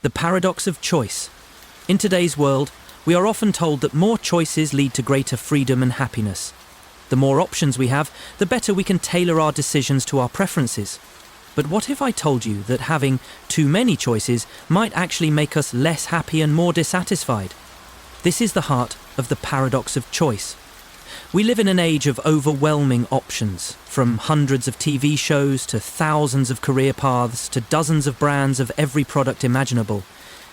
The paradox of choice. In today's world, we are often told that more choices lead to greater freedom and happiness. The more options we have, the better we can tailor our decisions to our preferences. But what if I told you that having too many choices might actually make us less happy and more dissatisfied? This is the heart of the paradox of choice. We live in an age of overwhelming options, from hundreds of TV shows to thousands of career paths to dozens of brands of every product imaginable.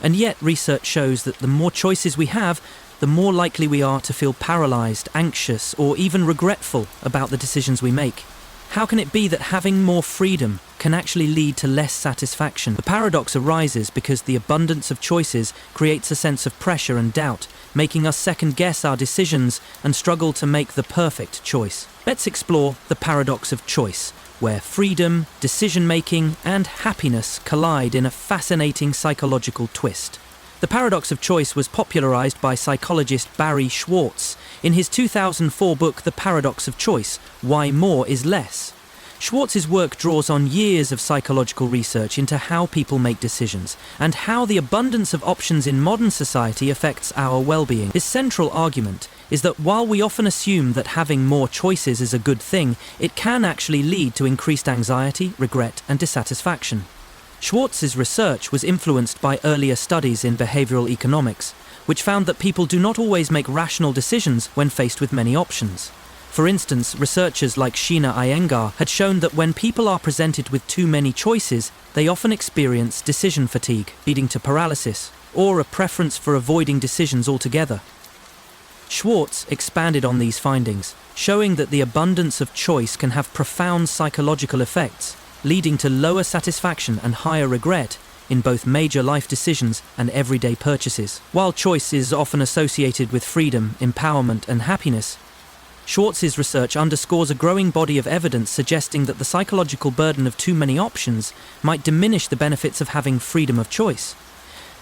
And yet research shows that the more choices we have, the more likely we are to feel paralyzed, anxious, or even regretful about the decisions we make. How can it be that having more freedom can actually lead to less satisfaction? The paradox arises because the abundance of choices creates a sense of pressure and doubt, making us second-guess our decisions and struggle to make the perfect choice. Let's explore the paradox of choice, where freedom, decision-making, and happiness collide in a fascinating psychological twist. The paradox of choice was popularized by psychologist Barry Schwartz in his 2004 book The Paradox of Choice: Why More is Less. Schwartz's work draws on years of psychological research into how people make decisions and how the abundance of options in modern society affects our well-being. His central argument is that while we often assume that having more choices is a good thing, it can actually lead to increased anxiety, regret, and dissatisfaction. Schwartz's research was influenced by earlier studies in behavioral economics, which found that people do not always make rational decisions when faced with many options. For instance, researchers like Sheena Iyengar had shown that when people are presented with too many choices, they often experience decision fatigue, leading to paralysis, or a preference for avoiding decisions altogether. Schwartz expanded on these findings, showing that the abundance of choice can have profound psychological effects, leading to lower satisfaction and higher regret in both major life decisions and everyday purchases. While choice is often associated with freedom, empowerment, and happiness, Schwartz's research underscores a growing body of evidence suggesting that the psychological burden of too many options might diminish the benefits of having freedom of choice.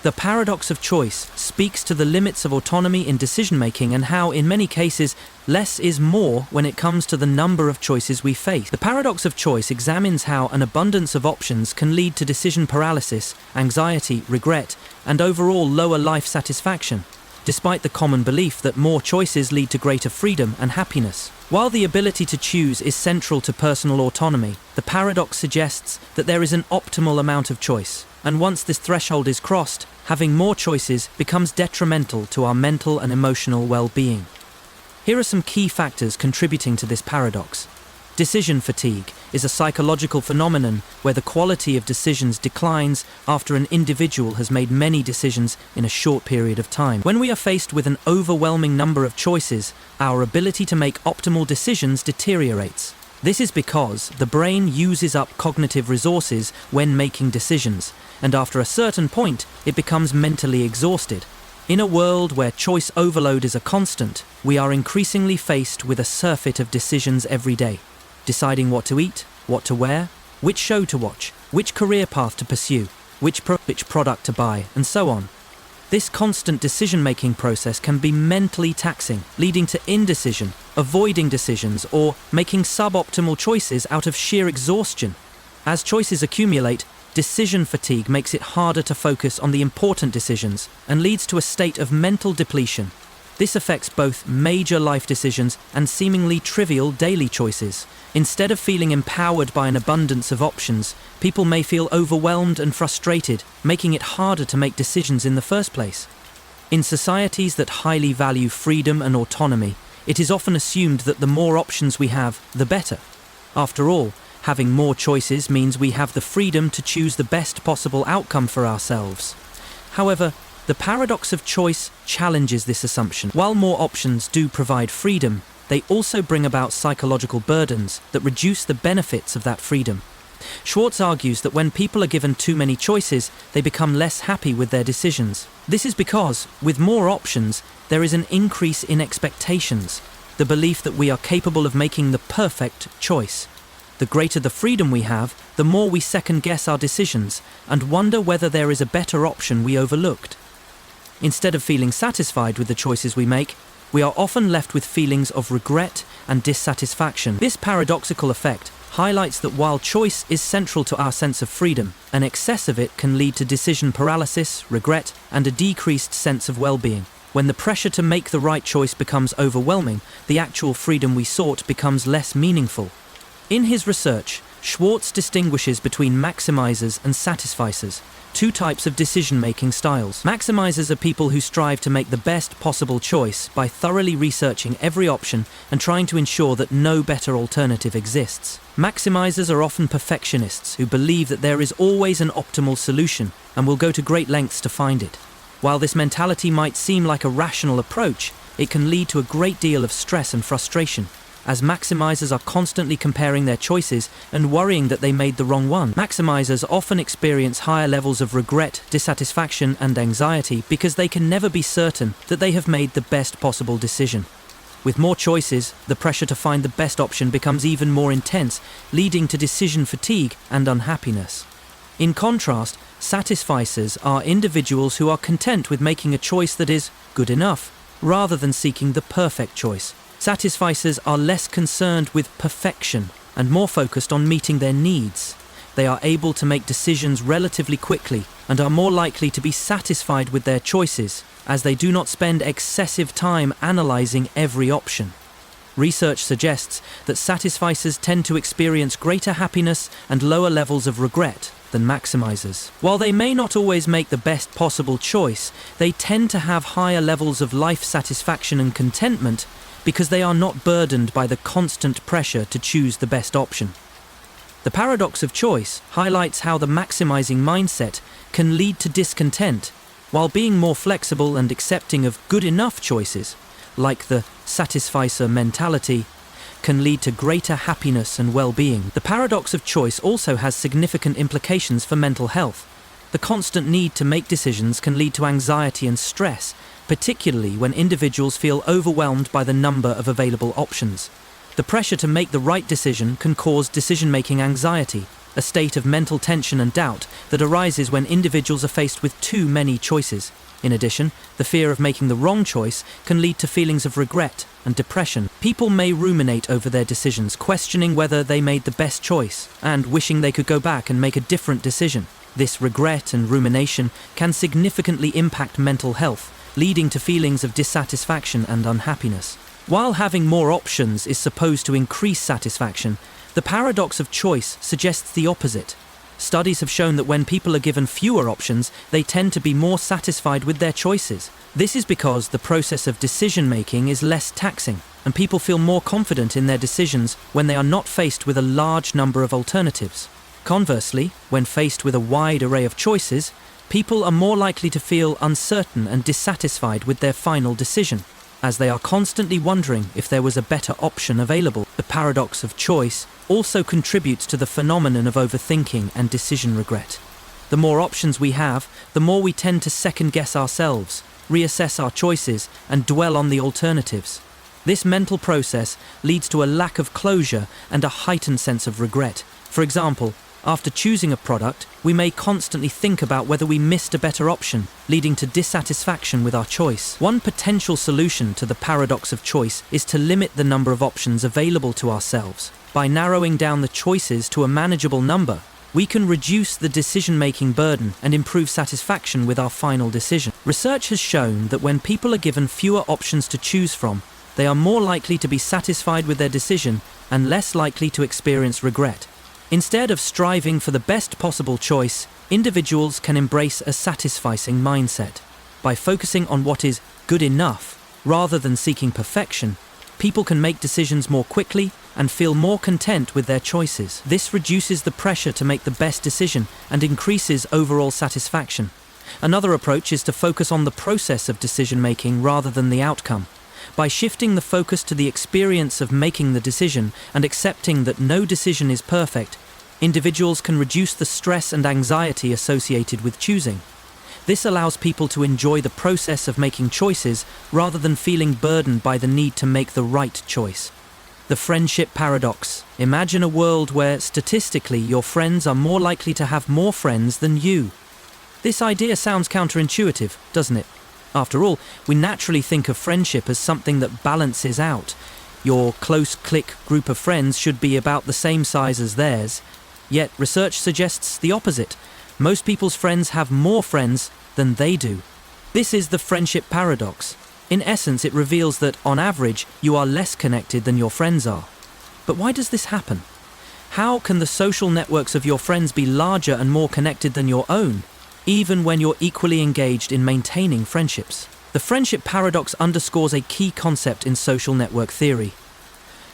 The paradox of choice speaks to the limits of autonomy in decision-making and how, in many cases, less is more when it comes to the number of choices we face. The paradox of choice examines how an abundance of options can lead to decision paralysis, anxiety, regret, and overall lower life satisfaction, despite the common belief that more choices lead to greater freedom and happiness. While the ability to choose is central to personal autonomy, the paradox suggests that there is an optimal amount of choice, and once this threshold is crossed, having more choices becomes detrimental to our mental and emotional well-being. Here are some key factors contributing to this paradox. Decision fatigue is a psychological phenomenon where the quality of decisions declines after an individual has made many decisions in a short period of time. When we are faced with an overwhelming number of choices, our ability to make optimal decisions deteriorates. This is because the brain uses up cognitive resources when making decisions, and after a certain point, it becomes mentally exhausted. In a world where choice overload is a constant, we are increasingly faced with a surfeit of decisions every day. Deciding what to eat, what to wear, which show to watch, which career path to pursue, which product to buy, and so on. This constant decision-making process can be mentally taxing, leading to indecision, avoiding decisions, or making suboptimal choices out of sheer exhaustion. As choices accumulate, decision fatigue makes it harder to focus on the important decisions and leads to a state of mental depletion. This affects both major life decisions and seemingly trivial daily choices. Instead of feeling empowered by an abundance of options, people may feel overwhelmed and frustrated, making it harder to make decisions in the first place. In societies that highly value freedom and autonomy, it is often assumed that the more options we have, the better. After all, having more choices means we have the freedom to choose the best possible outcome for ourselves. However, the paradox of choice challenges this assumption. While more options do provide freedom, they also bring about psychological burdens that reduce the benefits of that freedom. Schwartz argues that when people are given too many choices, they become less happy with their decisions. This is because, with more options, there is an increase in expectations, the belief that we are capable of making the perfect choice. The greater the freedom we have, the more we second-guess our decisions and wonder whether there is a better option we overlooked. Instead of feeling satisfied with the choices we make, we are often left with feelings of regret and dissatisfaction. This paradoxical effect highlights that while choice is central to our sense of freedom, an excess of it can lead to decision paralysis, regret, and a decreased sense of well-being. When the pressure to make the right choice becomes overwhelming, the actual freedom we sought becomes less meaningful. In his research, Schwartz distinguishes between maximizers and satisficers, two types of decision-making styles. Maximizers are people who strive to make the best possible choice by thoroughly researching every option and trying to ensure that no better alternative exists. Maximizers are often perfectionists who believe that there is always an optimal solution and will go to great lengths to find it. While this mentality might seem like a rational approach, it can lead to a great deal of stress and frustration, as maximizers are constantly comparing their choices and worrying that they made the wrong one. Maximizers often experience higher levels of regret, dissatisfaction, and anxiety because they can never be certain that they have made the best possible decision. With more choices, the pressure to find the best option becomes even more intense, leading to decision fatigue and unhappiness. In contrast, satisficers are individuals who are content with making a choice that is good enough, rather than seeking the perfect choice. Satisficers are less concerned with perfection and more focused on meeting their needs. They are able to make decisions relatively quickly and are more likely to be satisfied with their choices, as they do not spend excessive time analyzing every option. Research suggests that satisficers tend to experience greater happiness and lower levels of regret than maximizers. While they may not always make the best possible choice, they tend to have higher levels of life satisfaction and contentment because they are not burdened by the constant pressure to choose the best option. The paradox of choice highlights how the maximizing mindset can lead to discontent, while being more flexible and accepting of good enough choices, like the satisficer mentality, can lead to greater happiness and well-being. The paradox of choice also has significant implications for mental health. The constant need to make decisions can lead to anxiety and stress, particularly when individuals feel overwhelmed by the number of available options. The pressure to make the right decision can cause decision-making anxiety, a state of mental tension and doubt that arises when individuals are faced with too many choices. In addition, the fear of making the wrong choice can lead to feelings of regret and depression. People may ruminate over their decisions, questioning whether they made the best choice and wishing they could go back and make a different decision. This regret and rumination can significantly impact mental health, leading to feelings of dissatisfaction and unhappiness. While having more options is supposed to increase satisfaction, the paradox of choice suggests the opposite. Studies have shown that when people are given fewer options, they tend to be more satisfied with their choices. This is because the process of decision-making is less taxing, and people feel more confident in their decisions when they are not faced with a large number of alternatives. Conversely, when faced with a wide array of choices, people are more likely to feel uncertain and dissatisfied with their final decision, as they are constantly wondering if there was a better option available. The paradox of choice also contributes to the phenomenon of overthinking and decision regret. The more options we have, the more we tend to second-guess ourselves, reassess our choices, and dwell on the alternatives. This mental process leads to a lack of closure and a heightened sense of regret. For example, after choosing a product, we may constantly think about whether we missed a better option, leading to dissatisfaction with our choice. One potential solution to the paradox of choice is to limit the number of options available to ourselves. By narrowing down the choices to a manageable number, we can reduce the decision-making burden and improve satisfaction with our final decision. Research has shown that when people are given fewer options to choose from, they are more likely to be satisfied with their decision and less likely to experience regret. Instead of striving for the best possible choice, individuals can embrace a satisficing mindset. By focusing on what is good enough, rather than seeking perfection, people can make decisions more quickly and feel more content with their choices. This reduces the pressure to make the best decision and increases overall satisfaction. Another approach is to focus on the process of decision-making rather than the outcome. By shifting the focus to the experience of making the decision and accepting that no decision is perfect, individuals can reduce the stress and anxiety associated with choosing. This allows people to enjoy the process of making choices rather than feeling burdened by the need to make the right choice. The friendship paradox. Imagine a world where, statistically, your friends are more likely to have more friends than you. This idea sounds counterintuitive, doesn't it? After all, we naturally think of friendship as something that balances out. Your close clique group of friends should be about the same size as theirs. Yet research suggests the opposite. Most people's friends have more friends than they do. This is the friendship paradox. In essence, it reveals that, on average, you are less connected than your friends are. But why does this happen? How can the social networks of your friends be larger and more connected than your own, even when you're equally engaged in maintaining friendships? The friendship paradox underscores a key concept in social network theory: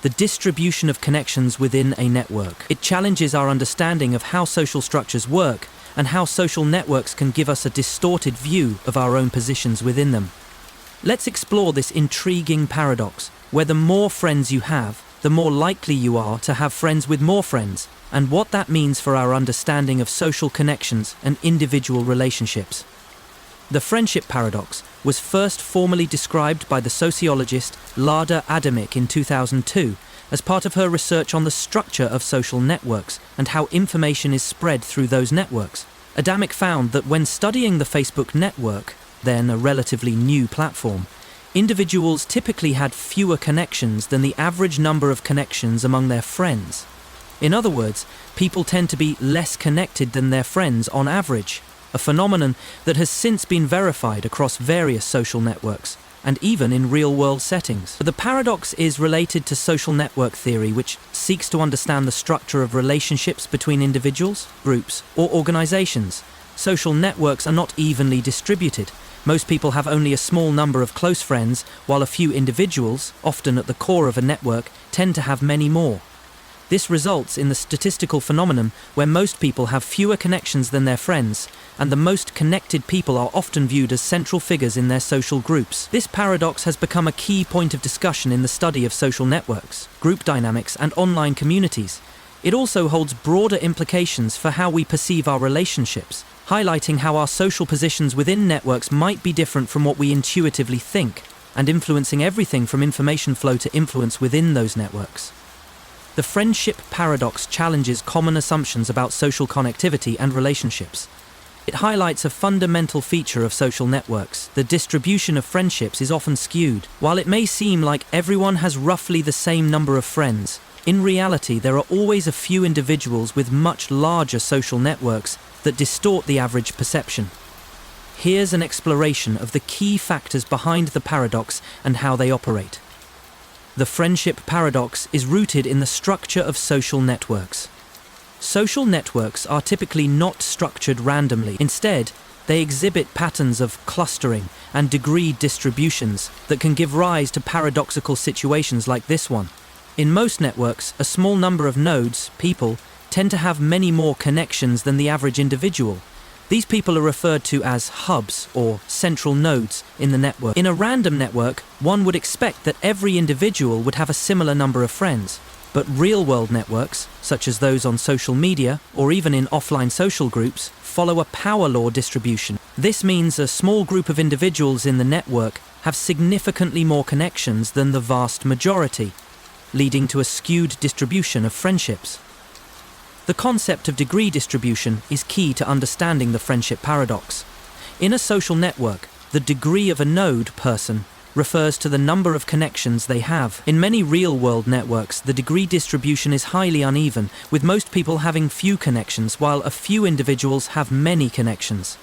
the distribution of connections within a network. It challenges our understanding of how social structures work and how social networks can give us a distorted view of our own positions within them. Let's explore this intriguing paradox, where the more friends you have, the more likely you are to have friends with more friends, and what that means for our understanding of social connections and individual relationships. The friendship paradox was first formally described by the sociologist Lada Adamic in 2002 as part of her research on the structure of social networks and how information is spread through those networks. Adamic found that when studying the Facebook network, then a relatively new platform, individuals typically had fewer connections than the average number of connections among their friends. In other words, people tend to be less connected than their friends on average, a phenomenon that has since been verified across various social networks, and even in real-world settings. But the paradox is related to social network theory, which seeks to understand the structure of relationships between individuals, groups, or organizations. Social networks are not evenly distributed. Most people have only a small number of close friends, while a few individuals, often at the core of a network, tend to have many more. This results in the statistical phenomenon where most people have fewer connections than their friends, and the most connected people are often viewed as central figures in their social groups. This paradox has become a key point of discussion in the study of social networks, group dynamics, and online communities. It also holds broader implications for how we perceive our relationships, highlighting how our social positions within networks might be different from what we intuitively think, and influencing everything from information flow to influence within those networks. The friendship paradox challenges common assumptions about social connectivity and relationships. It highlights a fundamental feature of social networks: the distribution of friendships is often skewed. While it may seem like everyone has roughly the same number of friends, in reality there are always a few individuals with much larger social networks that distort the average perception. Here's an exploration of the key factors behind the paradox and how they operate. The friendship paradox is rooted in the structure of social networks. Social networks are typically not structured randomly. Instead, they exhibit patterns of clustering and degree distributions that can give rise to paradoxical situations like this one. In most networks, a small number of nodes, people, tend to have many more connections than the average individual. These people are referred to as hubs or central nodes in the network. In a random network, one would expect that every individual would have a similar number of friends. But real-world networks, such as those on social media or even in offline social groups, follow a power law distribution. This means a small group of individuals in the network have significantly more connections than the vast majority, leading to a skewed distribution of friendships. The concept of degree distribution is key to understanding the friendship paradox. In a social network, the degree of a node person refers to the number of connections they have. In many real-world networks, the degree distribution is highly uneven, with most people having few connections, while a few individuals have many connections.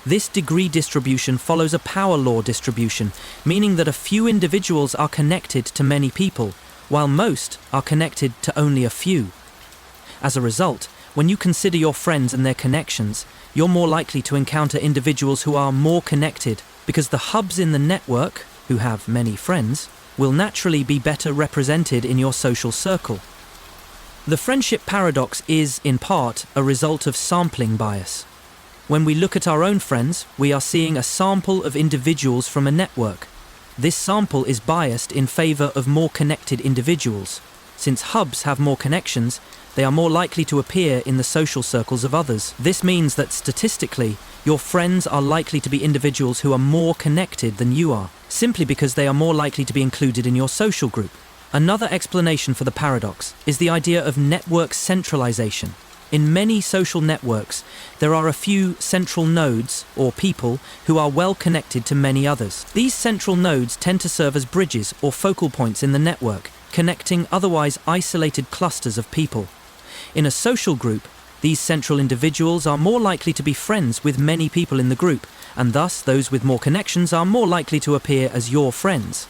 This degree distribution follows a power law distribution, meaning that a few individuals are connected to many people, while most are connected to only a few. As a result, when you consider your friends and their connections, you're more likely to encounter individuals who are more connected, because the hubs in the network, who have many friends, will naturally be better represented in your social circle. The friendship paradox is, in part, a result of sampling bias. When we look at our own friends, we are seeing a sample of individuals from a network. This sample is biased in favor of more connected individuals. Since hubs have more connections, they are more likely to appear in the social circles of others. This means that statistically, your friends are likely to be individuals who are more connected than you are, simply because they are more likely to be included in your social group. Another explanation for the paradox is the idea of network centralization. In many social networks, there are a few central nodes, or people, who are well connected to many others. These central nodes tend to serve as bridges or focal points in the network, connecting otherwise isolated clusters of people. In a social group, these central individuals are more likely to be friends with many people in the group, and thus those with more connections are more likely to appear as your friends.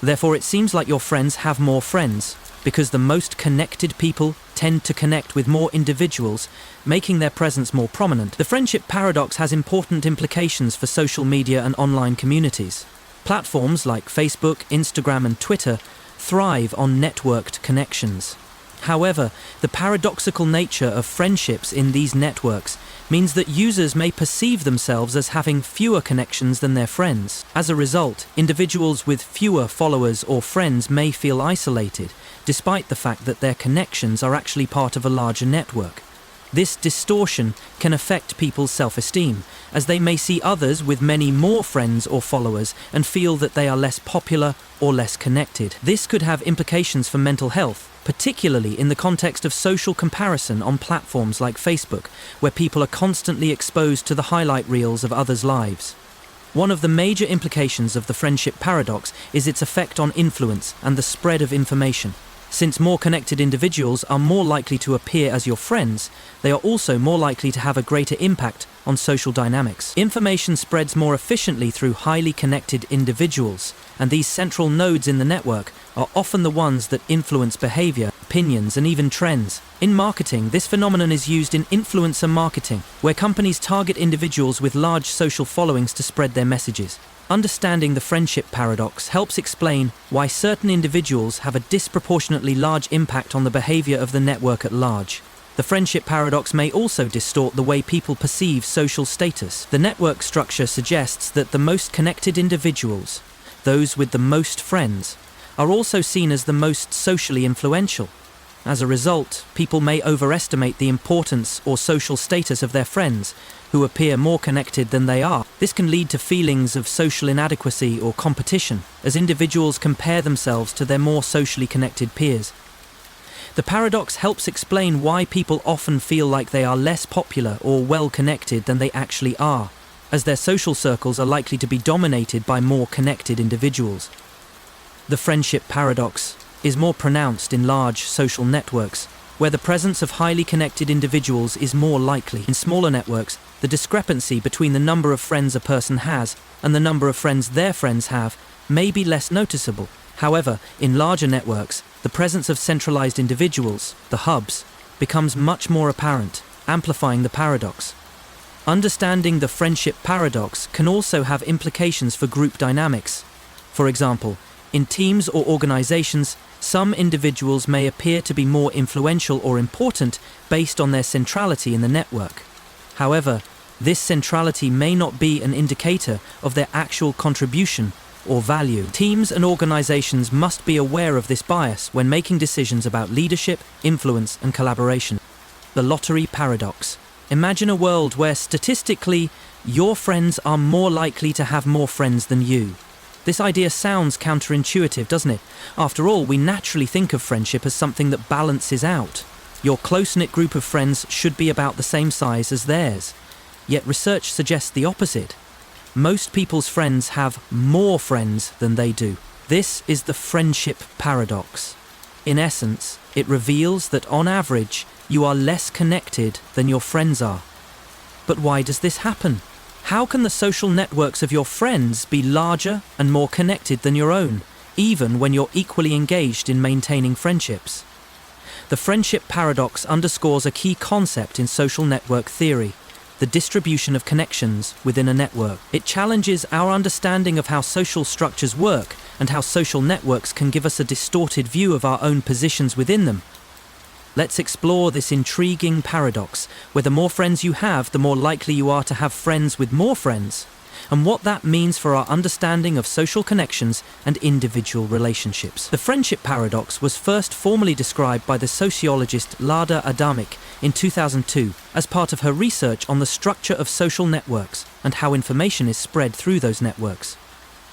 Therefore, it seems like your friends have more friends, because the most connected people tend to connect with more individuals, making their presence more prominent. The friendship paradox has important implications for social media and online communities. Platforms like Facebook, Instagram, and Twitter thrive on networked connections. However, the paradoxical nature of friendships in these networks means that users may perceive themselves as having fewer connections than their friends. As a result, individuals with fewer followers or friends may feel isolated, despite the fact that their connections are actually part of a larger network. This distortion can affect people's self-esteem, as they may see others with many more friends or followers and feel that they are less popular or less connected. This could have implications for mental health, particularly in the context of social comparison on platforms like Facebook, where people are constantly exposed to the highlight reels of others' lives. One of the major implications of the friendship paradox is its effect on influence and the spread of information. Since more connected individuals are more likely to appear as your friends, they are also more likely to have a greater impact on social dynamics. Information spreads more efficiently through highly connected individuals, and these central nodes in the network are often the ones that influence behavior, opinions, and even trends. In marketing, this phenomenon is used in influencer marketing, where companies target individuals with large social followings to spread their messages. Understanding the friendship paradox helps explain why certain individuals have a disproportionately large impact on the behavior of the network at large. The friendship paradox may also distort the way people perceive social status. The network structure suggests that the most connected individuals, those with the most friends, are also seen as the most socially influential. As a result, people may overestimate the importance or social status of their friends, who appear more connected than they are. This can lead to feelings of social inadequacy or competition, as individuals compare themselves to their more socially connected peers. The paradox helps explain why people often feel like they are less popular or well-connected than they actually are, as their social circles are likely to be dominated by more connected individuals. The friendship paradox is more pronounced in large social networks, where the presence of highly connected individuals is more likely. In smaller networks, the discrepancy between the number of friends a person has and the number of friends their friends have may be less noticeable. However, in larger networks, the presence of centralized individuals, the hubs, becomes much more apparent, amplifying the paradox. Understanding the friendship paradox can also have implications for group dynamics. For example, in teams or organizations, some individuals may appear to be more influential or important based on their centrality in the network. However, this centrality may not be an indicator of their actual contribution or value. Teams and organizations must be aware of this bias when making decisions about leadership, influence, and collaboration. The lottery paradox. Imagine a world where statistically, your friends are more likely to have more friends than you. This idea sounds counterintuitive, doesn't it? After all, we naturally think of friendship as something that balances out. Your close-knit group of friends should be about the same size as theirs. Yet research suggests the opposite. Most people's friends have more friends than they do. This is the friendship paradox. In essence, it reveals that on average, you are less connected than your friends are. But why does this happen? How can the social networks of your friends be larger and more connected than your own, even when you're equally engaged in maintaining friendships? The friendship paradox underscores a key concept in social network theory, the distribution of connections within a network. It challenges our understanding of how social structures work and how social networks can give us a distorted view of our own positions within them. Let's explore this intriguing paradox, where the more friends you have, the more likely you are to have friends with more friends, and what that means for our understanding of social connections and individual relationships. The friendship paradox was first formally described by the sociologist Lada Adamic in 2002 as part of her research on the structure of social networks and how information is spread through those networks.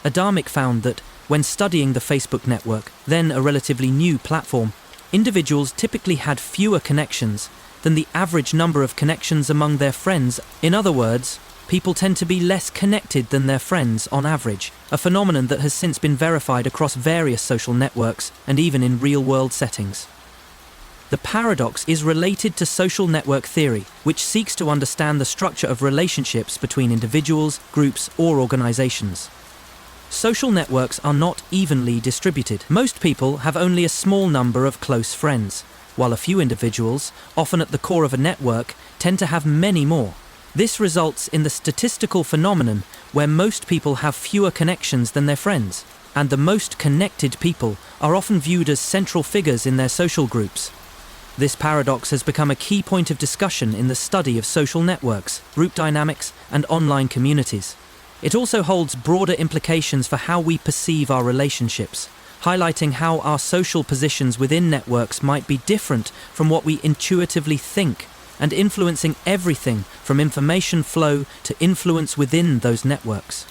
Adamic found that when studying the Facebook network, then a relatively new platform, individuals typically had fewer connections, than the average number of connections among their friends. In other words, people tend to be less connected than their friends on average, a phenomenon that has since been verified across various social networks and even in real-world settings. The paradox is related to social network theory, which seeks to understand the structure of relationships between individuals, groups, or organizations. Social networks are not evenly distributed. Most people have only a small number of close friends, while a few individuals, often at the core of a network, tend to have many more. This results in the statistical phenomenon where most people have fewer connections than their friends, and the most connected people are often viewed as central figures in their social groups. This paradox has become a key point of discussion in the study of social networks, group dynamics, and online communities. It also holds broader implications for how we perceive our relationships, highlighting how our social positions within networks might be different from what we intuitively think, and influencing everything from information flow to influence within those networks.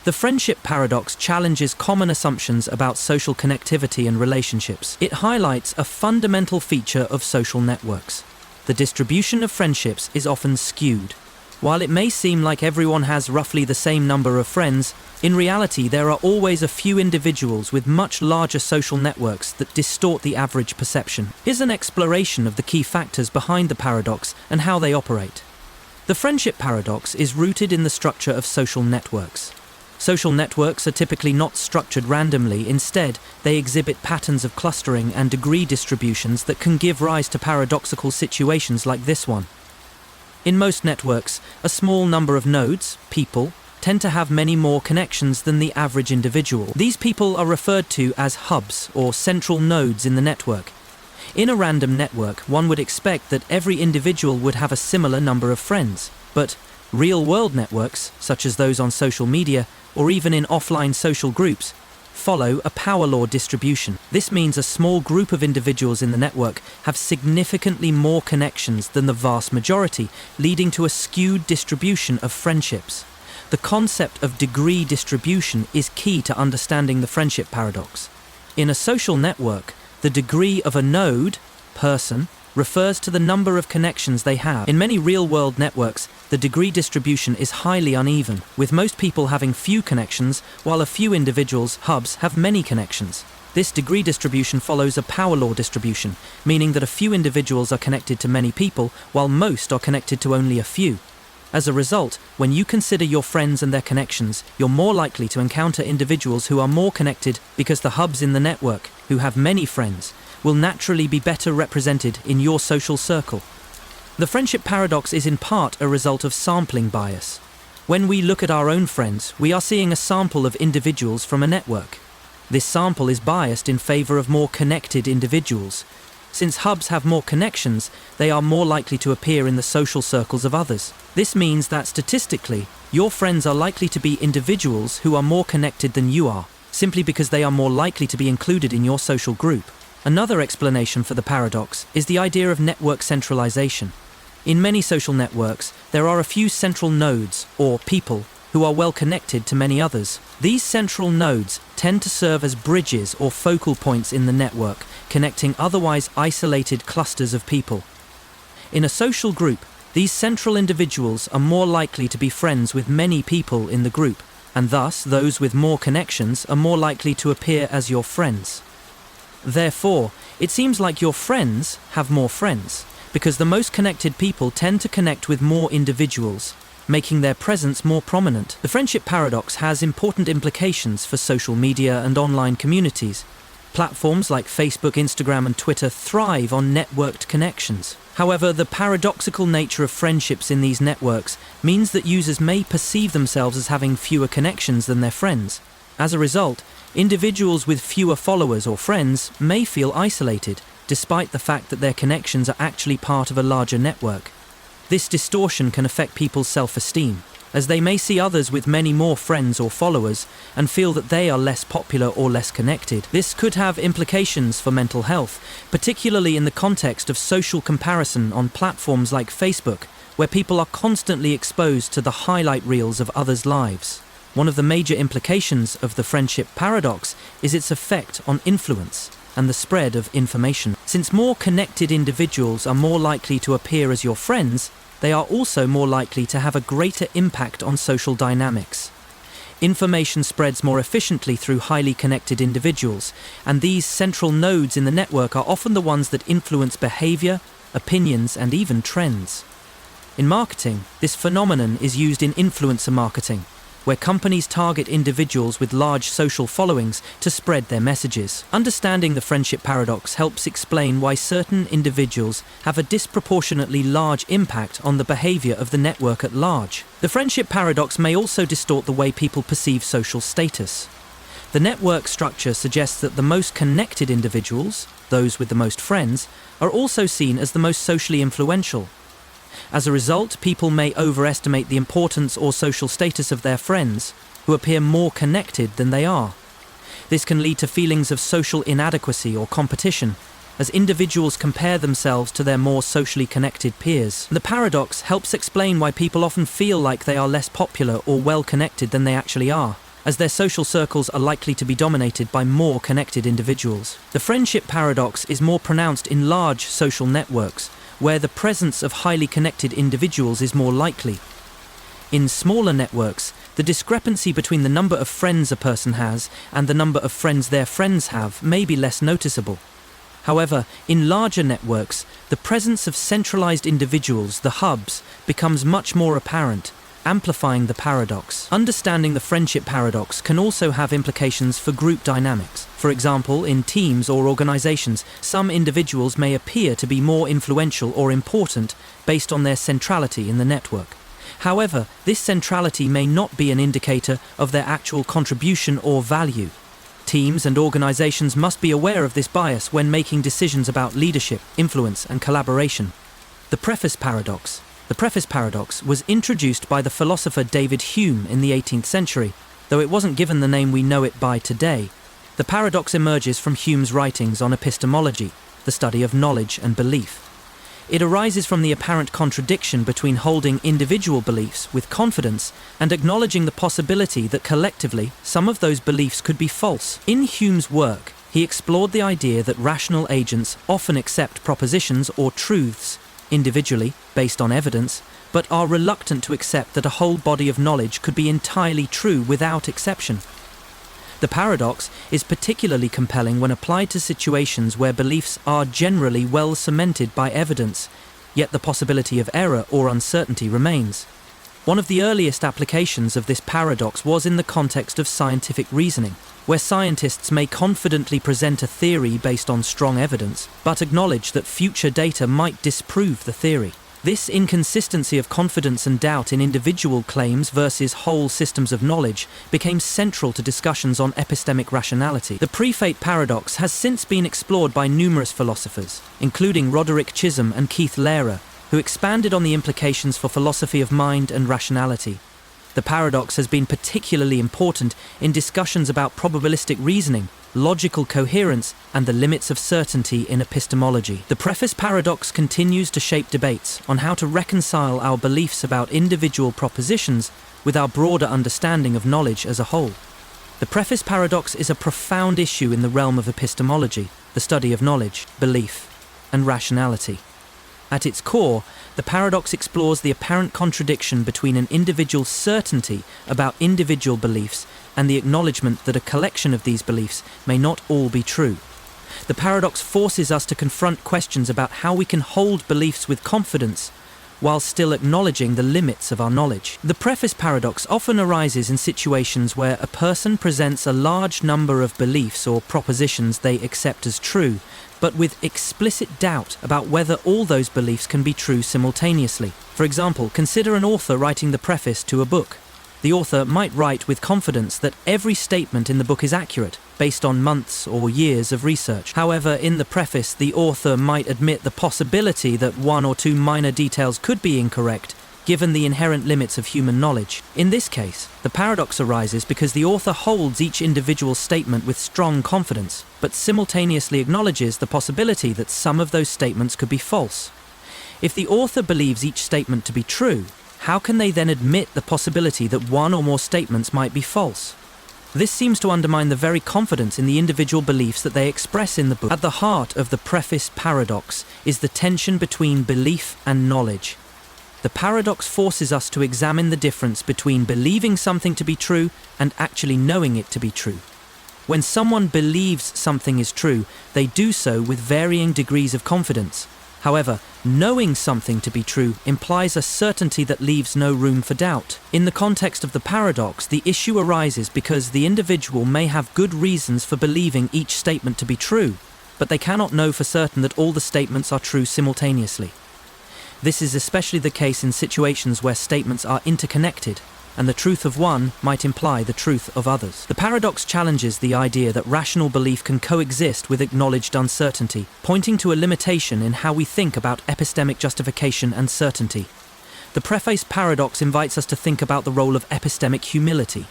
The friendship paradox challenges common assumptions about social connectivity and relationships. It highlights a fundamental feature of social networks. The distribution of friendships is often skewed. While it may seem like everyone has roughly the same number of friends, in reality there are always a few individuals with much larger social networks that distort the average perception. Here's an exploration of the key factors behind the paradox and how they operate. The friendship paradox is rooted in the structure of social networks. Social networks are typically not structured randomly. Instead, they exhibit patterns of clustering and degree distributions that can give rise to paradoxical situations like this one. In most networks, a small number of nodes, people, tend to have many more connections than the average individual. These people are referred to as hubs or central nodes in the network. In a random network, one would expect that every individual would have a similar number of friends, but real-world networks, such as those on social media or even in offline social groups, follow a power law distribution. This means a small group of individuals in the network have significantly more connections than the vast majority, leading to a skewed distribution of friendships. The concept of degree distribution is key to understanding the friendship paradox. In a social network, the degree of a node, person, refers to the number of connections they have. In many real-world networks, the degree distribution is highly uneven, with most people having few connections, while a few individuals, hubs, have many connections. This degree distribution follows a power law distribution, meaning that a few individuals are connected to many people, while most are connected to only a few. As a result, when you consider your friends and their connections, you're more likely to encounter individuals who are more connected because the hubs in the network, who have many friends, will naturally be better represented in your social circle. The friendship paradox is in part a result of sampling bias. When we look at our own friends, we are seeing a sample of individuals from a network. This sample is biased in favor of more connected individuals. Since hubs have more connections, they are more likely to appear in the social circles of others. This means that statistically, your friends are likely to be individuals who are more connected than you are, simply because they are more likely to be included in your social group. Another explanation for the paradox is the idea of network centralization. In many social networks, there are a few central nodes, or people, who are well connected to many others. These central nodes tend to serve as bridges or focal points in the network, connecting otherwise isolated clusters of people. In a social group, these central individuals are more likely to be friends with many people in the group, and thus those with more connections are more likely to appear as your friends. Therefore, it seems like your friends have more friends, because the most connected people tend to connect with more individuals, making their presence more prominent. The friendship paradox has important implications for social media and online communities. Platforms like Facebook, Instagram, and Twitter thrive on networked connections. However, the paradoxical nature of friendships in these networks means that users may perceive themselves as having fewer connections than their friends. As a result, individuals with fewer followers or friends may feel isolated, despite the fact that their connections are actually part of a larger network. This distortion can affect people's self-esteem, as they may see others with many more friends or followers and feel that they are less popular or less connected. This could have implications for mental health, particularly in the context of social comparison on platforms like Facebook, where people are constantly exposed to the highlight reels of others' lives. One of the major implications of the friendship paradox is its effect on influence. and the spread of information. Since more connected individuals are more likely to appear as your friends, they are also more likely to have a greater impact on social dynamics. Information spreads more efficiently through highly connected individuals, and these central nodes in the network are often the ones that influence behavior, opinions, and even trends. In marketing, this phenomenon is used in influencer marketing, where companies target individuals with large social followings to spread their messages. Understanding the friendship paradox helps explain why certain individuals have a disproportionately large impact on the behavior of the network at large. The friendship paradox may also distort the way people perceive social status. The network structure suggests that the most connected individuals, those with the most friends, are also seen as the most socially influential. As a result, people may overestimate the importance or social status of their friends, who appear more connected than they are. This can lead to feelings of social inadequacy or competition, as individuals compare themselves to their more socially connected peers. The paradox helps explain why people often feel like they are less popular or well-connected than they actually are, as their social circles are likely to be dominated by more connected individuals. The friendship paradox is more pronounced in large social networks, where the presence of highly connected individuals is more likely. In smaller networks, the discrepancy between the number of friends a person has and the number of friends their friends have may be less noticeable. However, in larger networks, the presence of centralized individuals, the hubs, becomes much more apparent, amplifying the paradox. Understanding the friendship paradox can also have implications for group dynamics. For example, in teams or organizations, some individuals may appear to be more influential or important based on their centrality in the network. However, this centrality may not be an indicator of their actual contribution or value. Teams and organizations must be aware of this bias when making decisions about leadership, influence, and collaboration. The preface paradox. The preface paradox was introduced by the philosopher David Hume in the 18th century, though it wasn't given the name we know it by today. The paradox emerges from Hume's writings on epistemology, the study of knowledge and belief. It arises from the apparent contradiction between holding individual beliefs with confidence and acknowledging the possibility that collectively some of those beliefs could be false. In Hume's work, he explored the idea that rational agents often accept propositions or truths individually, based on evidence, but are reluctant to accept that a whole body of knowledge could be entirely true without exception. The paradox is particularly compelling when applied to situations where beliefs are generally well cemented by evidence, yet the possibility of error or uncertainty remains. One of the earliest applications of this paradox was in the context of scientific reasoning, where scientists may confidently present a theory based on strong evidence, but acknowledge that future data might disprove the theory. This inconsistency of confidence and doubt in individual claims versus whole systems of knowledge became central to discussions on epistemic rationality. The prefate paradox has since been explored by numerous philosophers, including Roderick Chisholm and Keith Lehrer, who expanded on the implications for philosophy of mind and rationality. The paradox has been particularly important in discussions about probabilistic reasoning, logical coherence, and the limits of certainty in epistemology. The preface paradox continues to shape debates on how to reconcile our beliefs about individual propositions with our broader understanding of knowledge as a whole. The preface paradox is a profound issue in the realm of epistemology, the study of knowledge, belief, and rationality. At its core, the paradox explores the apparent contradiction between an individual's certainty about individual beliefs and the acknowledgement that a collection of these beliefs may not all be true. The paradox forces us to confront questions about how we can hold beliefs with confidence while still acknowledging the limits of our knowledge. The preface paradox often arises in situations where a person presents a large number of beliefs or propositions they accept as true, but with explicit doubt about whether all those beliefs can be true simultaneously. For example, consider an author writing the preface to a book. The author might write with confidence that every statement in the book is accurate, based on months or years of research. However, in the preface, the author might admit the possibility that one or two minor details could be incorrect, given the inherent limits of human knowledge. In this case, the paradox arises because the author holds each individual statement with strong confidence, but simultaneously acknowledges the possibility that some of those statements could be false. If the author believes each statement to be true, how can they then admit the possibility that one or more statements might be false? This seems to undermine the very confidence in the individual beliefs that they express in the book. At the heart of the preface paradox is the tension between belief and knowledge. The paradox forces us to examine the difference between believing something to be true and actually knowing it to be true. When someone believes something is true, they do so with varying degrees of confidence. However, knowing something to be true implies a certainty that leaves no room for doubt. In the context of the paradox, the issue arises because the individual may have good reasons for believing each statement to be true, but they cannot know for certain that all the statements are true simultaneously. This is especially the case in situations where statements are interconnected, and the truth of one might imply the truth of others. The paradox challenges the idea that rational belief can coexist with acknowledged uncertainty, pointing to a limitation in how we think about epistemic justification and certainty. The preface paradox invites us to think about the role of epistemic humility,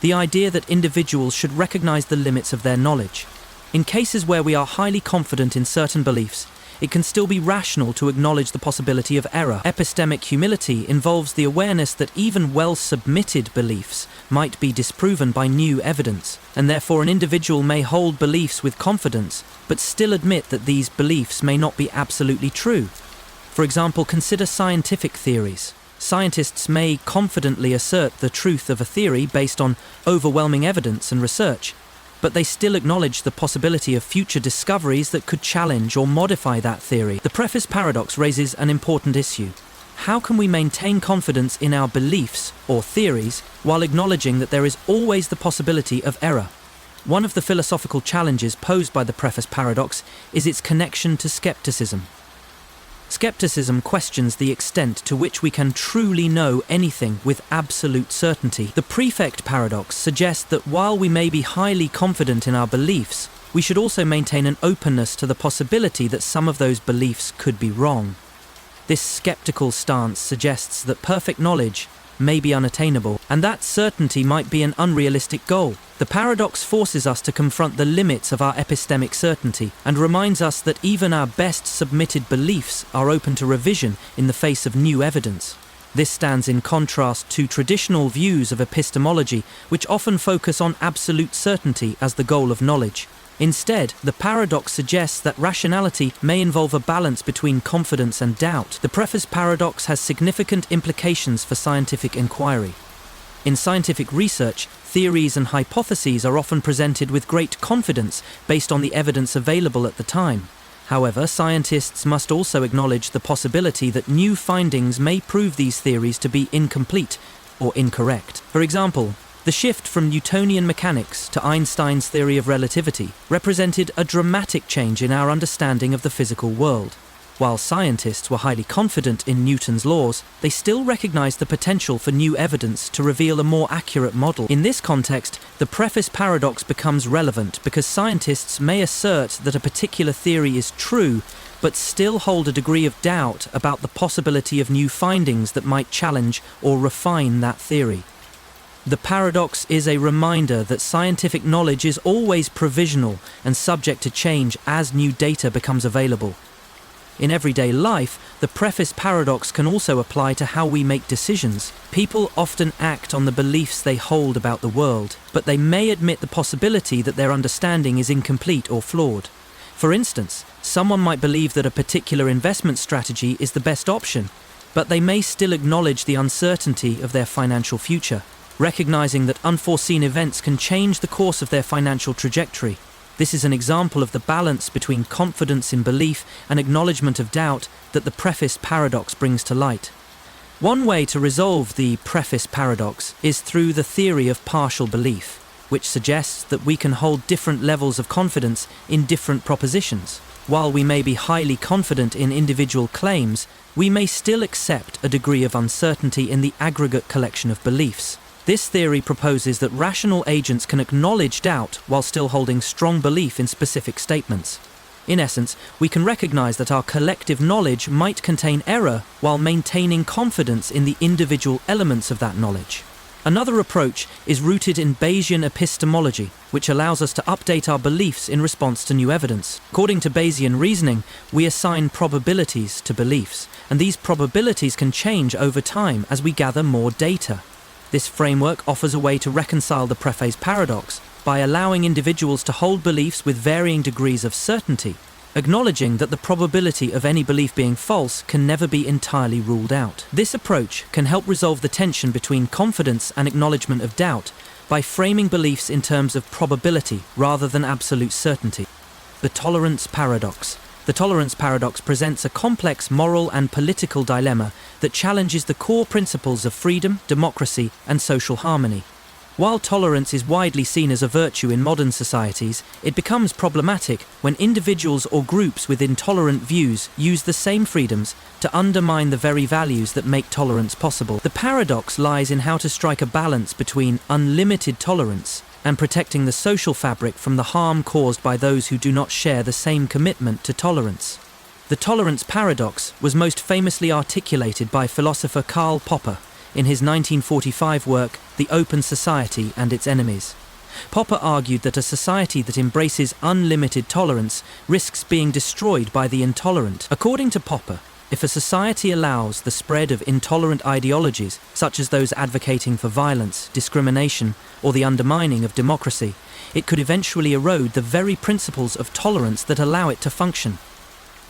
the idea that individuals should recognize the limits of their knowledge. In cases where we are highly confident in certain beliefs, it can still be rational to acknowledge the possibility of error. Epistemic humility involves the awareness that even well-submitted beliefs might be disproven by new evidence, and therefore an individual may hold beliefs with confidence, but still admit that these beliefs may not be absolutely true. For example, consider scientific theories. Scientists may confidently assert the truth of a theory based on overwhelming evidence and research, but they still acknowledge the possibility of future discoveries that could challenge or modify that theory. The preface paradox raises an important issue. How can we maintain confidence in our beliefs or theories while acknowledging that there is always the possibility of error? One of the philosophical challenges posed by the preface paradox is its connection to skepticism. Skepticism questions the extent to which we can truly know anything with absolute certainty. The prefect paradox suggests that while we may be highly confident in our beliefs, we should also maintain an openness to the possibility that some of those beliefs could be wrong. This skeptical stance suggests that perfect knowledge may be unattainable, and that certainty might be an unrealistic goal. The paradox forces us to confront the limits of our epistemic certainty and reminds us that even our best submitted beliefs are open to revision in the face of new evidence. This stands in contrast to traditional views of epistemology, which often focus on absolute certainty as the goal of knowledge. Instead, the paradox suggests that rationality may involve a balance between confidence and doubt. The preface paradox has significant implications for scientific inquiry. In scientific research, theories and hypotheses are often presented with great confidence based on the evidence available at the time. However, scientists must also acknowledge the possibility that new findings may prove these theories to be incomplete or incorrect. For example, the shift from Newtonian mechanics to Einstein's theory of relativity represented a dramatic change in our understanding of the physical world. While scientists were highly confident in Newton's laws, they still recognized the potential for new evidence to reveal a more accurate model. In this context, the preface paradox becomes relevant because scientists may assert that a particular theory is true, but still hold a degree of doubt about the possibility of new findings that might challenge or refine that theory. The paradox is a reminder that scientific knowledge is always provisional and subject to change as new data becomes available. In everyday life, the preface paradox can also apply to how we make decisions. People often act on the beliefs they hold about the world, but they may admit the possibility that their understanding is incomplete or flawed. For instance, someone might believe that a particular investment strategy is the best option, but they may still acknowledge the uncertainty of their financial future, recognizing that unforeseen events can change the course of their financial trajectory. This is an example of the balance between confidence in belief and acknowledgement of doubt that the preface paradox brings to light. One way to resolve the preface paradox is through the theory of partial belief, which suggests that we can hold different levels of confidence in different propositions. While we may be highly confident in individual claims, we may still accept a degree of uncertainty in the aggregate collection of beliefs. This theory proposes that rational agents can acknowledge doubt while still holding strong belief in specific statements. In essence, we can recognize that our collective knowledge might contain error while maintaining confidence in the individual elements of that knowledge. Another approach is rooted in Bayesian epistemology, which allows us to update our beliefs in response to new evidence. According to Bayesian reasoning, we assign probabilities to beliefs, and these probabilities can change over time as we gather more data. This framework offers a way to reconcile the preface paradox by allowing individuals to hold beliefs with varying degrees of certainty, acknowledging that the probability of any belief being false can never be entirely ruled out. This approach can help resolve the tension between confidence and acknowledgement of doubt by framing beliefs in terms of probability rather than absolute certainty. The tolerance paradox. The tolerance paradox presents a complex moral and political dilemma that challenges the core principles of freedom, democracy, and social harmony. While tolerance is widely seen as a virtue in modern societies, it becomes problematic when individuals or groups with intolerant views use the same freedoms to undermine the very values that make tolerance possible. The paradox lies in how to strike a balance between unlimited tolerance and protecting the social fabric from the harm caused by those who do not share the same commitment to tolerance. The tolerance paradox was most famously articulated by philosopher Karl Popper in his 1945 work, The Open Society and Its Enemies. Popper argued that a society that embraces unlimited tolerance risks being destroyed by the intolerant. According to Popper, if a society allows the spread of intolerant ideologies, such as those advocating for violence, discrimination, or the undermining of democracy, it could eventually erode the very principles of tolerance that allow it to function.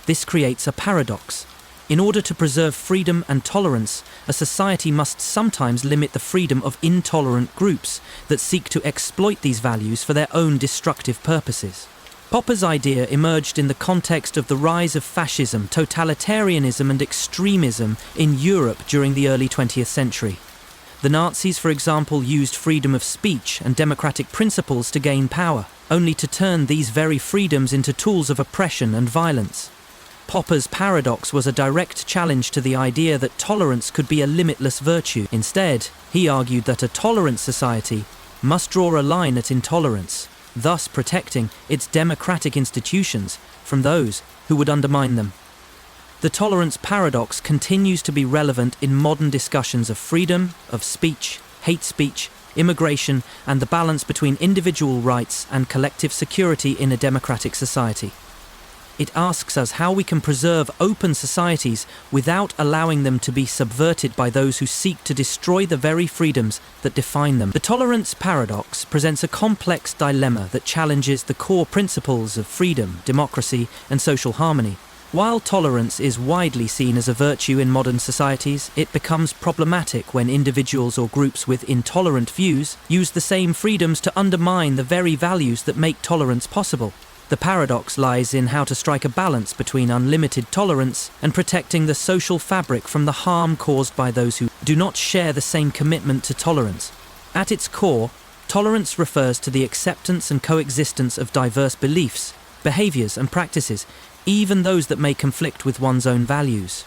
This creates a paradox. In order to preserve freedom and tolerance, a society must sometimes limit the freedom of intolerant groups that seek to exploit these values for their own destructive purposes. Popper's idea emerged in the context of the rise of fascism, totalitarianism, and extremism in Europe during the early 20th century. The Nazis, for example, used freedom of speech and democratic principles to gain power, only to turn these very freedoms into tools of oppression and violence. Popper's paradox was a direct challenge to the idea that tolerance could be a limitless virtue. Instead, he argued that a tolerant society must draw a line at intolerance, thus protecting its democratic institutions from those who would undermine them. The tolerance paradox continues to be relevant in modern discussions of freedom of speech, hate speech, immigration, and the balance between individual rights and collective security in a democratic society. It asks us how we can preserve open societies without allowing them to be subverted by those who seek to destroy the very freedoms that define them. The tolerance paradox presents a complex dilemma that challenges the core principles of freedom, democracy, and social harmony. While tolerance is widely seen as a virtue in modern societies, it becomes problematic when individuals or groups with intolerant views use the same freedoms to undermine the very values that make tolerance possible. The paradox lies in how to strike a balance between unlimited tolerance and protecting the social fabric from the harm caused by those who do not share the same commitment to tolerance. At its core, tolerance refers to the acceptance and coexistence of diverse beliefs, behaviors, and practices, even those that may conflict with one's own values.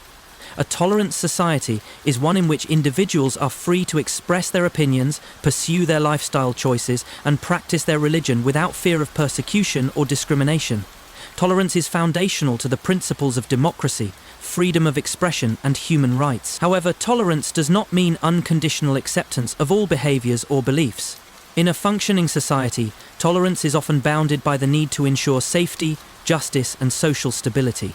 A tolerant society is one in which individuals are free to express their opinions, pursue their lifestyle choices, and practice their religion without fear of persecution or discrimination. Tolerance is foundational to the principles of democracy, freedom of expression, and human rights. However, tolerance does not mean unconditional acceptance of all behaviors or beliefs. In a functioning society, tolerance is often bounded by the need to ensure safety, justice, and social stability.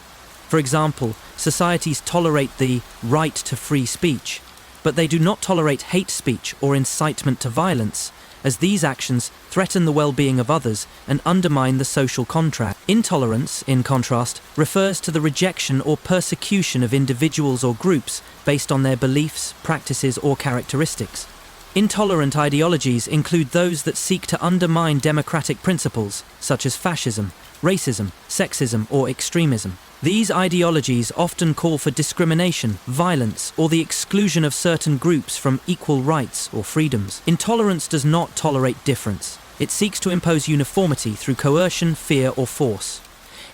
For example, societies tolerate the right to free speech, but they do not tolerate hate speech or incitement to violence, as these actions threaten the well-being of others and undermine the social contract. Intolerance, in contrast, refers to the rejection or persecution of individuals or groups based on their beliefs, practices, or characteristics. Intolerant ideologies include those that seek to undermine democratic principles, such as fascism, racism, sexism, or extremism. These ideologies often call for discrimination, violence, or the exclusion of certain groups from equal rights or freedoms. Intolerance does not tolerate difference. It seeks to impose uniformity through coercion, fear, or force.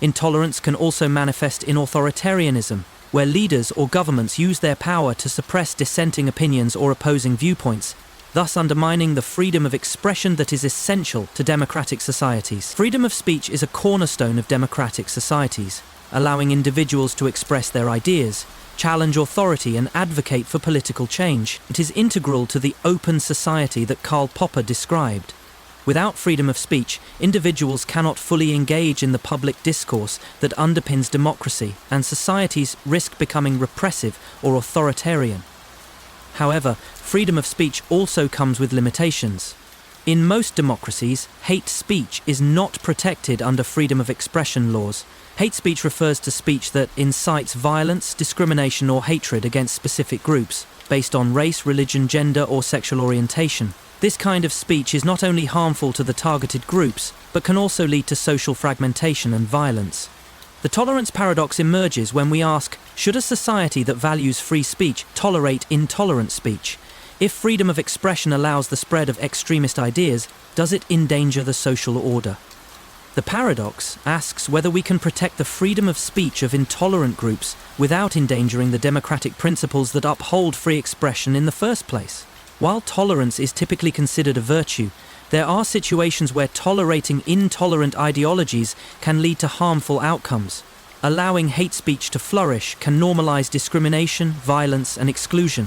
Intolerance can also manifest in authoritarianism, where leaders or governments use their power to suppress dissenting opinions or opposing viewpoints, thus undermining the freedom of expression that is essential to democratic societies. Freedom of speech is a cornerstone of democratic societies, allowing individuals to express their ideas, challenge authority, and advocate for political change. It is integral to the open society that Karl Popper described. Without freedom of speech, individuals cannot fully engage in the public discourse that underpins democracy, and societies risk becoming repressive or authoritarian. However, freedom of speech also comes with limitations. In most democracies, hate speech is not protected under freedom of expression laws. Hate speech refers to speech that incites violence, discrimination, or hatred against specific groups, based on race, religion, gender, or sexual orientation. This kind of speech is not only harmful to the targeted groups, but can also lead to social fragmentation and violence. The tolerance paradox emerges when we ask, should a society that values free speech tolerate intolerant speech? If freedom of expression allows the spread of extremist ideas, does it endanger the social order? The paradox asks whether we can protect the freedom of speech of intolerant groups without endangering the democratic principles that uphold free expression in the first place. While tolerance is typically considered a virtue, there are situations where tolerating intolerant ideologies can lead to harmful outcomes. Allowing hate speech to flourish can normalize discrimination, violence, and exclusion,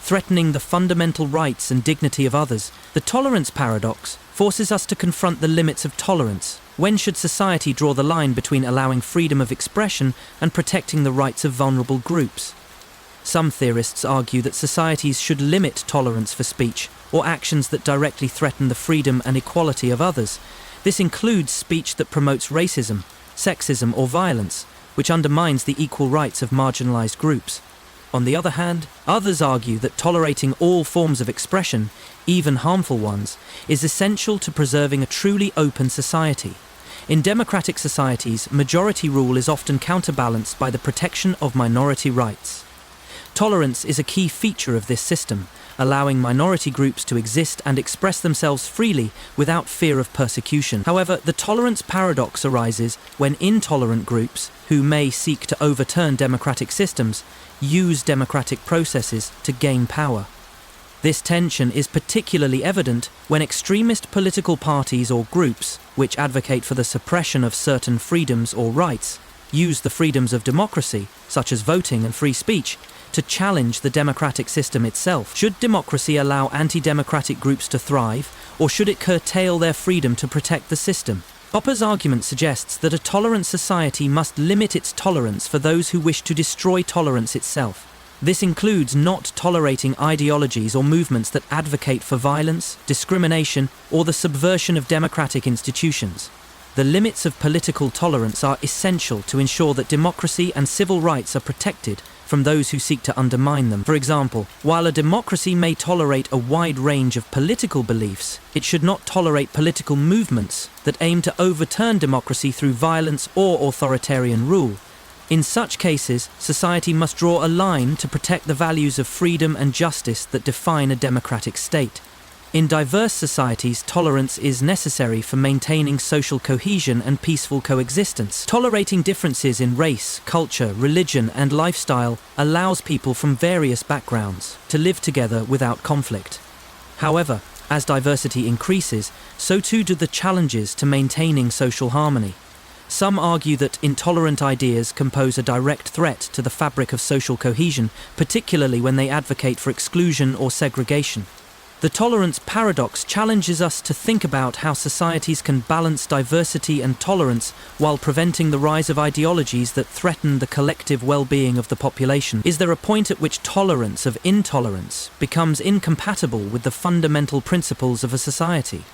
threatening the fundamental rights and dignity of others. The tolerance paradox forces us to confront the limits of tolerance. When should society draw the line between allowing freedom of expression and protecting the rights of vulnerable groups? Some theorists argue that societies should limit tolerance for speech or actions that directly threaten the freedom and equality of others. This includes speech that promotes racism, sexism, or violence, which undermines the equal rights of marginalized groups. On the other hand, others argue that tolerating all forms of expression, even harmful ones, is essential to preserving a truly open society. In democratic societies, majority rule is often counterbalanced by the protection of minority rights. Tolerance is a key feature of this system, allowing minority groups to exist and express themselves freely without fear of persecution. However, the tolerance paradox arises when intolerant groups, who may seek to overturn democratic systems, use democratic processes to gain power. This tension is particularly evident when extremist political parties or groups, which advocate for the suppression of certain freedoms or rights, use the freedoms of democracy, such as voting and free speech, to challenge the democratic system itself. Should democracy allow anti-democratic groups to thrive, or should it curtail their freedom to protect the system? Popper's argument suggests that a tolerant society must limit its tolerance for those who wish to destroy tolerance itself. This includes not tolerating ideologies or movements that advocate for violence, discrimination, or the subversion of democratic institutions. The limits of political tolerance are essential to ensure that democracy and civil rights are protected from those who seek to undermine them. For example, while a democracy may tolerate a wide range of political beliefs, it should not tolerate political movements that aim to overturn democracy through violence or authoritarian rule. In such cases, society must draw a line to protect the values of freedom and justice that define a democratic state. In diverse societies, tolerance is necessary for maintaining social cohesion and peaceful coexistence. Tolerating differences in race, culture, religion, and lifestyle allows people from various backgrounds to live together without conflict. However, as diversity increases, so too do the challenges to maintaining social harmony. Some argue that intolerant ideas can pose a direct threat to the fabric of social cohesion, particularly when they advocate for exclusion or segregation. The tolerance paradox challenges us to think about how societies can balance diversity and tolerance while preventing the rise of ideologies that threaten the collective well-being of the population. Is there a point at which tolerance of intolerance becomes incompatible with the fundamental principles of a society?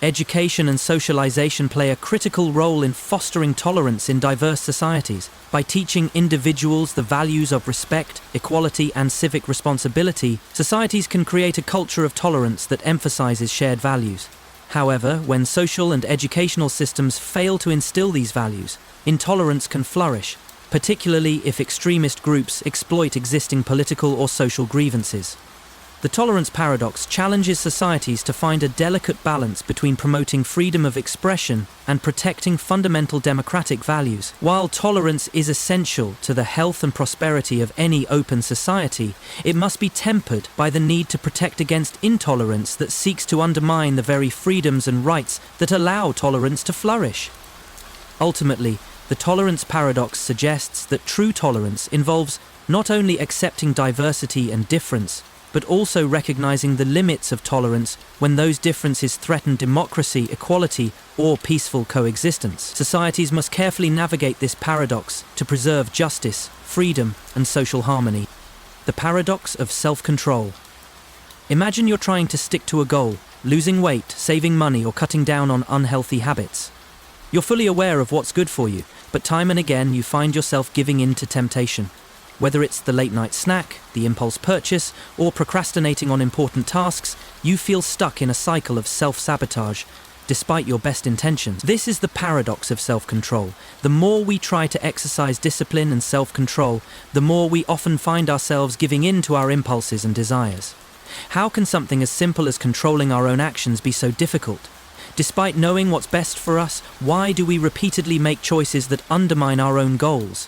Education and socialization play a critical role in fostering tolerance in diverse societies. By teaching individuals the values of respect, equality, and civic responsibility, societies can create a culture of tolerance that emphasizes shared values. However, when social and educational systems fail to instill these values, intolerance can flourish, particularly if extremist groups exploit existing political or social grievances. The tolerance paradox challenges societies to find a delicate balance between promoting freedom of expression and protecting fundamental democratic values. While tolerance is essential to the health and prosperity of any open society, it must be tempered by the need to protect against intolerance that seeks to undermine the very freedoms and rights that allow tolerance to flourish. Ultimately, the tolerance paradox suggests that true tolerance involves not only accepting diversity and difference, but also recognizing the limits of tolerance when those differences threaten democracy, equality, or peaceful coexistence. Societies must carefully navigate this paradox to preserve justice, freedom, and social harmony. The paradox of self-control. Imagine you're trying to stick to a goal, losing weight, saving money, or cutting down on unhealthy habits. You're fully aware of what's good for you, but time and again you find yourself giving in to temptation. Whether it's the late-night snack, the impulse purchase, or procrastinating on important tasks, you feel stuck in a cycle of self-sabotage, despite your best intentions. This is the paradox of self-control. The more we try to exercise discipline and self-control, the more we often find ourselves giving in to our impulses and desires. How can something as simple as controlling our own actions be so difficult? Despite knowing what's best for us, why do we repeatedly make choices that undermine our own goals?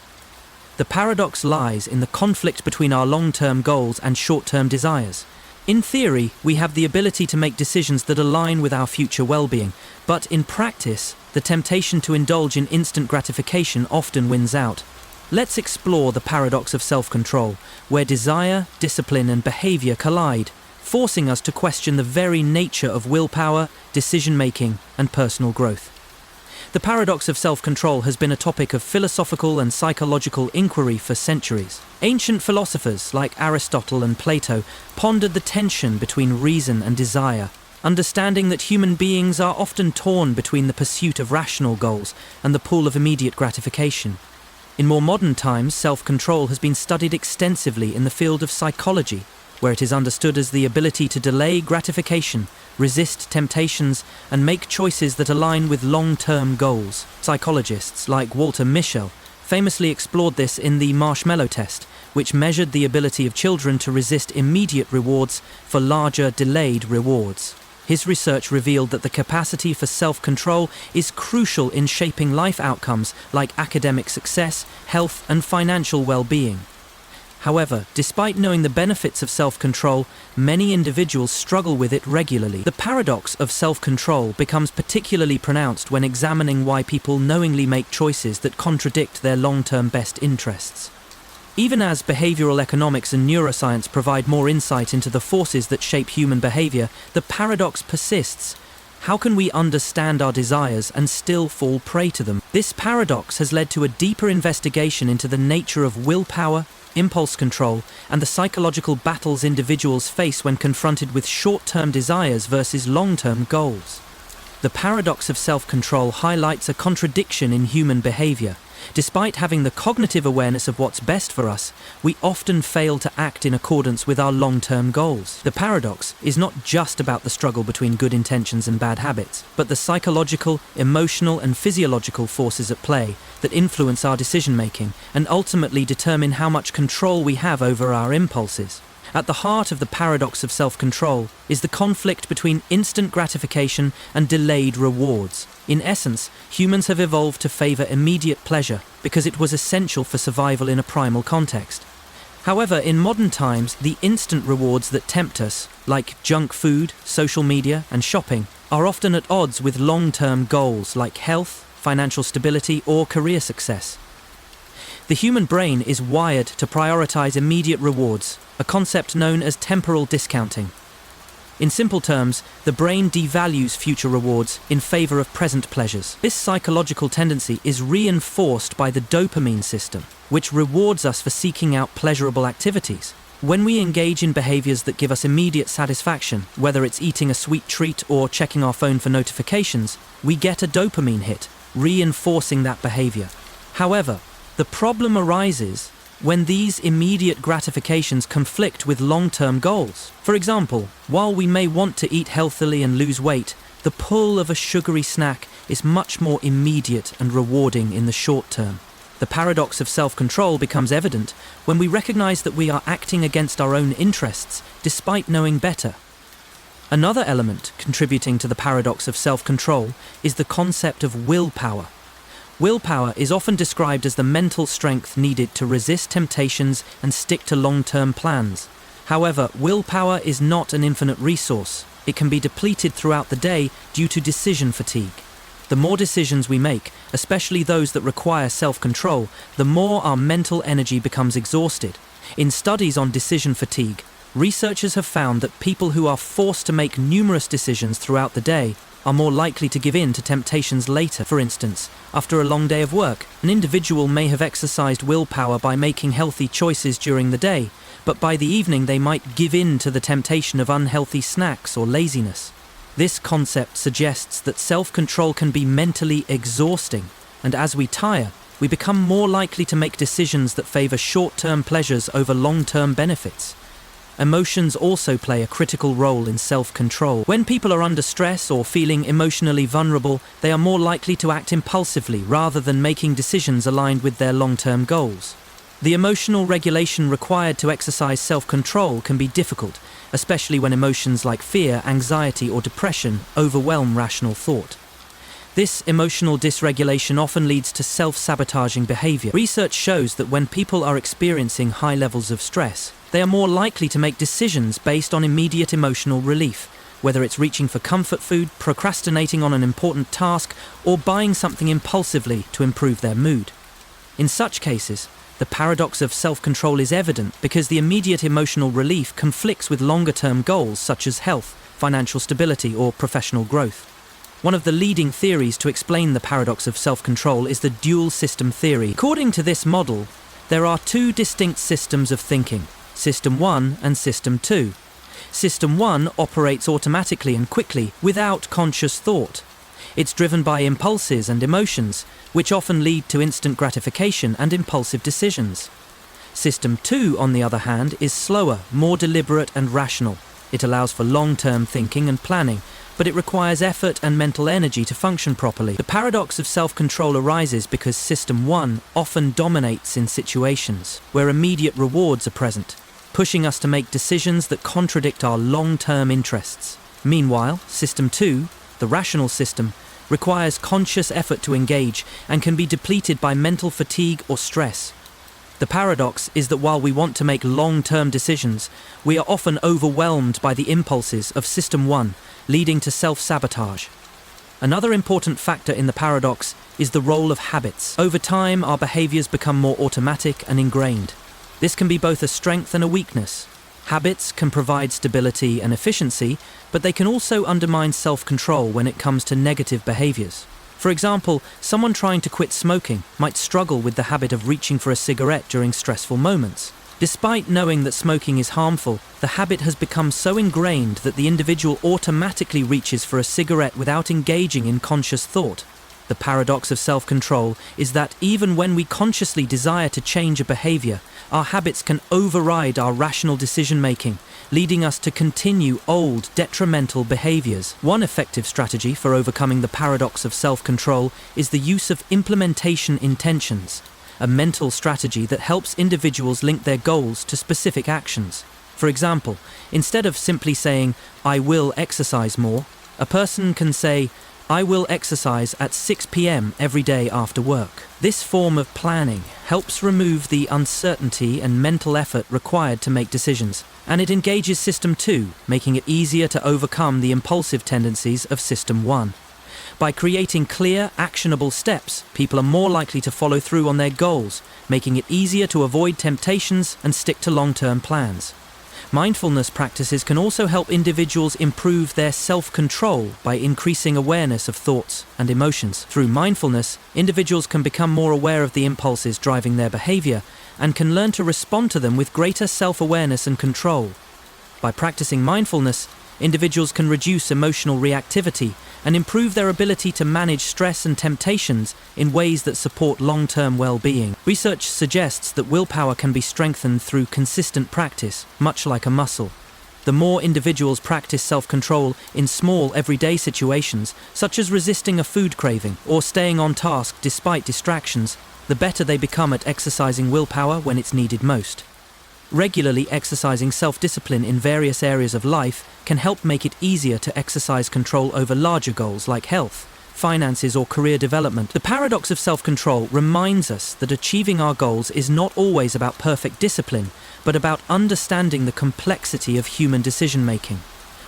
The paradox lies in the conflict between our long-term goals and short-term desires. In theory, we have the ability to make decisions that align with our future well-being, but in practice, the temptation to indulge in instant gratification often wins out. Let's explore the paradox of self-control, where desire, discipline, and behavior collide, forcing us to question the very nature of willpower, decision-making, and personal growth. The paradox of self-control has been a topic of philosophical and psychological inquiry for centuries. Ancient philosophers like Aristotle and Plato pondered the tension between reason and desire, understanding that human beings are often torn between the pursuit of rational goals and the pull of immediate gratification. In more modern times, self-control has been studied extensively in the field of psychology, where it is understood as the ability to delay gratification, resist temptations, and make choices that align with long-term goals. Psychologists like Walter Mischel famously explored this in the marshmallow test, which measured the ability of children to resist immediate rewards for larger, delayed rewards. His research revealed that the capacity for self-control is crucial in shaping life outcomes like academic success, health, and financial well-being. However, despite knowing the benefits of self-control, many individuals struggle with it regularly. The paradox of self-control becomes particularly pronounced when examining why people knowingly make choices that contradict their long-term best interests. Even as behavioral economics and neuroscience provide more insight into the forces that shape human behavior, the paradox persists. How can we understand our desires and still fall prey to them? This paradox has led to a deeper investigation into the nature of willpower, impulse control, and the psychological battles individuals face when confronted with short-term desires versus long-term goals. The paradox of self-control highlights a contradiction in human behavior. Despite having the cognitive awareness of what's best for us, we often fail to act in accordance with our long-term goals. The paradox is not just about the struggle between good intentions and bad habits, but the psychological, emotional, and physiological forces at play that influence our decision-making and ultimately determine how much control we have over our impulses. At the heart of the paradox of self-control is the conflict between instant gratification and delayed rewards. In essence, humans have evolved to favor immediate pleasure because it was essential for survival in a primal context. However, in modern times, the instant rewards that tempt us, like junk food, social media, and shopping, are often at odds with long-term goals like health, financial stability, or career success. The human brain is wired to prioritize immediate rewards, a concept known as temporal discounting. In simple terms, the brain devalues future rewards in favor of present pleasures. This psychological tendency is reinforced by the dopamine system, which rewards us for seeking out pleasurable activities. When we engage in behaviors that give us immediate satisfaction, whether it's eating a sweet treat or checking our phone for notifications, we get a dopamine hit, reinforcing that behavior. However, the problem arises when these immediate gratifications conflict with long-term goals. For example, while we may want to eat healthily and lose weight, the pull of a sugary snack is much more immediate and rewarding in the short term. The paradox of self-control becomes evident when we recognize that we are acting against our own interests despite knowing better. Another element contributing to the paradox of self-control is the concept of willpower. Willpower is often described as the mental strength needed to resist temptations and stick to long-term plans. However, willpower is not an infinite resource. It can be depleted throughout the day due to decision fatigue. The more decisions we make, especially those that require self-control, the more our mental energy becomes exhausted. In studies on decision fatigue, researchers have found that people who are forced to make numerous decisions throughout the day are more likely to give in to temptations later. For instance, after a long day of work, an individual may have exercised willpower by making healthy choices during the day, but by the evening they might give in to the temptation of unhealthy snacks or laziness. This concept suggests that self-control can be mentally exhausting, and as we tire, we become more likely to make decisions that favor short-term pleasures over long-term benefits. Emotions also play a critical role in self-control. When people are under stress or feeling emotionally vulnerable, they are more likely to act impulsively rather than making decisions aligned with their long-term goals. The emotional regulation required to exercise self-control can be difficult, especially when emotions like fear, anxiety, or depression overwhelm rational thought. This emotional dysregulation often leads to self-sabotaging behavior. Research shows that when people are experiencing high levels of stress, they are more likely to make decisions based on immediate emotional relief, whether it's reaching for comfort food, procrastinating on an important task, or buying something impulsively to improve their mood. In such cases, the paradox of self-control is evident because the immediate emotional relief conflicts with longer-term goals such as health, financial stability, or professional growth. One of the leading theories to explain the paradox of self-control is the dual system theory. According to this model, there are two distinct systems of thinking, System 1 and System 2. System 1 operates automatically and quickly, without conscious thought. It's driven by impulses and emotions, which often lead to instant gratification and impulsive decisions. System 2, on the other hand, is slower, more deliberate and rational. It allows for long-term thinking and planning, but it requires effort and mental energy to function properly. The paradox of self-control arises because System 1 often dominates in situations where immediate rewards are present, pushing us to make decisions that contradict our long-term interests. Meanwhile, System 2, the rational system, requires conscious effort to engage and can be depleted by mental fatigue or stress. The paradox is that while we want to make long-term decisions, we are often overwhelmed by the impulses of System 1, leading to self-sabotage. Another important factor in the paradox is the role of habits. Over time, our behaviors become more automatic and ingrained. This can be both a strength and a weakness. Habits can provide stability and efficiency, but they can also undermine self-control when it comes to negative behaviors. For example, someone trying to quit smoking might struggle with the habit of reaching for a cigarette during stressful moments. Despite knowing that smoking is harmful, the habit has become so ingrained that the individual automatically reaches for a cigarette without engaging in conscious thought. The paradox of self-control is that even when we consciously desire to change a behavior, our habits can override our rational decision-making, leading us to continue old, detrimental behaviors. One effective strategy for overcoming the paradox of self-control is the use of implementation intentions, a mental strategy that helps individuals link their goals to specific actions. For example, instead of simply saying, "I will exercise more," a person can say, "I will exercise at 6 p.m. every day after work." This form of planning helps remove the uncertainty and mental effort required to make decisions, and it engages System 2, making it easier to overcome the impulsive tendencies of System 1. By creating clear, actionable steps, people are more likely to follow through on their goals, making it easier to avoid temptations and stick to long-term plans. Mindfulness practices can also help individuals improve their self-control by increasing awareness of thoughts and emotions. Through mindfulness, individuals can become more aware of the impulses driving their behavior and can learn to respond to them with greater self-awareness and control. By practicing mindfulness, individuals can reduce emotional reactivity and improve their ability to manage stress and temptations in ways that support long-term well-being. Research suggests that willpower can be strengthened through consistent practice, much like a muscle. The more individuals practice self-control in small, everyday situations, such as resisting a food craving or staying on task despite distractions, the better they become at exercising willpower when it's needed most. Regularly exercising self-discipline in various areas of life can help make it easier to exercise control over larger goals like health, finances, or career development. The paradox of self-control reminds us that achieving our goals is not always about perfect discipline, but about understanding the complexity of human decision-making.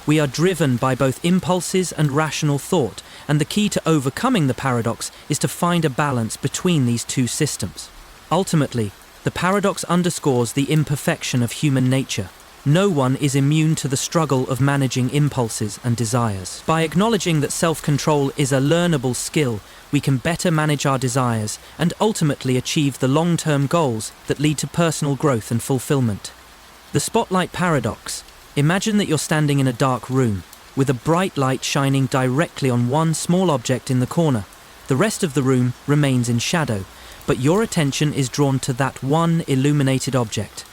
We are driven by both impulses and rational thought, and the key to overcoming the paradox is to find a balance between these two systems. Ultimately, the paradox underscores the imperfection of human nature. No one is immune to the struggle of managing impulses and desires. By acknowledging that self-control is a learnable skill, we can better manage our desires and ultimately achieve the long-term goals that lead to personal growth and fulfillment. The spotlight paradox. Imagine that you're standing in a dark room, with a bright light shining directly on one small object in the corner. The rest of the room remains in shadow, but your attention is drawn to that one illuminated object.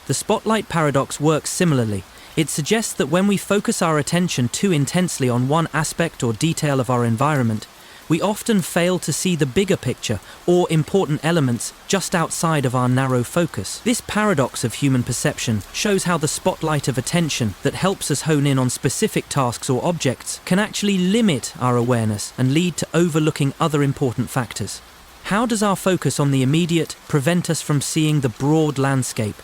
The spotlight paradox works similarly. It suggests that when we focus our attention too intensely on one aspect or detail of our environment, we often fail to see the bigger picture or important elements just outside of our narrow focus. This paradox of human perception shows how the spotlight of attention that helps us hone in on specific tasks or objects can actually limit our awareness and lead to overlooking other important factors. How does our focus on the immediate prevent us from seeing the broad landscape?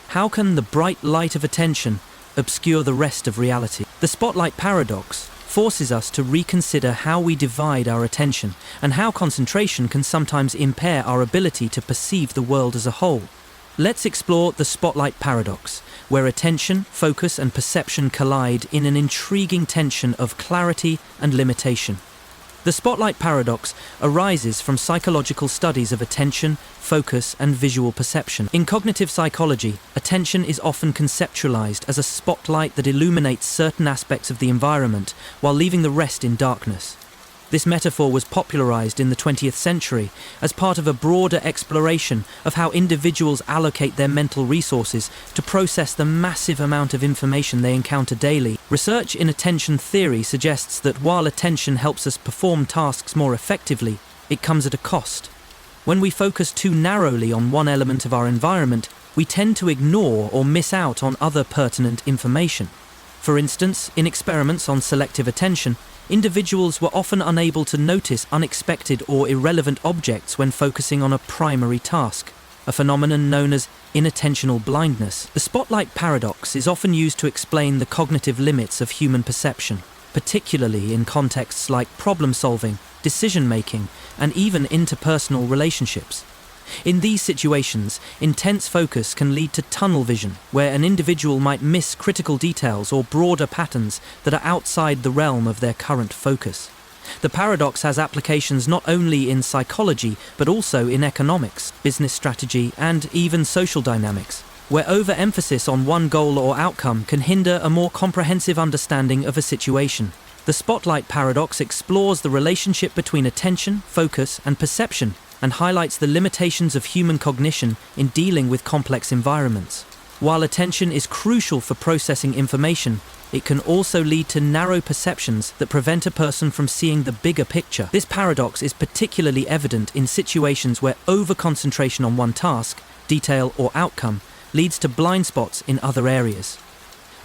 How can the bright light of attention obscure the rest of reality? The spotlight paradox forces us to reconsider how we divide our attention and how concentration can sometimes impair our ability to perceive the world as a whole. Let's explore the spotlight paradox, where attention, focus, and perception collide in an intriguing tension of clarity and limitation. The spotlight paradox arises from psychological studies of attention, focus, and visual perception. In cognitive psychology, attention is often conceptualized as a spotlight that illuminates certain aspects of the environment while leaving the rest in darkness. This metaphor was popularized in the 20th century as part of a broader exploration of how individuals allocate their mental resources to process the massive amount of information they encounter daily. Research in attention theory suggests that while attention helps us perform tasks more effectively, it comes at a cost. When we focus too narrowly on one element of our environment, we tend to ignore or miss out on other pertinent information. For instance, in experiments on selective attention, individuals were often unable to notice unexpected or irrelevant objects when focusing on a primary task, a phenomenon known as inattentional blindness. The spotlight paradox is often used to explain the cognitive limits of human perception, particularly in contexts like problem-solving, decision-making, and even interpersonal relationships. In these situations, intense focus can lead to tunnel vision, where an individual might miss critical details or broader patterns that are outside the realm of their current focus. The paradox has applications not only in psychology, but also in economics, business strategy, and even social dynamics, where overemphasis on one goal or outcome can hinder a more comprehensive understanding of a situation. The spotlight paradox explores the relationship between attention, focus, and perception, and highlights the limitations of human cognition in dealing with complex environments. While attention is crucial for processing information, it can also lead to narrow perceptions that prevent a person from seeing the bigger picture. This paradox is particularly evident in situations where over-concentration on one task, detail, or outcome leads to blind spots in other areas.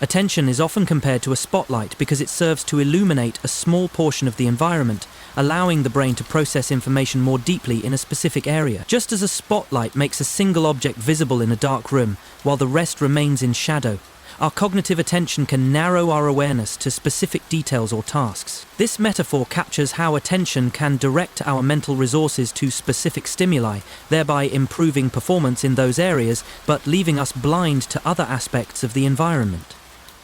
Attention is often compared to a spotlight because it serves to illuminate a small portion of the environment, allowing the brain to process information more deeply in a specific area. Just as a spotlight makes a single object visible in a dark room, while the rest remains in shadow, our cognitive attention can narrow our awareness to specific details or tasks. This metaphor captures how attention can direct our mental resources to specific stimuli, thereby improving performance in those areas, but leaving us blind to other aspects of the environment.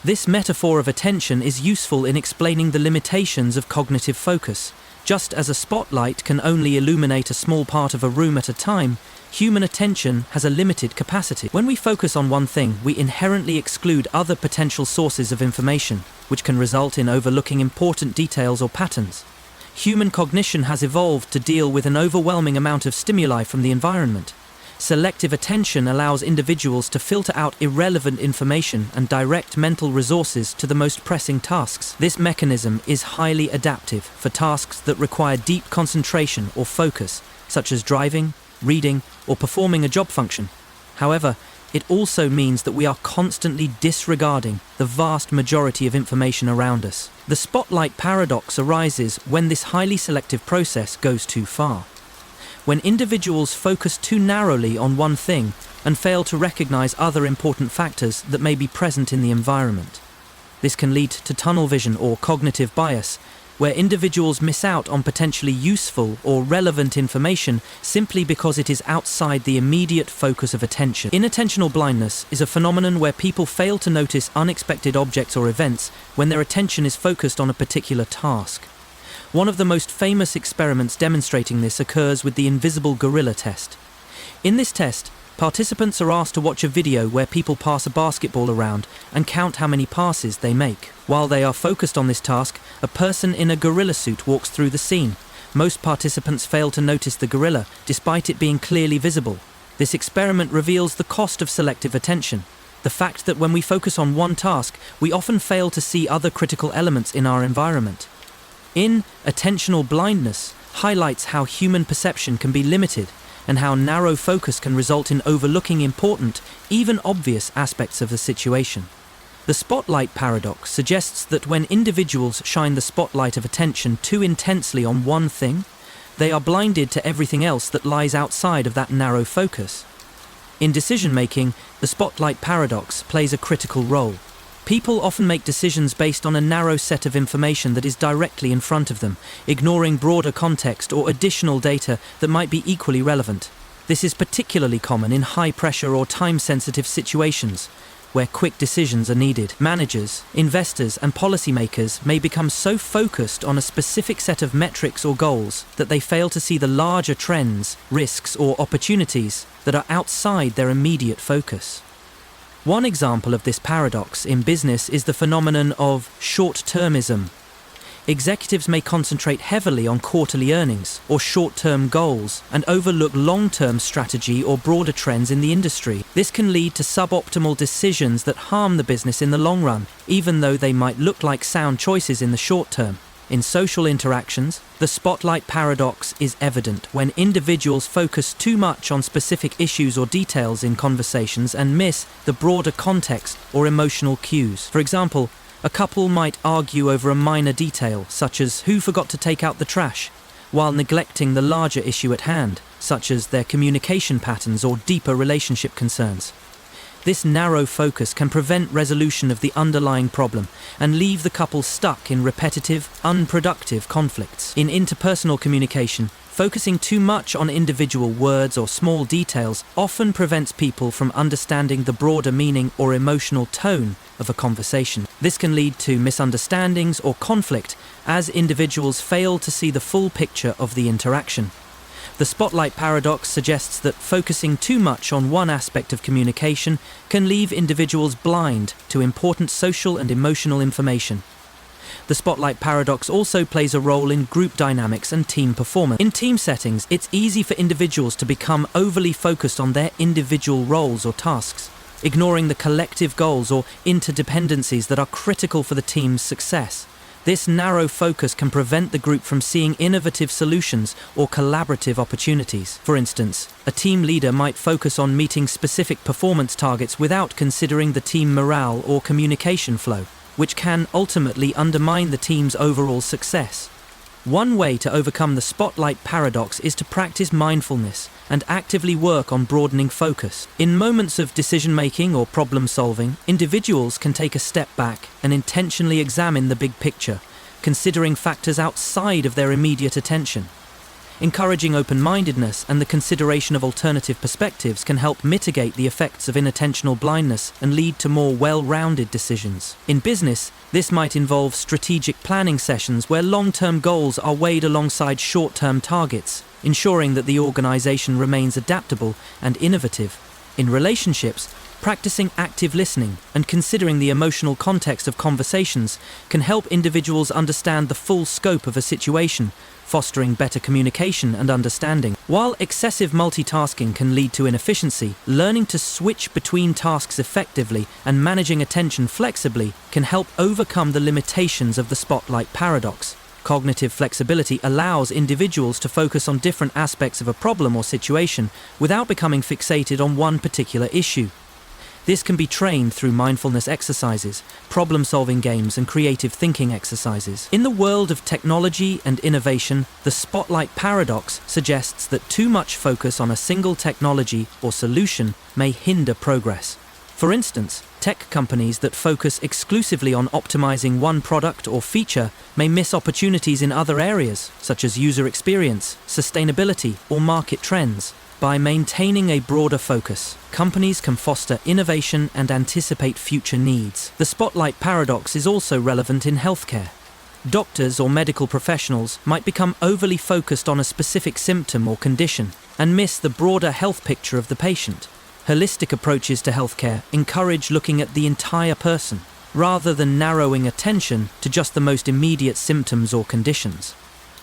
This metaphor of attention is useful in explaining the limitations of cognitive focus. Just as a spotlight can only illuminate a small part of a room at a time, human attention has a limited capacity. When we focus on one thing, we inherently exclude other potential sources of information, which can result in overlooking important details or patterns. Human cognition has evolved to deal with an overwhelming amount of stimuli from the environment. Selective attention allows individuals to filter out irrelevant information and direct mental resources to the most pressing tasks. This mechanism is highly adaptive for tasks that require deep concentration or focus, such as driving, reading, or performing a job function. However, it also means that we are constantly disregarding the vast majority of information around us. The spotlight paradox arises when this highly selective process goes too far. When individuals focus too narrowly on one thing and fail to recognize other important factors that may be present in the environment. This can lead to tunnel vision or cognitive bias, where individuals miss out on potentially useful or relevant information simply because it is outside the immediate focus of attention. Inattentional blindness is a phenomenon where people fail to notice unexpected objects or events when their attention is focused on a particular task. One of the most famous experiments demonstrating this occurs with the invisible gorilla test. In this test, participants are asked to watch a video where people pass a basketball around and count how many passes they make. While they are focused on this task, a person in a gorilla suit walks through the scene. Most participants fail to notice the gorilla, despite it being clearly visible. This experiment reveals the cost of selective attention. The fact that when we focus on one task, we often fail to see other critical elements in our environment. Attentional blindness highlights how human perception can be limited and how narrow focus can result in overlooking important, even obvious aspects of the situation. The spotlight paradox suggests that when individuals shine the spotlight of attention too intensely on one thing, they are blinded to everything else that lies outside of that narrow focus. In decision-making, the spotlight paradox plays a critical role. People often make decisions based on a narrow set of information that is directly in front of them, ignoring broader context or additional data that might be equally relevant. This is particularly common in high-pressure or time-sensitive situations, where quick decisions are needed. Managers, investors, and policymakers may become so focused on a specific set of metrics or goals that they fail to see the larger trends, risks, or opportunities that are outside their immediate focus. One example of this paradox in business is the phenomenon of short-termism. Executives may concentrate heavily on quarterly earnings or short-term goals and overlook long-term strategy or broader trends in the industry. This can lead to suboptimal decisions that harm the business in the long run, even though they might look like sound choices in the short term. In social interactions, the spotlight paradox is evident when individuals focus too much on specific issues or details in conversations and miss the broader context or emotional cues. For example, a couple might argue over a minor detail, such as who forgot to take out the trash, while neglecting the larger issue at hand, such as their communication patterns or deeper relationship concerns. This narrow focus can prevent resolution of the underlying problem and leave the couple stuck in repetitive, unproductive conflicts. In interpersonal communication, focusing too much on individual words or small details often prevents people from understanding the broader meaning or emotional tone of a conversation. This can lead to misunderstandings or conflict as individuals fail to see the full picture of the interaction. The spotlight paradox suggests that focusing too much on one aspect of communication can leave individuals blind to important social and emotional information. The spotlight paradox also plays a role in group dynamics and team performance. In team settings, it's easy for individuals to become overly focused on their individual roles or tasks, ignoring the collective goals or interdependencies that are critical for the team's success. This narrow focus can prevent the group from seeing innovative solutions or collaborative opportunities. For instance, a team leader might focus on meeting specific performance targets without considering the team morale or communication flow, which can ultimately undermine the team's overall success. One way to overcome the spotlight paradox is to practice mindfulness and actively work on broadening focus. In moments of decision-making or problem-solving, individuals can take a step back and intentionally examine the big picture, considering factors outside of their immediate attention. Encouraging open-mindedness and the consideration of alternative perspectives can help mitigate the effects of inattentional blindness and lead to more well-rounded decisions. In business, this might involve strategic planning sessions where long-term goals are weighed alongside short-term targets, ensuring that the organization remains adaptable and innovative. In relationships, practicing active listening and considering the emotional context of conversations can help individuals understand the full scope of a situation, fostering better communication and understanding. While excessive multitasking can lead to inefficiency, learning to switch between tasks effectively and managing attention flexibly can help overcome the limitations of the spotlight paradox. Cognitive flexibility allows individuals to focus on different aspects of a problem or situation without becoming fixated on one particular issue. This can be trained through mindfulness exercises, problem-solving games, and creative thinking exercises. In the world of technology and innovation, the spotlight paradox suggests that too much focus on a single technology or solution may hinder progress. For instance, tech companies that focus exclusively on optimizing one product or feature may miss opportunities in other areas, such as user experience, sustainability, or market trends. By maintaining a broader focus, companies can foster innovation and anticipate future needs. The spotlight paradox is also relevant in healthcare. Doctors or medical professionals might become overly focused on a specific symptom or condition and miss the broader health picture of the patient. Holistic approaches to healthcare encourage looking at the entire person, rather than narrowing attention to just the most immediate symptoms or conditions.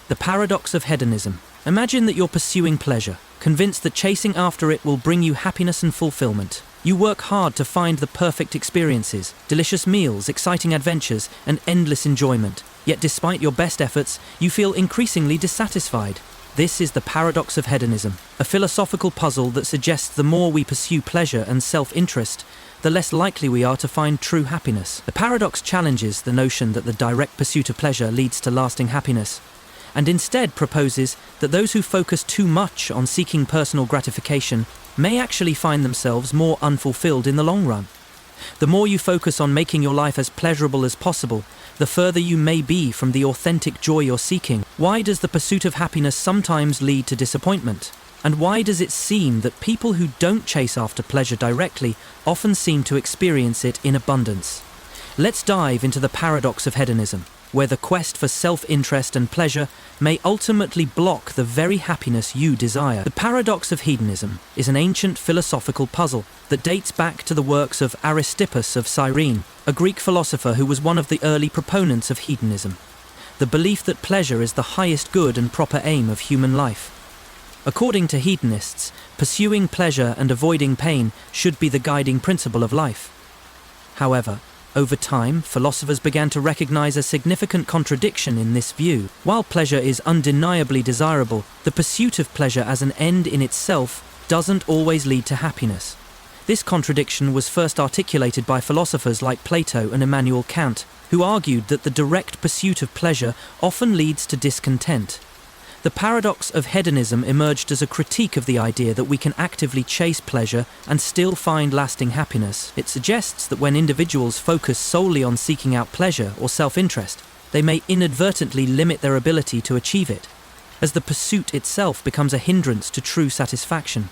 The paradox of hedonism. Imagine that you're pursuing pleasure, convinced that chasing after it will bring you happiness and fulfillment. You work hard to find the perfect experiences, delicious meals, exciting adventures, and endless enjoyment. Yet despite your best efforts, you feel increasingly dissatisfied. This is the paradox of hedonism, a philosophical puzzle that suggests the more we pursue pleasure and self-interest, the less likely we are to find true happiness. The paradox challenges the notion that the direct pursuit of pleasure leads to lasting happiness, and instead proposes that those who focus too much on seeking personal gratification may actually find themselves more unfulfilled in the long run. The more you focus on making your life as pleasurable as possible, the further you may be from the authentic joy you're seeking. Why does the pursuit of happiness sometimes lead to disappointment? And why does it seem that people who don't chase after pleasure directly often seem to experience it in abundance? Let's dive into the paradox of hedonism, where the quest for self-interest and pleasure may ultimately block the very happiness you desire. The paradox of hedonism is an ancient philosophical puzzle that dates back to the works of Aristippus of Cyrene, a Greek philosopher who was one of the early proponents of hedonism, the belief that pleasure is the highest good and proper aim of human life. According to hedonists, pursuing pleasure and avoiding pain should be the guiding principle of life. However, over time, philosophers began to recognize a significant contradiction in this view. While pleasure is undeniably desirable, the pursuit of pleasure as an end in itself doesn't always lead to happiness. This contradiction was first articulated by philosophers like Plato and Immanuel Kant, who argued that the direct pursuit of pleasure often leads to discontent. The paradox of hedonism emerged as a critique of the idea that we can actively chase pleasure and still find lasting happiness. It suggests that when individuals focus solely on seeking out pleasure or self-interest, they may inadvertently limit their ability to achieve it, as the pursuit itself becomes a hindrance to true satisfaction.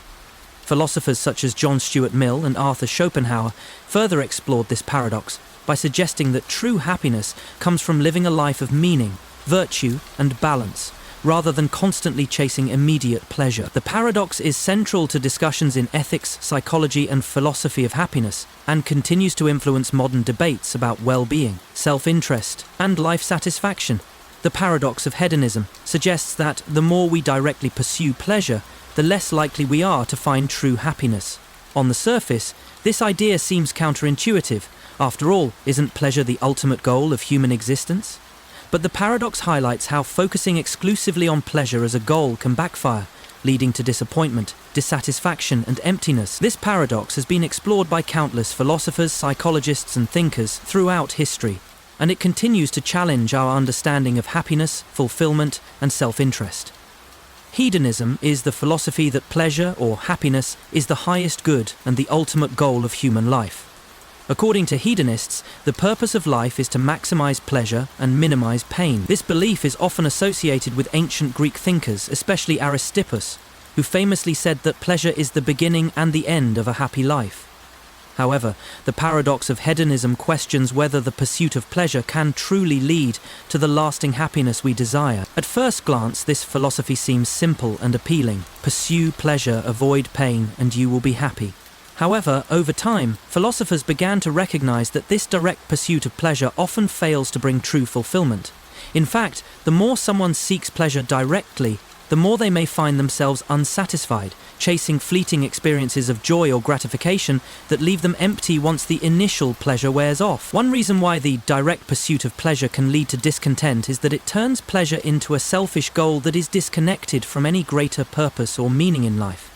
Philosophers such as John Stuart Mill and Arthur Schopenhauer further explored this paradox by suggesting that true happiness comes from living a life of meaning, virtue, and balance, rather than constantly chasing immediate pleasure. The paradox is central to discussions in ethics, psychology, and philosophy of happiness, and continues to influence modern debates about well-being, self-interest, and life satisfaction. The paradox of hedonism suggests that the more we directly pursue pleasure, the less likely we are to find true happiness. On the surface, this idea seems counterintuitive. After all, isn't pleasure the ultimate goal of human existence? But the paradox highlights how focusing exclusively on pleasure as a goal can backfire, leading to disappointment, dissatisfaction, and emptiness. This paradox has been explored by countless philosophers, psychologists, and thinkers throughout history, and it continues to challenge our understanding of happiness, fulfillment, and self-interest. Hedonism is the philosophy that pleasure or happiness is the highest good and the ultimate goal of human life. According to hedonists, the purpose of life is to maximize pleasure and minimize pain. This belief is often associated with ancient Greek thinkers, especially Aristippus, who famously said that pleasure is the beginning and the end of a happy life. However, the paradox of hedonism questions whether the pursuit of pleasure can truly lead to the lasting happiness we desire. At first glance, this philosophy seems simple and appealing. Pursue pleasure, avoid pain, and you will be happy. However, over time, philosophers began to recognize that this direct pursuit of pleasure often fails to bring true fulfillment. In fact, the more someone seeks pleasure directly, the more they may find themselves unsatisfied, chasing fleeting experiences of joy or gratification that leave them empty once the initial pleasure wears off. One reason why the direct pursuit of pleasure can lead to discontent is that it turns pleasure into a selfish goal that is disconnected from any greater purpose or meaning in life.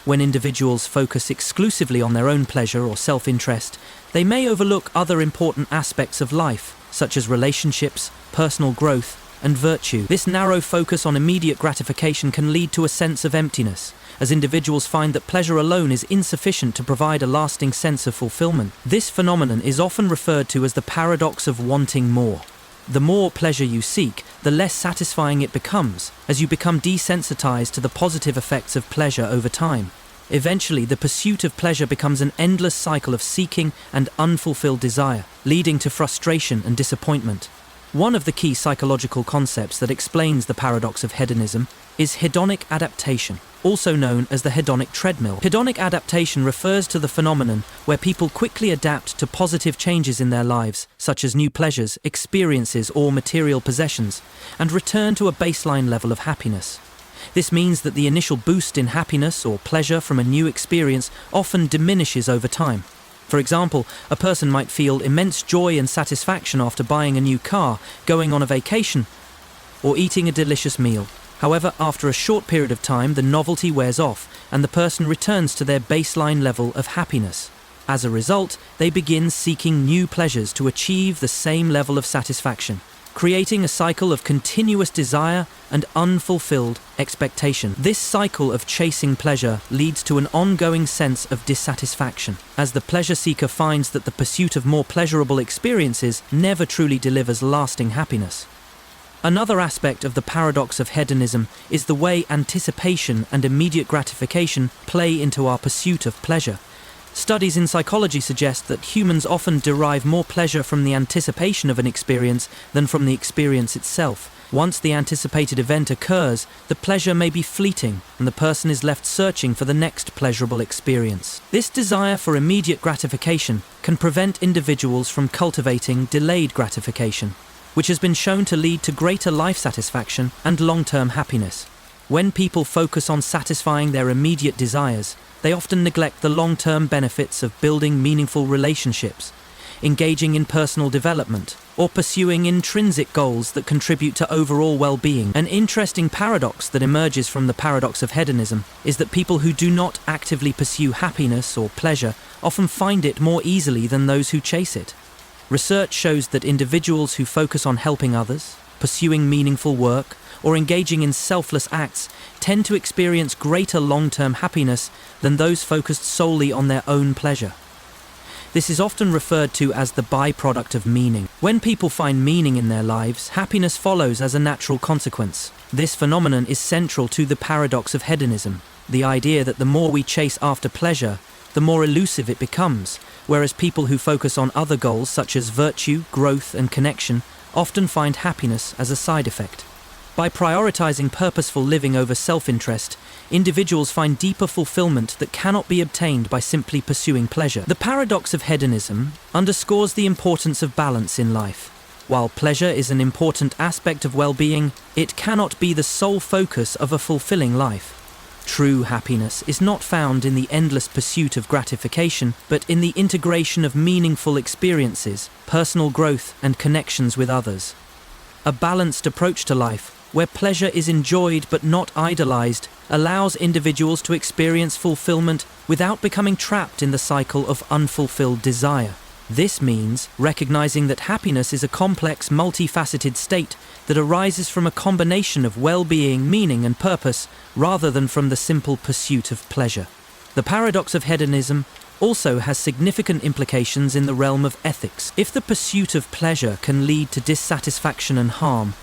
When individuals focus exclusively on their own pleasure or self-interest, they may overlook other important aspects of life, such as relationships, personal growth, and virtue. This narrow focus on immediate gratification can lead to a sense of emptiness, as individuals find that pleasure alone is insufficient to provide a lasting sense of fulfillment. This phenomenon is often referred to as the paradox of wanting more. The more pleasure you seek, the less satisfying it becomes, as you become desensitized to the positive effects of pleasure over time. Eventually, the pursuit of pleasure becomes an endless cycle of seeking and unfulfilled desire, leading to frustration and disappointment. One of the key psychological concepts that explains the paradox of hedonism is hedonic adaptation, also known as the hedonic treadmill. Hedonic adaptation refers to the phenomenon where people quickly adapt to positive changes in their lives, such as new pleasures, experiences, or material possessions, and return to a baseline level of happiness. This means that the initial boost in happiness or pleasure from a new experience often diminishes over time. For example, a person might feel immense joy and satisfaction after buying a new car, going on a vacation, or eating a delicious meal. However, after a short period of time, the novelty wears off, and the person returns to their baseline level of happiness. As a result, they begin seeking new pleasures to achieve the same level of satisfaction, creating a cycle of continuous desire and unfulfilled expectation. This cycle of chasing pleasure leads to an ongoing sense of dissatisfaction, as the pleasure seeker finds that the pursuit of more pleasurable experiences never truly delivers lasting happiness. Another aspect of the paradox of hedonism is the way anticipation and immediate gratification play into our pursuit of pleasure. Studies in psychology suggest that humans often derive more pleasure from the anticipation of an experience than from the experience itself. Once the anticipated event occurs, the pleasure may be fleeting, and the person is left searching for the next pleasurable experience. This desire for immediate gratification can prevent individuals from cultivating delayed gratification, which has been shown to lead to greater life satisfaction and long-term happiness. When people focus on satisfying their immediate desires, they often neglect the long-term benefits of building meaningful relationships, engaging in personal development, or pursuing intrinsic goals that contribute to overall well-being. An interesting paradox that emerges from the paradox of hedonism is that people who do not actively pursue happiness or pleasure often find it more easily than those who chase it. Research shows that individuals who focus on helping others, pursuing meaningful work, or engaging in selfless acts tend to experience greater long-term happiness than those focused solely on their own pleasure. This is often referred to as the byproduct of meaning. When people find meaning in their lives, happiness follows as a natural consequence. This phenomenon is central to the paradox of hedonism, the idea that the more we chase after pleasure, the more elusive it becomes, whereas people who focus on other goals such as virtue, growth, and connection often find happiness as a side effect. By prioritizing purposeful living over self-interest, individuals find deeper fulfillment that cannot be obtained by simply pursuing pleasure. The paradox of hedonism underscores the importance of balance in life. While pleasure is an important aspect of well-being, it cannot be the sole focus of a fulfilling life. True happiness is not found in the endless pursuit of gratification, but in the integration of meaningful experiences, personal growth, and connections with others. A balanced approach to life, where pleasure is enjoyed but not idolized, allows individuals to experience fulfillment without becoming trapped in the cycle of unfulfilled desire. This means recognizing that happiness is a complex, multifaceted state that arises from a combination of well-being, meaning, and purpose, rather than from the simple pursuit of pleasure. The paradox of hedonism also has significant implications in the realm of ethics. If the pursuit of pleasure can lead to dissatisfaction and harm,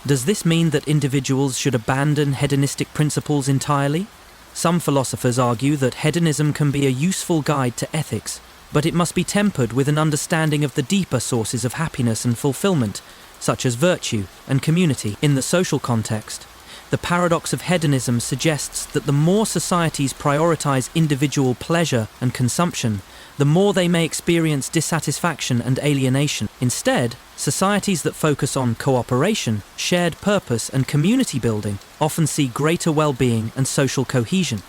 does this mean that individuals should abandon hedonistic principles entirely? Some philosophers argue that hedonism can be a useful guide to ethics, but it must be tempered with an understanding of the deeper sources of happiness and fulfillment, such as virtue and community. In the social context, the paradox of hedonism suggests that the more societies prioritize individual pleasure and consumption, the more they may experience dissatisfaction and alienation. Instead, societies that focus on cooperation, shared purpose, and community building often see greater well-being and social cohesion.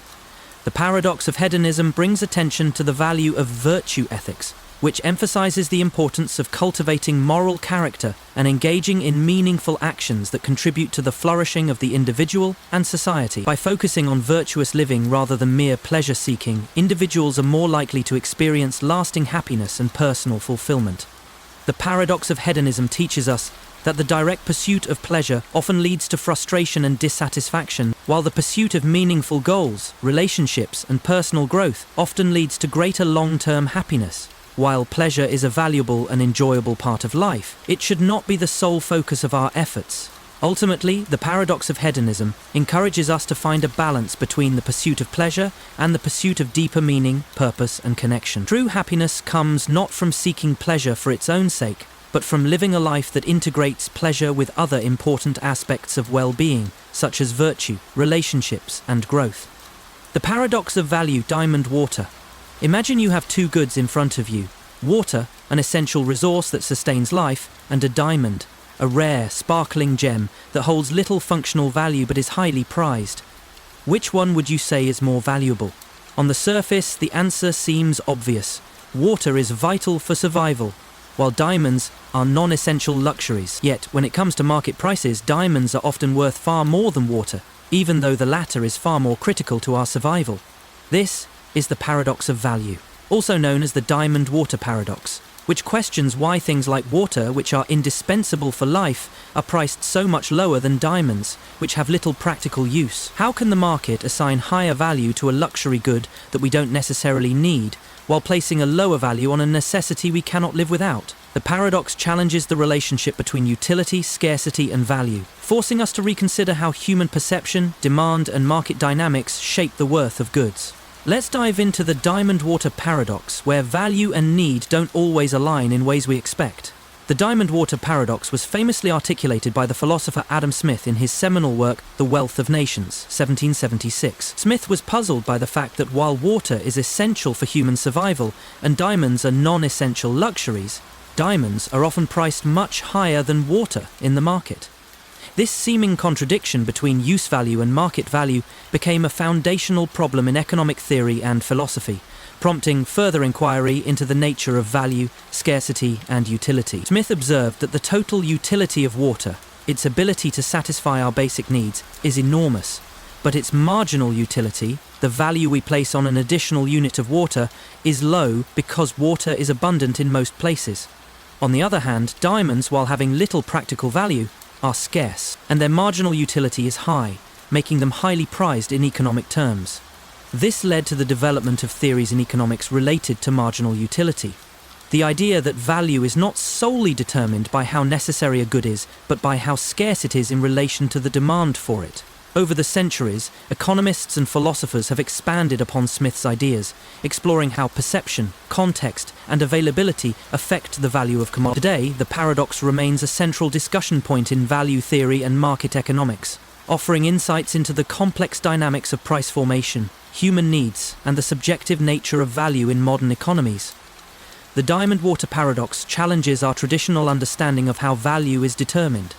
The paradox of hedonism brings attention to the value of virtue ethics, which emphasizes the importance of cultivating moral character and engaging in meaningful actions that contribute to the flourishing of the individual and society. By focusing on virtuous living rather than mere pleasure-seeking, individuals are more likely to experience lasting happiness and personal fulfillment. The paradox of hedonism teaches us that the direct pursuit of pleasure often leads to frustration and dissatisfaction, while the pursuit of meaningful goals, relationships, and personal growth often leads to greater long-term happiness. While pleasure is a valuable and enjoyable part of life, it should not be the sole focus of our efforts. Ultimately, the paradox of hedonism encourages us to find a balance between the pursuit of pleasure and the pursuit of deeper meaning, purpose, and connection. True happiness comes not from seeking pleasure for its own sake, but from living a life that integrates pleasure with other important aspects of well-being, such as virtue, relationships, and growth. The paradox of value. Diamond water. Imagine you have two goods in front of you: water, an essential resource that sustains life, and a diamond, a rare, sparkling gem that holds little functional value but is highly prized. Which one would you say is more valuable? On the surface, the answer seems obvious. Water is vital for survival, while diamonds are non-essential luxuries. Yet, when it comes to market prices, diamonds are often worth far more than water, even though the latter is far more critical to our survival. This is the paradox of value, also known as the diamond water paradox, which questions why things like water, which are indispensable for life, are priced so much lower than diamonds, which have little practical use. How can the market assign higher value to a luxury good that we don't necessarily need, while placing a lower value on a necessity we cannot live without? The paradox challenges the relationship between utility, scarcity, and value, forcing us to reconsider how human perception, demand, and market dynamics shape the worth of goods. Let's dive into the diamond water paradox, where value and need don't always align in ways we expect. The diamond water paradox was famously articulated by the philosopher Adam Smith in his seminal work, The Wealth of Nations, 1776. Smith was puzzled by the fact that while water is essential for human survival and diamonds are non-essential luxuries, diamonds are often priced much higher than water in the market. This seeming contradiction between use value and market value became a foundational problem in economic theory and philosophy, prompting further inquiry into the nature of value, scarcity, and utility. Smith observed that the total utility of water, its ability to satisfy our basic needs, is enormous, but its marginal utility, the value we place on an additional unit of water, is low because water is abundant in most places. On the other hand, diamonds, while having little practical value, are scarce, and their marginal utility is high, making them highly prized in economic terms. This led to the development of theories in economics related to marginal utility. The idea that value is not solely determined by how necessary a good is, but by how scarce it is in relation to the demand for it. Over the centuries, economists and philosophers have expanded upon Smith's ideas, exploring how perception, context, and availability affect the value of commodities. Today, the paradox remains a central discussion point in value theory and market economics, offering insights into the complex dynamics of price formation, human needs, and the subjective nature of value in modern economies. The diamond water paradox challenges our traditional understanding of how value is determined.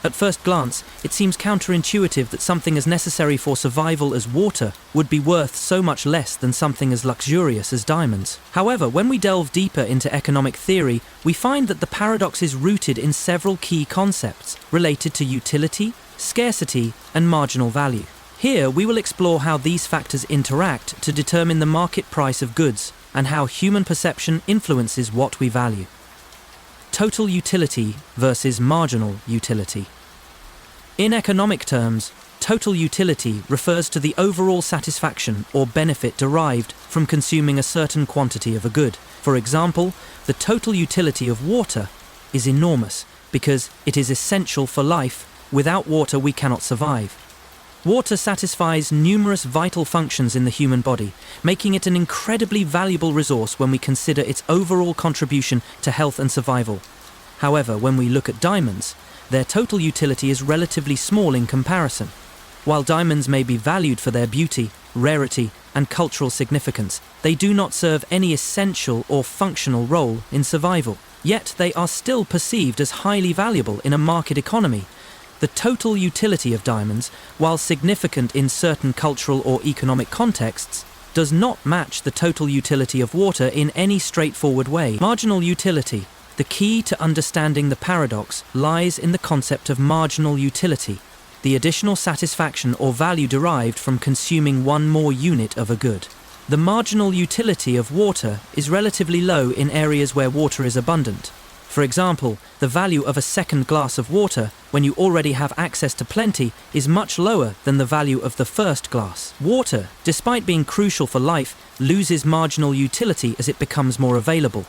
At first glance, it seems counterintuitive that something as necessary for survival as water would be worth so much less than something as luxurious as diamonds. However, when we delve deeper into economic theory, we find that the paradox is rooted in several key concepts related to utility, scarcity, and marginal value. Here, we will explore how these factors interact to determine the market price of goods and how human perception influences what we value. Total utility versus marginal utility. In economic terms, total utility refers to the overall satisfaction or benefit derived from consuming a certain quantity of a good. For example, the total utility of water is enormous because it is essential for life. Without water, we cannot survive. Water satisfies numerous vital functions in the human body, making it an incredibly valuable resource when we consider its overall contribution to health and survival. However, when we look at diamonds, their total utility is relatively small in comparison. While diamonds may be valued for their beauty, rarity, and cultural significance, they do not serve any essential or functional role in survival. Yet they are still perceived as highly valuable in a market economy. The total utility of diamonds, while significant in certain cultural or economic contexts, does not match the total utility of water in any straightforward way. Marginal utility. The key to understanding the paradox lies in the concept of marginal utility, the additional satisfaction or value derived from consuming one more unit of a good. The marginal utility of water is relatively low in areas where water is abundant. For example, the value of a second glass of water, when you already have access to plenty, is much lower than the value of the first glass. Water, despite being crucial for life, loses marginal utility as it becomes more available.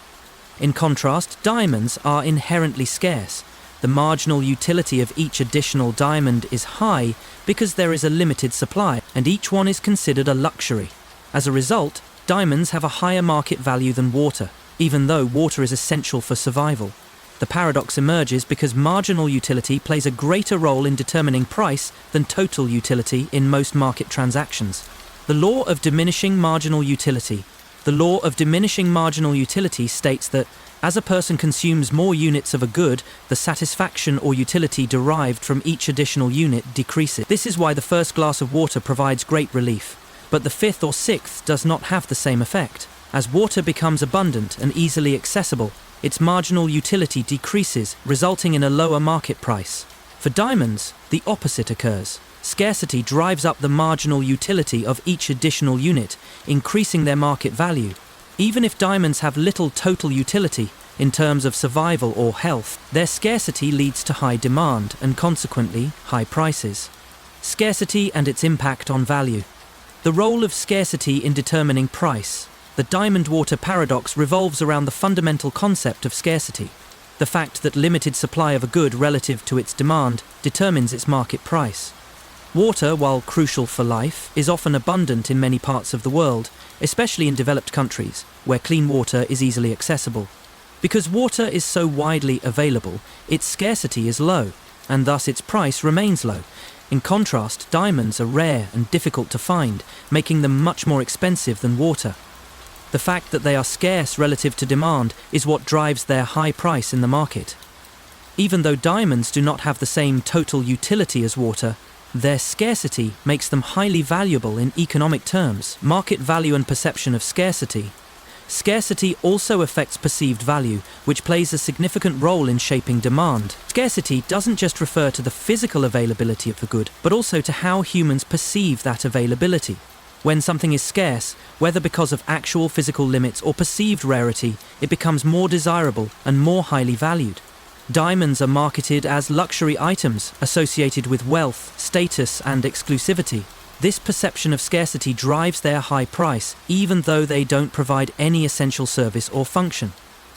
In contrast, diamonds are inherently scarce. The marginal utility of each additional diamond is high because there is a limited supply, and each one is considered a luxury. As a result, diamonds have a higher market value than water, even though water is essential for survival. The paradox emerges because marginal utility plays a greater role in determining price than total utility in most market transactions. The law of diminishing marginal utility. The law of diminishing marginal utility states that as a person consumes more units of a good, the satisfaction or utility derived from each additional unit decreases. This is why the first glass of water provides great relief, but the fifth or sixth does not have the same effect. As water becomes abundant and easily accessible, its marginal utility decreases, resulting in a lower market price. For diamonds, the opposite occurs. Scarcity drives up the marginal utility of each additional unit, increasing their market value. Even if diamonds have little total utility in terms of survival or health, their scarcity leads to high demand and consequently high prices. Scarcity and its impact on value. The role of scarcity in determining price. The diamond water paradox revolves around the fundamental concept of scarcity. The fact that limited supply of a good relative to its demand determines its market price. Water, while crucial for life, is often abundant in many parts of the world, especially in developed countries, where clean water is easily accessible. Because water is so widely available, its scarcity is low, and thus its price remains low. In contrast, diamonds are rare and difficult to find, making them much more expensive than water. The fact that they are scarce relative to demand is what drives their high price in the market. Even though diamonds do not have the same total utility as water, their scarcity makes them highly valuable in economic terms. Market value and perception of scarcity. Scarcity also affects perceived value, which plays a significant role in shaping demand. Scarcity doesn't just refer to the physical availability of the good, but also to how humans perceive that availability. When something is scarce, whether because of actual physical limits or perceived rarity, it becomes more desirable and more highly valued. Diamonds are marketed as luxury items associated with wealth, status, and exclusivity. This perception of scarcity drives their high price, even though they don't provide any essential service or function.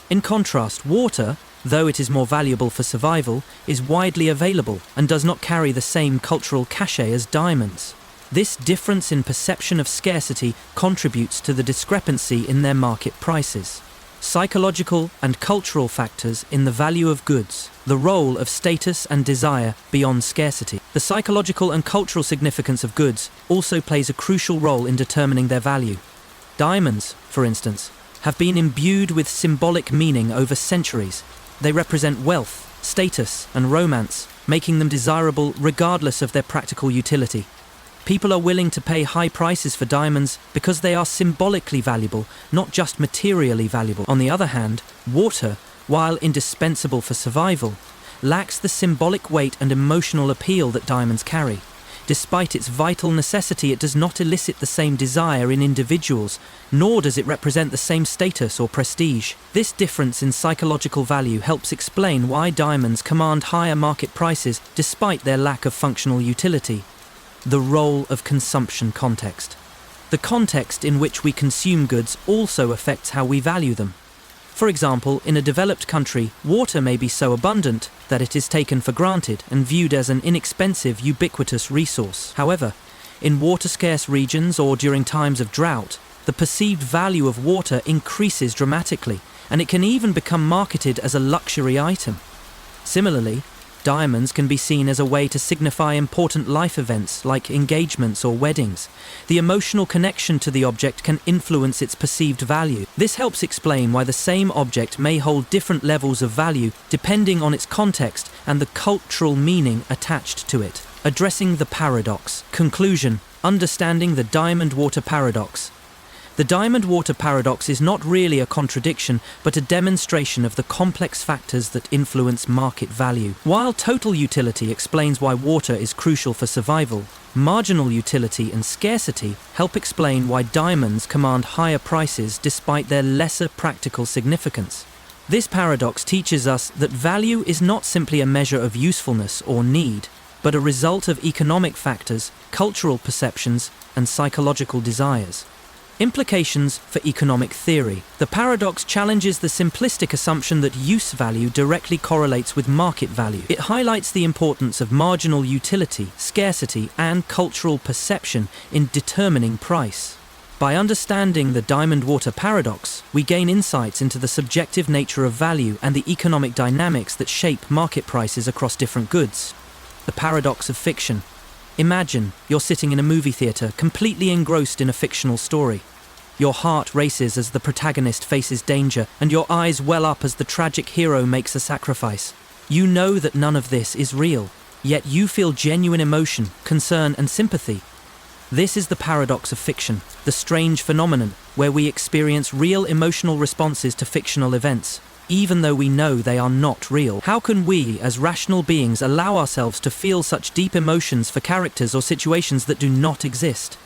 In contrast, water, though it is more valuable for survival, is widely available and does not carry the same cultural cachet as diamonds. This difference in perception of scarcity contributes to the discrepancy in their market prices. Psychological and cultural factors in the value of goods. The role of status and desire beyond scarcity. The psychological and cultural significance of goods also plays a crucial role in determining their value. Diamonds, for instance, have been imbued with symbolic meaning over centuries. They represent wealth, status, and romance, making them desirable regardless of their practical utility. People are willing to pay high prices for diamonds because they are symbolically valuable, not just materially valuable. On the other hand, water, while indispensable for survival, lacks the symbolic weight and emotional appeal that diamonds carry. Despite its vital necessity, it does not elicit the same desire in individuals, nor does it represent the same status or prestige. This difference in psychological value helps explain why diamonds command higher market prices despite their lack of functional utility. The role of consumption context. The context in which we consume goods also affects how we value them. For example, in a developed country, water may be so abundant that it is taken for granted and viewed as an inexpensive, ubiquitous resource. However, in water-scarce regions or during times of drought, the perceived value of water increases dramatically, and it can even become marketed as a luxury item. Similarly, diamonds can be seen as a way to signify important life events like engagements or weddings. The emotional connection to the object can influence its perceived value. This helps explain why the same object may hold different levels of value depending on its context and the cultural meaning attached to it. Addressing the paradox. Conclusion. Understanding the diamond water paradox. The diamond water paradox is not really a contradiction, but a demonstration of the complex factors that influence market value. While total utility explains why water is crucial for survival, marginal utility and scarcity help explain why diamonds command higher prices despite their lesser practical significance. This paradox teaches us that value is not simply a measure of usefulness or need, but a result of economic factors, cultural perceptions, and psychological desires. Implications for economic theory. The paradox challenges the simplistic assumption that use value directly correlates with market value. It highlights the importance of marginal utility, scarcity, and cultural perception in determining price. By understanding the diamond water paradox, we gain insights into the subjective nature of value and the economic dynamics that shape market prices across different goods. The paradox of fiction. Imagine you're sitting in a movie theater, completely engrossed in a fictional story. Your heart races as the protagonist faces danger, and your eyes well up as the tragic hero makes a sacrifice. You know that none of this is real, yet you feel genuine emotion, concern, and sympathy. This is the paradox of fiction, the strange phenomenon where we experience real emotional responses to fictional events, even though we know they are not real. How can we, as rational beings, allow ourselves to feel such deep emotions for characters or situations that do not exist?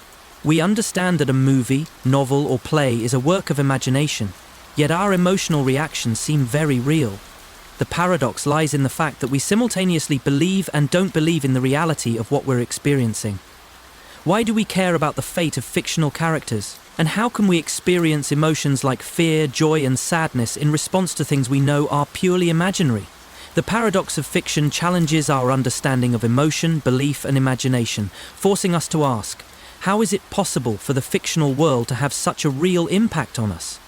We understand that a movie, novel, or play is a work of imagination, yet our emotional reactions seem very real. The paradox lies in the fact that we simultaneously believe and don't believe in the reality of what we're experiencing. Why do we care about the fate of fictional characters? And how can we experience emotions like fear, joy, and sadness in response to things we know are purely imaginary? The paradox of fiction challenges our understanding of emotion, belief, and imagination, forcing us to ask, how is it possible for the fictional world to have such a real impact on us?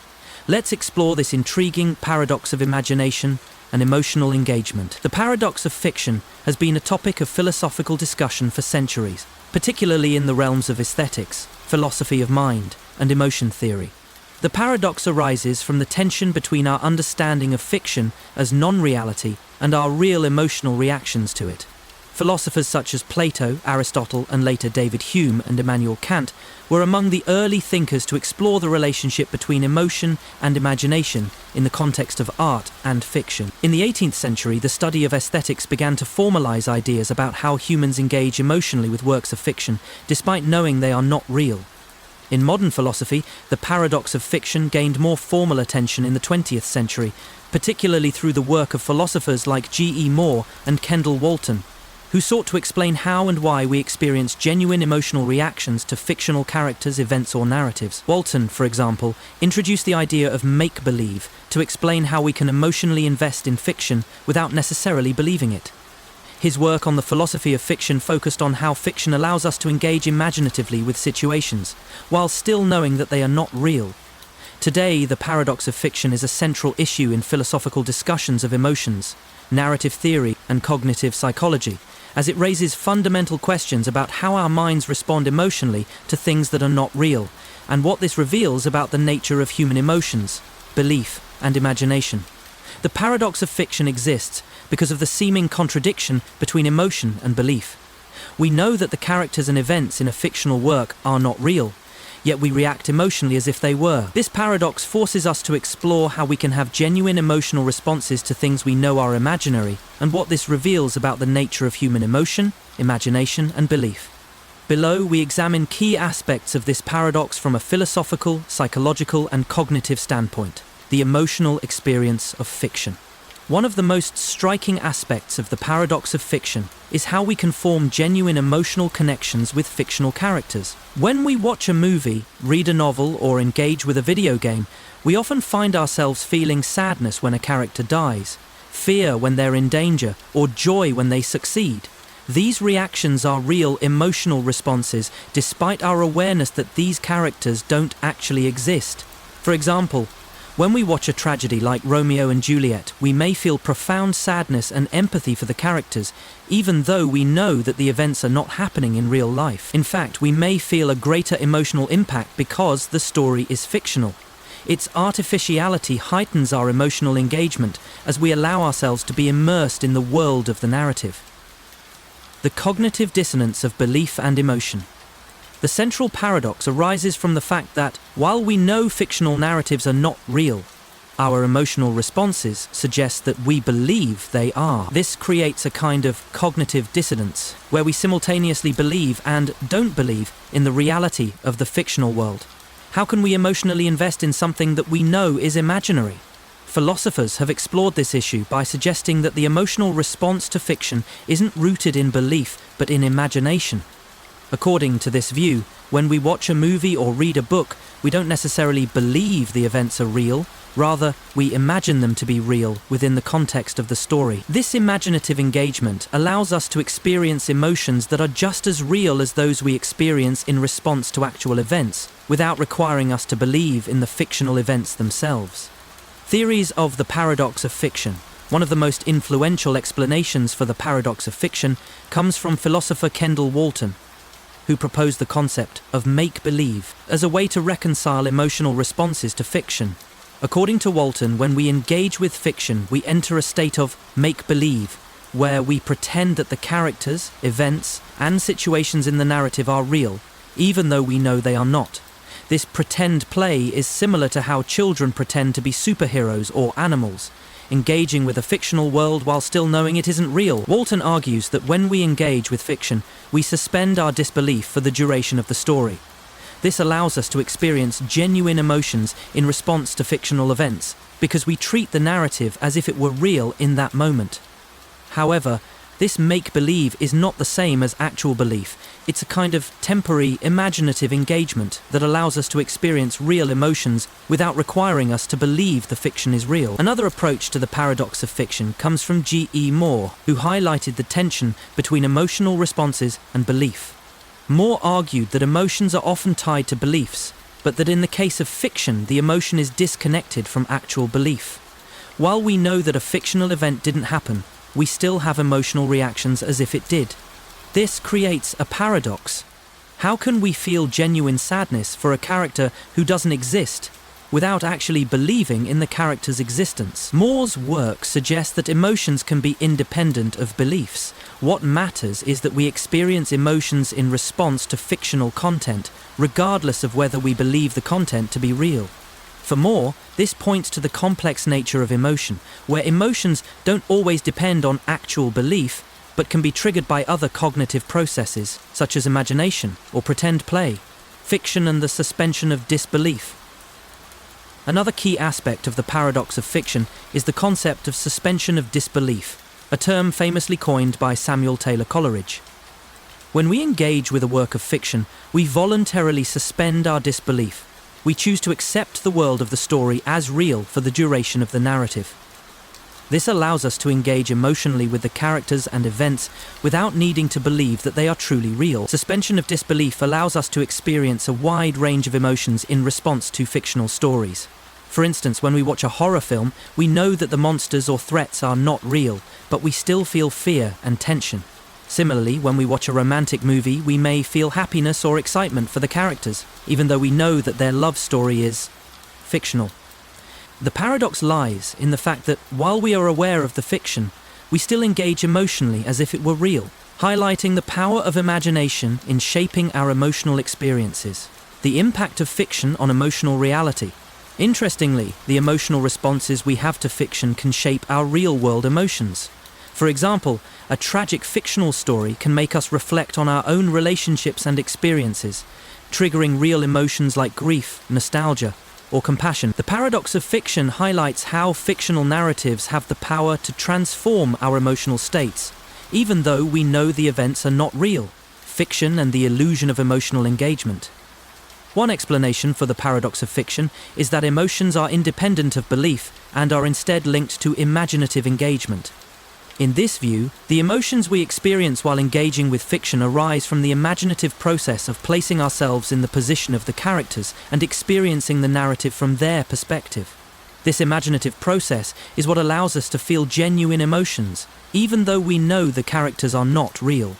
Let's explore this intriguing paradox of imagination and emotional engagement. The paradox of fiction has been a topic of philosophical discussion for centuries, particularly in the realms of aesthetics, philosophy of mind, and emotion theory. The paradox arises from the tension between our understanding of fiction as non-reality and our real emotional reactions to it. Philosophers such as Plato, Aristotle, and later David Hume and Immanuel Kant were among the early thinkers to explore the relationship between emotion and imagination in the context of art and fiction. In the 18th century, the study of aesthetics began to formalize ideas about how humans engage emotionally with works of fiction, despite knowing they are not real. In modern philosophy, the paradox of fiction gained more formal attention in the 20th century, particularly through the work of philosophers like G.E. Moore and Kendall Walton, who sought to explain how and why we experience genuine emotional reactions to fictional characters, events, or narratives. Walton, for example, introduced the idea of make-believe to explain how we can emotionally invest in fiction without necessarily believing it. His work on the philosophy of fiction focused on how fiction allows us to engage imaginatively with situations, while still knowing that they are not real. Today, the paradox of fiction is a central issue in philosophical discussions of emotions, narrative theory, and cognitive psychology, as it raises fundamental questions about how our minds respond emotionally to things that are not real, and what this reveals about the nature of human emotions, belief, and imagination. The paradox of fiction exists because of the seeming contradiction between emotion and belief. We know that the characters and events in a fictional work are not real, yet we react emotionally as if they were. This paradox forces us to explore how we can have genuine emotional responses to things we know are imaginary, and what this reveals about the nature of human emotion, imagination, and belief. Below, we examine key aspects of this paradox from a philosophical, psychological, and cognitive standpoint: the emotional experience of fiction. One of the most striking aspects of the paradox of fiction is how we can form genuine emotional connections with fictional characters. When we watch a movie, read a novel, or engage with a video game, we often find ourselves feeling sadness when a character dies, fear when they're in danger, or joy when they succeed. These reactions are real emotional responses, despite our awareness that these characters don't actually exist. For example, when we watch a tragedy like Romeo and Juliet, we may feel profound sadness and empathy for the characters, even though we know that the events are not happening in real life. In fact, we may feel a greater emotional impact because the story is fictional. Its artificiality heightens our emotional engagement as we allow ourselves to be immersed in the world of the narrative. The cognitive dissonance of belief and emotion. The central paradox arises from the fact that, while we know fictional narratives are not real, our emotional responses suggest that we believe they are. This creates a kind of cognitive dissonance, where we simultaneously believe and don't believe in the reality of the fictional world. How can we emotionally invest in something that we know is imaginary? Philosophers have explored this issue by suggesting that the emotional response to fiction isn't rooted in belief, but in imagination. According to this view, when we watch a movie or read a book, we don't necessarily believe the events are real, rather, we imagine them to be real within the context of the story. This imaginative engagement allows us to experience emotions that are just as real as those we experience in response to actual events, without requiring us to believe in the fictional events themselves. Theories of the paradox of fiction. One of the most influential explanations for the paradox of fiction comes from philosopher Kendall Walton, who proposed the concept of make-believe as a way to reconcile emotional responses to fiction. According to Walton, when we engage with fiction, we enter a state of make-believe, where we pretend that the characters, events, and situations in the narrative are real, even though we know they are not. This pretend play is similar to how children pretend to be superheroes or animals, engaging with a fictional world while still knowing it isn't real. Walton argues that when we engage with fiction, we suspend our disbelief for the duration of the story. This allows us to experience genuine emotions in response to fictional events, because we treat the narrative as if it were real in that moment. However, this make-believe is not the same as actual belief. It's a kind of temporary, imaginative engagement that allows us to experience real emotions without requiring us to believe the fiction is real. Another approach to the paradox of fiction comes from G.E. Moore, who highlighted the tension between emotional responses and belief. Moore argued that emotions are often tied to beliefs, but that in the case of fiction, the emotion is disconnected from actual belief. While we know that a fictional event didn't happen, we still have emotional reactions as if it did. This creates a paradox. How can we feel genuine sadness for a character who doesn't exist without actually believing in the character's existence? Moore's work suggests that emotions can be independent of beliefs. What matters is that we experience emotions in response to fictional content, regardless of whether we believe the content to be real. For Moore, this points to the complex nature of emotion, where emotions don't always depend on actual belief, but can be triggered by other cognitive processes, such as imagination or pretend play, fiction and the suspension of disbelief. Another key aspect of the paradox of fiction is the concept of suspension of disbelief, a term famously coined by Samuel Taylor Coleridge. When we engage with a work of fiction, we voluntarily suspend our disbelief. We choose to accept the world of the story as real for the duration of the narrative. This allows us to engage emotionally with the characters and events without needing to believe that they are truly real. Suspension of disbelief allows us to experience a wide range of emotions in response to fictional stories. For instance, when we watch a horror film, we know that the monsters or threats are not real, but we still feel fear and tension. Similarly, when we watch a romantic movie, we may feel happiness or excitement for the characters, even though we know that their love story is fictional. The paradox lies in the fact that while we are aware of the fiction, we still engage emotionally as if it were real, highlighting the power of imagination in shaping our emotional experiences. The impact of fiction on emotional reality. Interestingly, the emotional responses we have to fiction can shape our real-world emotions. For example, a tragic fictional story can make us reflect on our own relationships and experiences, triggering real emotions like grief, nostalgia, or compassion. The paradox of fiction highlights how fictional narratives have the power to transform our emotional states, even though we know the events are not real. Fiction and the illusion of emotional engagement. One explanation for the paradox of fiction is that emotions are independent of belief and are instead linked to imaginative engagement. In this view, the emotions we experience while engaging with fiction arise from the imaginative process of placing ourselves in the position of the characters and experiencing the narrative from their perspective. This imaginative process is what allows us to feel genuine emotions, even though we know the characters are not real.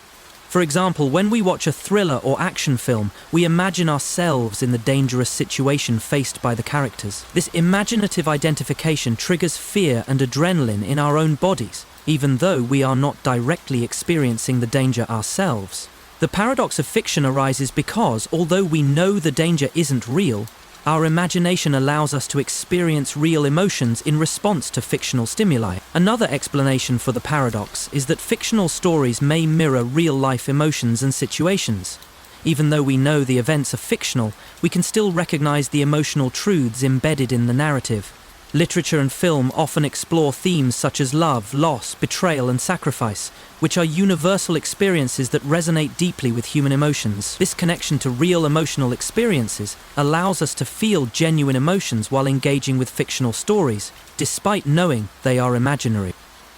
For example, when we watch a thriller or action film, we imagine ourselves in the dangerous situation faced by the characters. This imaginative identification triggers fear and adrenaline in our own bodies, even though we are not directly experiencing the danger ourselves. The paradox of fiction arises because, although we know the danger isn't real, our imagination allows us to experience real emotions in response to fictional stimuli. Another explanation for the paradox is that fictional stories may mirror real-life emotions and situations. Even though we know the events are fictional, we can still recognize the emotional truths embedded in the narrative. Literature and film often explore themes such as love, loss, betrayal, and sacrifice, which are universal experiences that resonate deeply with human emotions. This connection to real emotional experiences allows us to feel genuine emotions while engaging with fictional stories, despite knowing they are imaginary.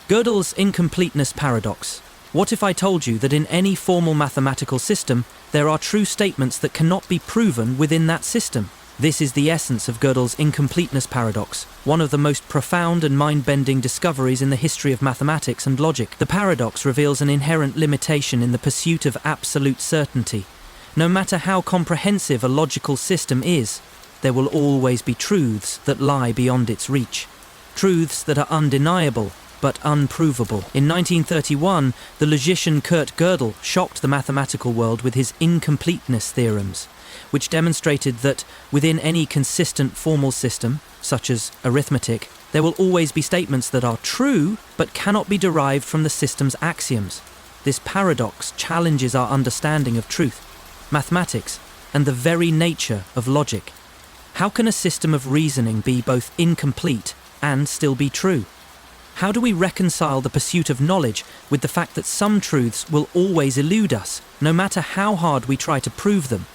Gödel's incompleteness paradox. What if I told you that in any formal mathematical system, there are true statements that cannot be proven within that system? This is the essence of Gödel's incompleteness paradox, one of the most profound and mind-bending discoveries in the history of mathematics and logic. The paradox reveals an inherent limitation in the pursuit of absolute certainty. No matter how comprehensive a logical system is, there will always be truths that lie beyond its reach. Truths that are undeniable, but unprovable. In 1931, the logician Kurt Gödel shocked the mathematical world with his incompleteness theorems, which demonstrated that within any consistent formal system, such as arithmetic, there will always be statements that are true but cannot be derived from the system's axioms. This paradox challenges our understanding of truth, mathematics, and the very nature of logic. How can a system of reasoning be both incomplete and still be true? How do we reconcile the pursuit of knowledge with the fact that some truths will always elude us, no matter how hard we try to prove them?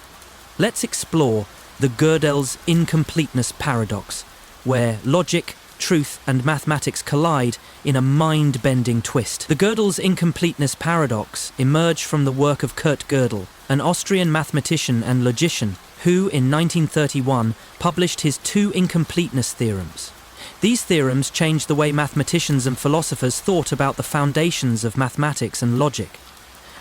Let's explore the Gödel's incompleteness paradox, where logic, truth, and mathematics collide in a mind-bending twist. The Gödel's incompleteness paradox emerged from the work of Kurt Gödel, an Austrian mathematician and logician who, in 1931, published his two incompleteness theorems. These theorems changed the way mathematicians and philosophers thought about the foundations of mathematics and logic.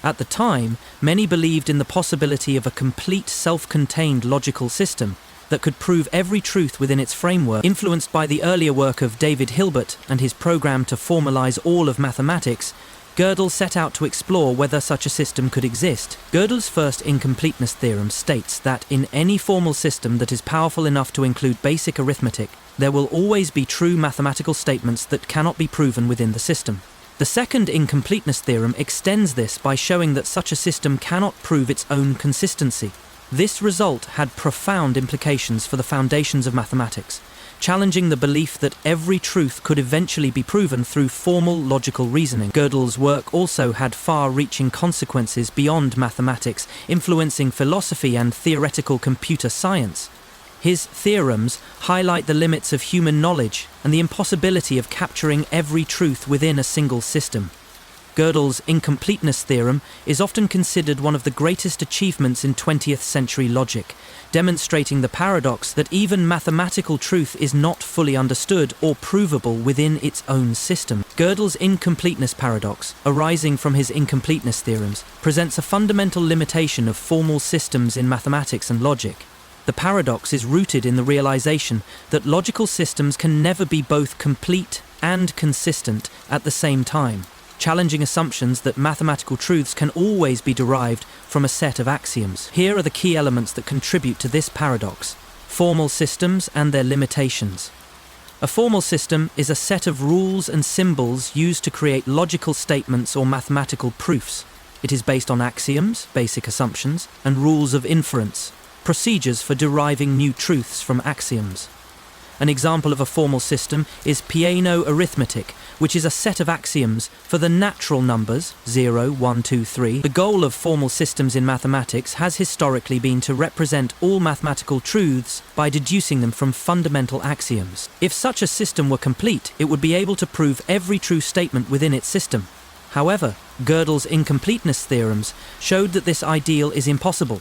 At the time, many believed in the possibility of a complete self-contained logical system that could prove every truth within its framework. Influenced by the earlier work of David Hilbert and his program to formalize all of mathematics, Gödel set out to explore whether such a system could exist. Gödel's first incompleteness theorem states that in any formal system that is powerful enough to include basic arithmetic, there will always be true mathematical statements that cannot be proven within the system. The second incompleteness theorem extends this by showing that such a system cannot prove its own consistency. This result had profound implications for the foundations of mathematics, challenging the belief that every truth could eventually be proven through formal logical reasoning. Gödel's work also had far-reaching consequences beyond mathematics, influencing philosophy and theoretical computer science. His theorems highlight the limits of human knowledge and the impossibility of capturing every truth within a single system. Gödel's incompleteness theorem is often considered one of the greatest achievements in 20th century logic, demonstrating the paradox that even mathematical truth is not fully understood or provable within its own system. Gödel's incompleteness paradox, arising from his incompleteness theorems, presents a fundamental limitation of formal systems in mathematics and logic. The paradox is rooted in the realization that logical systems can never be both complete and consistent at the same time, challenging assumptions that mathematical truths can always be derived from a set of axioms. Here are the key elements that contribute to this paradox: formal systems and their limitations. A formal system is a set of rules and symbols used to create logical statements or mathematical proofs. It is based on axioms, basic assumptions, and rules of inference, procedures for deriving new truths from axioms. An example of a formal system is Peano arithmetic, which is a set of axioms for the natural numbers 0, 1, 2, 3. The goal of formal systems in mathematics has historically been to represent all mathematical truths by deducing them from fundamental axioms. If such a system were complete, it would be able to prove every true statement within its system. However, Gödel's incompleteness theorems showed that this ideal is impossible.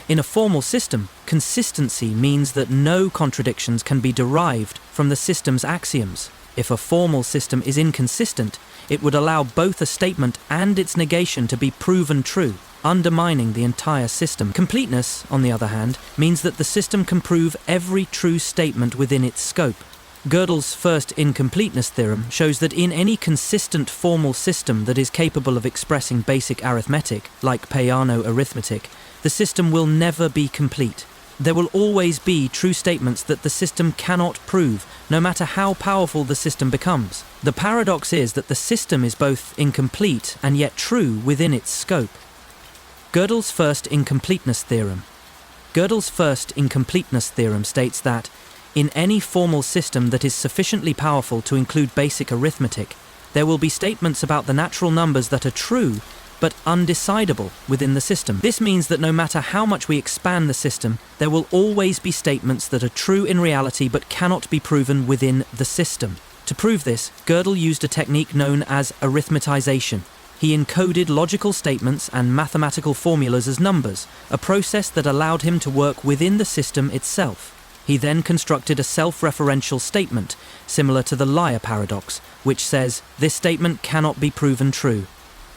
In a formal system, consistency means that no contradictions can be derived from the system's axioms. If a formal system is inconsistent, it would allow both a statement and its negation to be proven true, undermining the entire system. Completeness, on the other hand, means that the system can prove every true statement within its scope. Gödel's first incompleteness theorem shows that in any consistent formal system that is capable of expressing basic arithmetic, like Peano arithmetic, the system will never be complete. There will always be true statements that the system cannot prove, no matter how powerful the system becomes. The paradox is that the system is both incomplete and yet true within its scope. Gödel's first incompleteness theorem. Gödel's first incompleteness theorem states that In any formal system that is sufficiently powerful to include basic arithmetic, there will be statements about the natural numbers that are true, but undecidable within the system. This means that no matter how much we expand the system, there will always be statements that are true in reality but cannot be proven within the system. To prove this, Gödel used a technique known as arithmetization. He encoded logical statements and mathematical formulas as numbers, a process that allowed him to work within the system itself. He then constructed a self-referential statement, similar to the liar paradox, which says, "This statement cannot be proven true."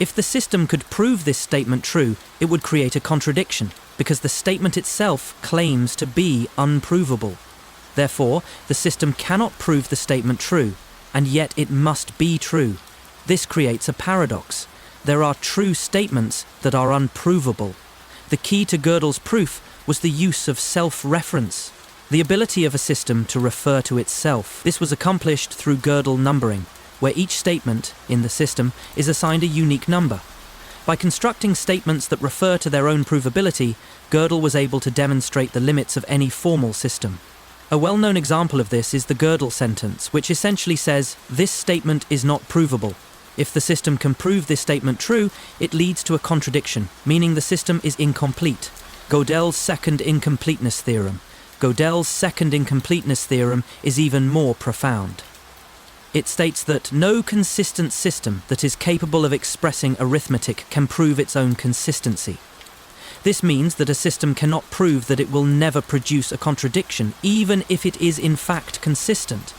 If the system could prove this statement true, it would create a contradiction, because the statement itself claims to be unprovable. Therefore, the system cannot prove the statement true, and yet it must be true. This creates a paradox. There are true statements that are unprovable. The key to Gödel's proof was the use of self-reference, the ability of a system to refer to itself. This was accomplished through Gödel numbering, where each statement in the system is assigned a unique number. By constructing statements that refer to their own provability, Gödel was able to demonstrate the limits of any formal system. A well-known example of this is the Gödel sentence, which essentially says, "This statement is not provable." If the system can prove this statement true, it leads to a contradiction, meaning the system is incomplete. Gödel's second incompleteness theorem. Gödel's second incompleteness theorem is even more profound. It states that no consistent system that is capable of expressing arithmetic can prove its own consistency. This means that a system cannot prove that it will never produce a contradiction, even if it is in fact consistent.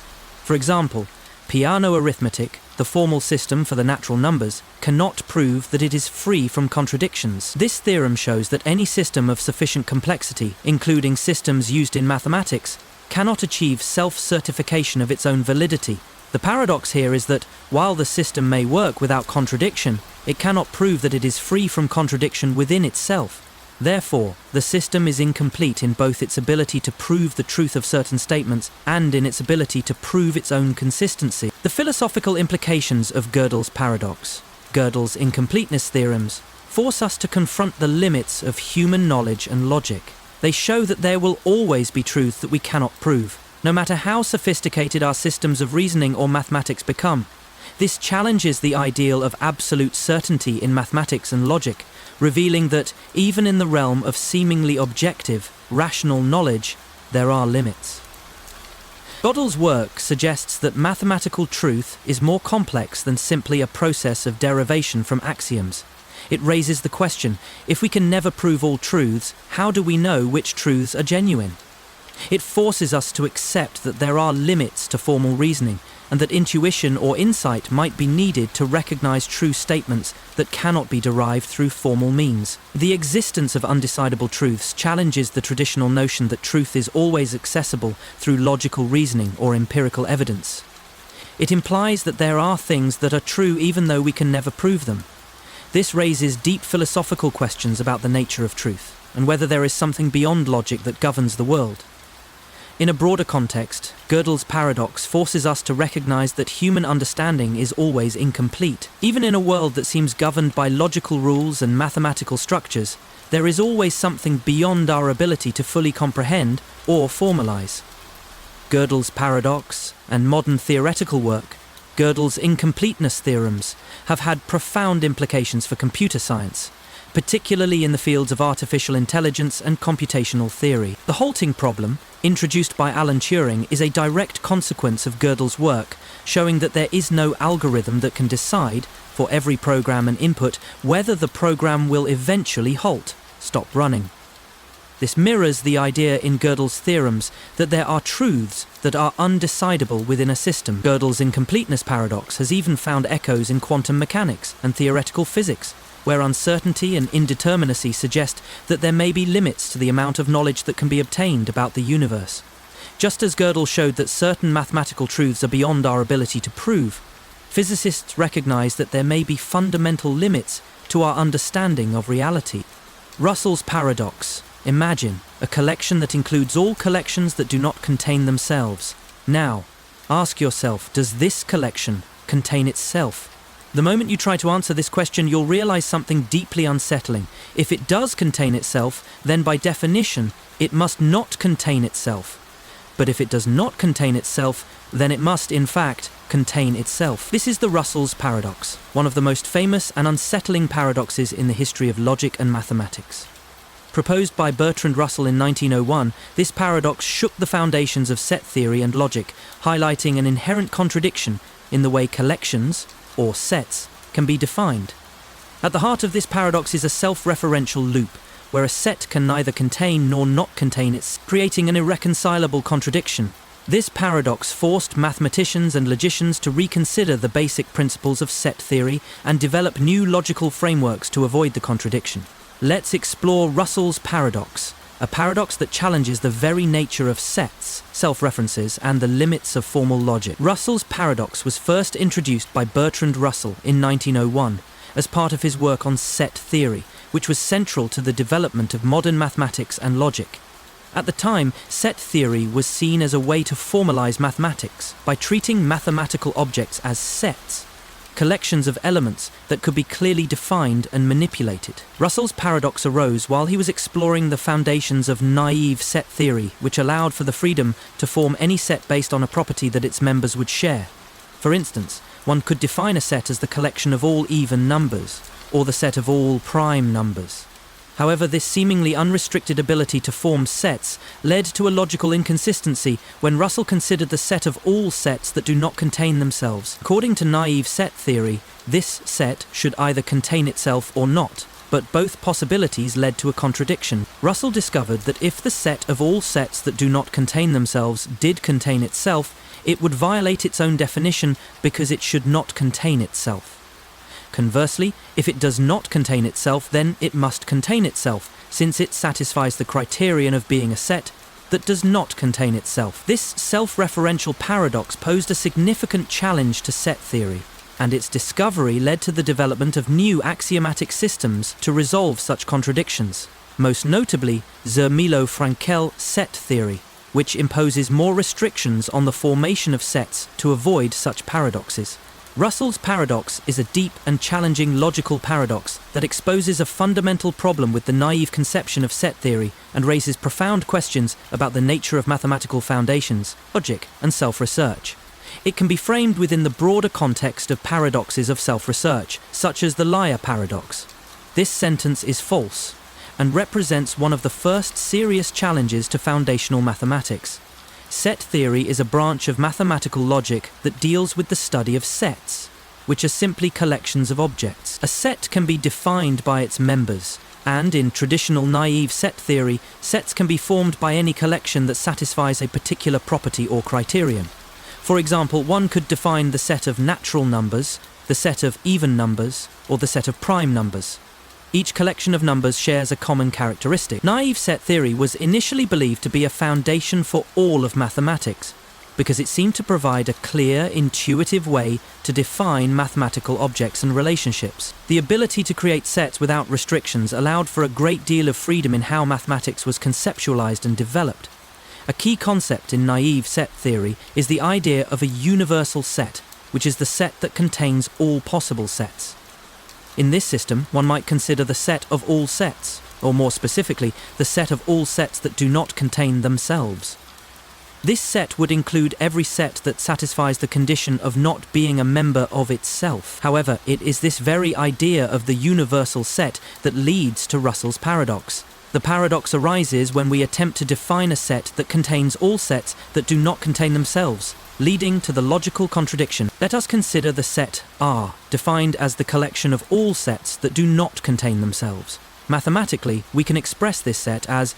For example, Peano arithmetic, the formal system for the natural numbers, cannot prove that it is free from contradictions. This theorem shows that any system of sufficient complexity, including systems used in mathematics, cannot achieve self-certification of its own validity. The paradox here is that, while the system may work without contradiction, it cannot prove that it is free from contradiction within itself. Therefore, the system is incomplete in both its ability to prove the truth of certain statements and in its ability to prove its own consistency. The philosophical implications of Gödel's paradox, Gödel's incompleteness theorems, force us to confront the limits of human knowledge and logic. They show that there will always be truths that we cannot prove, no matter how sophisticated our systems of reasoning or mathematics become. This challenges the ideal of absolute certainty in mathematics and logic, revealing that, even in the realm of seemingly objective, rational knowledge, there are limits. Gödel's work suggests that mathematical truth is more complex than simply a process of derivation from axioms. It raises the question, if we can never prove all truths, how do we know which truths are genuine? It forces us to accept that there are limits to formal reasoning, and that intuition or insight might be needed to recognize true statements that cannot be derived through formal means. The existence of undecidable truths challenges the traditional notion that truth is always accessible through logical reasoning or empirical evidence. It implies that there are things that are true even though we can never prove them. This raises deep philosophical questions about the nature of truth, and whether there is something beyond logic that governs the world. In a broader context, Gödel's paradox forces us to recognize that human understanding is always incomplete. Even in a world that seems governed by logical rules and mathematical structures, there is always something beyond our ability to fully comprehend or formalize. Gödel's paradox and modern theoretical work, Gödel's incompleteness theorems, have had profound implications for computer science, particularly in the fields of artificial intelligence and computational theory. The halting problem, introduced by Alan Turing, is a direct consequence of Gödel's work, showing that there is no algorithm that can decide, for every program and input, whether the program will eventually halt, stop running. This mirrors the idea in Gödel's theorems that there are truths that are undecidable within a system. Gödel's incompleteness paradox has even found echoes in quantum mechanics and theoretical physics, where uncertainty and indeterminacy suggest that there may be limits to the amount of knowledge that can be obtained about the universe. Just as Gödel showed that certain mathematical truths are beyond our ability to prove, physicists recognize that there may be fundamental limits to our understanding of reality. Russell's paradox. Imagine a collection that includes all collections that do not contain themselves. Now, ask yourself, does this collection contain itself? The moment you try to answer this question, you'll realize something deeply unsettling. If it does contain itself, then by definition, it must not contain itself. But if it does not contain itself, then it must, in fact, contain itself. This is the Russell's paradox, one of the most famous and unsettling paradoxes in the history of logic and mathematics. Proposed by Bertrand Russell in 1901, this paradox shook the foundations of set theory and logic, highlighting an inherent contradiction in the way collections, or sets, can be defined. At the heart of this paradox is a self-referential loop, where a set can neither contain nor not contain its, creating an irreconcilable contradiction. This paradox forced mathematicians and logicians to reconsider the basic principles of set theory and develop new logical frameworks to avoid the contradiction. Let's explore Russell's paradox, a paradox that challenges the very nature of sets, self-references, and the limits of formal logic. Russell's paradox was first introduced by Bertrand Russell in 1901 as part of his work on set theory, which was central to the development of modern mathematics and logic. At the time, set theory was seen as a way to formalize mathematics by treating mathematical objects as sets, collections of elements that could be clearly defined and manipulated. Russell's paradox arose while he was exploring the foundations of naive set theory, which allowed for the freedom to form any set based on a property that its members would share. For instance, one could define a set as the collection of all even numbers, or the set of all prime numbers. However, this seemingly unrestricted ability to form sets led to a logical inconsistency when Russell considered the set of all sets that do not contain themselves. According to naive set theory, this set should either contain itself or not, but both possibilities led to a contradiction. Russell discovered that if the set of all sets that do not contain themselves did contain itself, it would violate its own definition because it should not contain itself. Conversely, if it does not contain itself, then it must contain itself, since it satisfies the criterion of being a set that does not contain itself. This self-referential paradox posed a significant challenge to set theory, and its discovery led to the development of new axiomatic systems to resolve such contradictions, most notably Zermelo-Fraenkel set theory, which imposes more restrictions on the formation of sets to avoid such paradoxes. Russell's paradox is a deep and challenging logical paradox that exposes a fundamental problem with the naive conception of set theory and raises profound questions about the nature of mathematical foundations, logic, and self-research. It can be framed within the broader context of paradoxes of self-research, such as the liar paradox. This sentence is false and represents one of the first serious challenges to foundational mathematics. Set theory is a branch of mathematical logic that deals with the study of sets, which are simply collections of objects. A set can be defined by its members, and in traditional naive set theory, sets can be formed by any collection that satisfies a particular property or criterion. For example, one could define the set of natural numbers, the set of even numbers, or the set of prime numbers. Each collection of numbers shares a common characteristic. Naive set theory was initially believed to be a foundation for all of mathematics, because it seemed to provide a clear, intuitive way to define mathematical objects and relationships. The ability to create sets without restrictions allowed for a great deal of freedom in how mathematics was conceptualized and developed. A key concept in naive set theory is the idea of a universal set, which is the set that contains all possible sets. In this system, one might consider the set of all sets, or more specifically, the set of all sets that do not contain themselves. This set would include every set that satisfies the condition of not being a member of itself. However, it is this very idea of the universal set that leads to Russell's paradox. The paradox arises when we attempt to define a set that contains all sets that do not contain themselves, leading to the logical contradiction. Let us consider the set R, defined as the collection of all sets that do not contain themselves. Mathematically, we can express this set as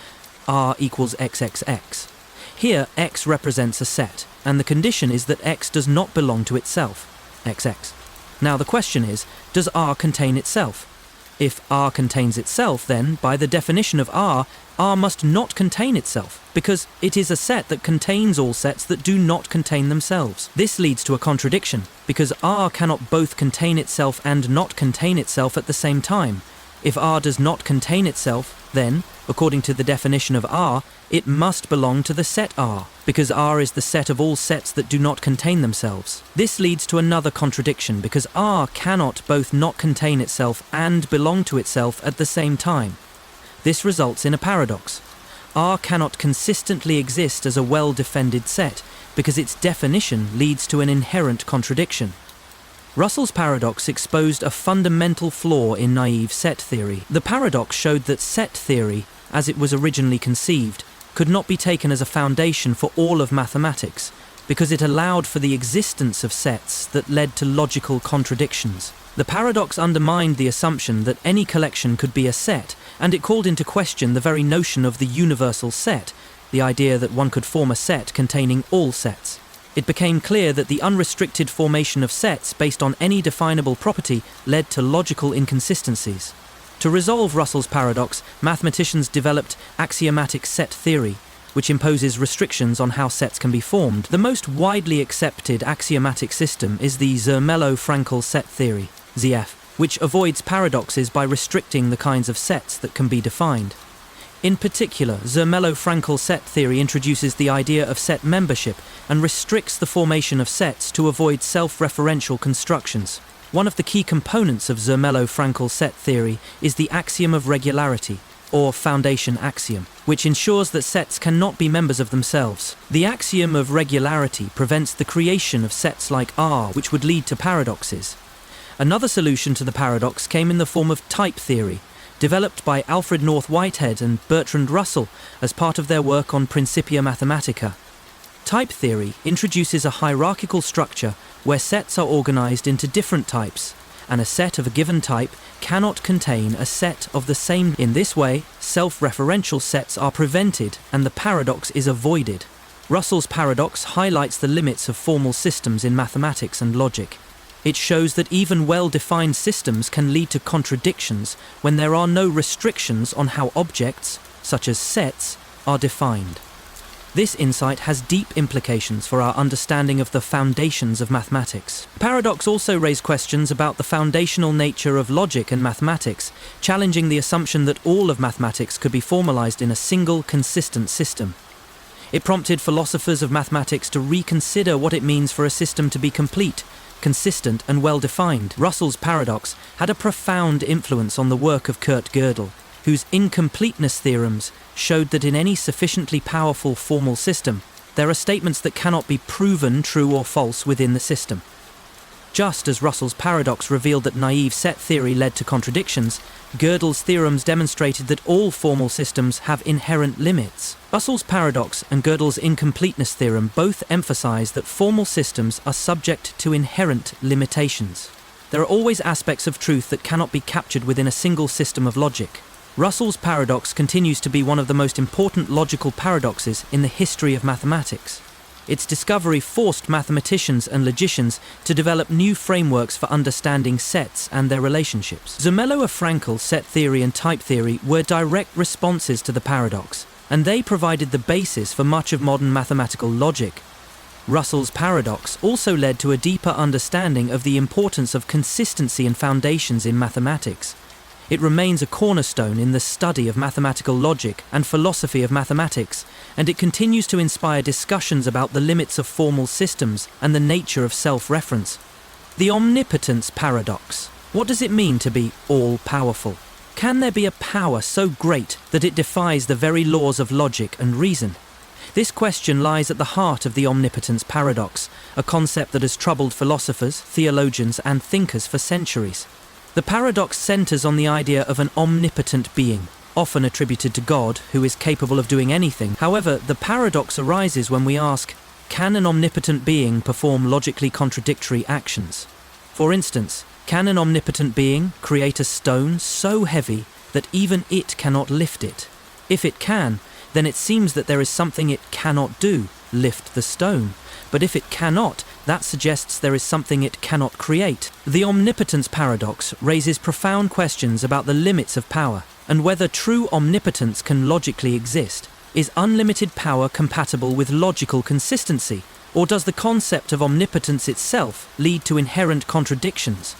R equals XXX. Here, X represents a set, and the condition is that X does not belong to itself, XX. Now the question is, does R contain itself? If R contains itself, then, by the definition of R must not contain itself, because it is a set that contains all sets that do not contain themselves. This leads to a contradiction, because R cannot both contain itself and not contain itself at the same time. If R does not contain itself, then, according to the definition of R, it must belong to the set R, because R is the set of all sets that do not contain themselves. This leads to another contradiction, because R cannot both not contain itself and belong to itself at the same time. This results in a paradox. R cannot consistently exist as a well-defended set because its definition leads to an inherent contradiction. Russell's paradox exposed a fundamental flaw in naive set theory. The paradox showed that set theory, as it was originally conceived, could not be taken as a foundation for all of mathematics, because it allowed for the existence of sets that led to logical contradictions. The paradox undermined the assumption that any collection could be a set, and it called into question the very notion of the universal set, the idea that one could form a set containing all sets. It became clear that the unrestricted formation of sets based on any definable property led to logical inconsistencies. To resolve Russell's paradox, mathematicians developed axiomatic set theory, which imposes restrictions on how sets can be formed. The most widely accepted axiomatic system is the Zermelo-Fraenkel set theory, ZF, which avoids paradoxes by restricting the kinds of sets that can be defined. In particular, Zermelo-Fraenkel set theory introduces the idea of set membership and restricts the formation of sets to avoid self-referential constructions. One of the key components of Zermelo-Fraenkel set theory is the axiom of regularity, or foundation axiom, which ensures that sets cannot be members of themselves. The axiom of regularity prevents the creation of sets like R, which would lead to paradoxes. Another solution to the paradox came in the form of type theory, developed by Alfred North Whitehead and Bertrand Russell as part of their work on Principia Mathematica. Type theory introduces a hierarchical structure where sets are organized into different types, and a set of a given type cannot contain a set of the same. In this way, self-referential sets are prevented and the paradox is avoided. Russell's paradox highlights the limits of formal systems in mathematics and logic. It shows that even well-defined systems can lead to contradictions when there are no restrictions on how objects, such as sets, are defined. This insight has deep implications for our understanding of the foundations of mathematics. Paradox also raised questions about the foundational nature of logic and mathematics, challenging the assumption that all of mathematics could be formalized in a single, consistent system. It prompted philosophers of mathematics to reconsider what it means for a system to be complete, consistent and well-defined. Russell's paradox had a profound influence on the work of Kurt Gödel, whose incompleteness theorems showed that in any sufficiently powerful formal system, there are statements that cannot be proven true or false within the system. Just as Russell's paradox revealed that naive set theory led to contradictions, Gödel's theorems demonstrated that all formal systems have inherent limits. Russell's paradox and Gödel's incompleteness theorem both emphasize that formal systems are subject to inherent limitations. There are always aspects of truth that cannot be captured within a single system of logic. Russell's paradox continues to be one of the most important logical paradoxes in the history of mathematics. Its discovery forced mathematicians and logicians to develop new frameworks for understanding sets and their relationships. Zermelo-Fraenkel set theory and type theory were direct responses to the paradox, and they provided the basis for much of modern mathematical logic. Russell's paradox also led to a deeper understanding of the importance of consistency and foundations in mathematics. It remains a cornerstone in the study of mathematical logic and philosophy of mathematics, and it continues to inspire discussions about the limits of formal systems and the nature of self-reference. The omnipotence paradox. What does it mean to be all-powerful? Can there be a power so great that it defies the very laws of logic and reason? This question lies at the heart of the omnipotence paradox, a concept that has troubled philosophers, theologians, and thinkers for centuries. The paradox centers on the idea of an omnipotent being, often attributed to God, who is capable of doing anything. However, the paradox arises when we ask, can an omnipotent being perform logically contradictory actions? For instance, can an omnipotent being create a stone so heavy that even it cannot lift it? If it can, then it seems that there is something it cannot do, lift the stone. But if it cannot, that suggests there is something it cannot create. The omnipotence paradox raises profound questions about the limits of power, and whether true omnipotence can logically exist. Is unlimited power compatible with logical consistency, or does the concept of omnipotence itself lead to inherent contradictions?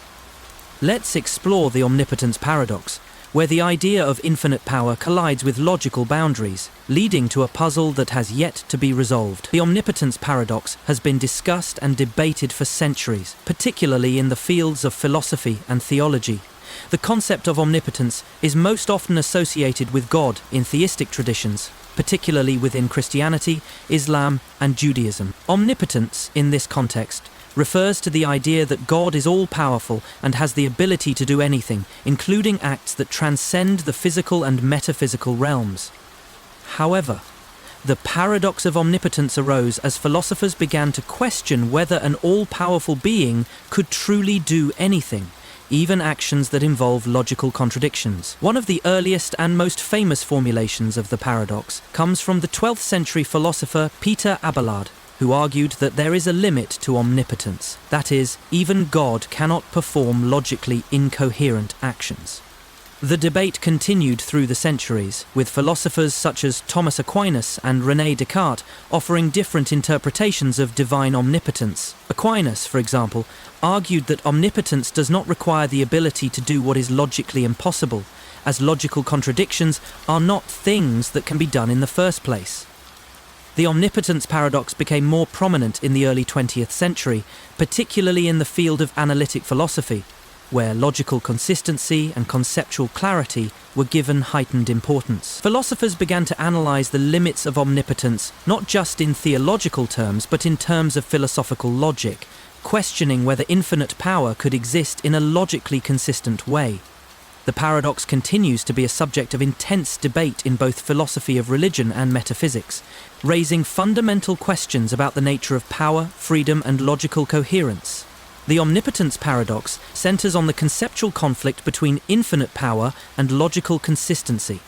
Let's explore the omnipotence paradox, where the idea of infinite power collides with logical boundaries, leading to a puzzle that has yet to be resolved. The omnipotence paradox has been discussed and debated for centuries, particularly in the fields of philosophy and theology. The concept of omnipotence is most often associated with God in theistic traditions, particularly within Christianity, Islam, and Judaism. Omnipotence, in this context, refers to the idea that God is all-powerful and has the ability to do anything, including acts that transcend the physical and metaphysical realms. However, the paradox of omnipotence arose as philosophers began to question whether an all-powerful being could truly do anything, even actions that involve logical contradictions. One of the earliest and most famous formulations of the paradox comes from the 12th century philosopher Peter Abelard, who argued that there is a limit to omnipotence. That is, even God cannot perform logically incoherent actions. The debate continued through the centuries, with philosophers such as Thomas Aquinas and René Descartes offering different interpretations of divine omnipotence. Aquinas, for example, argued that omnipotence does not require the ability to do what is logically impossible, as logical contradictions are not things that can be done in the first place. The omnipotence paradox became more prominent in the early 20th century, particularly in the field of analytic philosophy, where logical consistency and conceptual clarity were given heightened importance. Philosophers began to analyze the limits of omnipotence not just in theological terms, but in terms of philosophical logic, questioning whether infinite power could exist in a logically consistent way. The paradox continues to be a subject of intense debate in both philosophy of religion and metaphysics, raising fundamental questions about the nature of power, freedom, and logical coherence. The omnipotence paradox centers on the conceptual conflict between infinite power and logical consistency.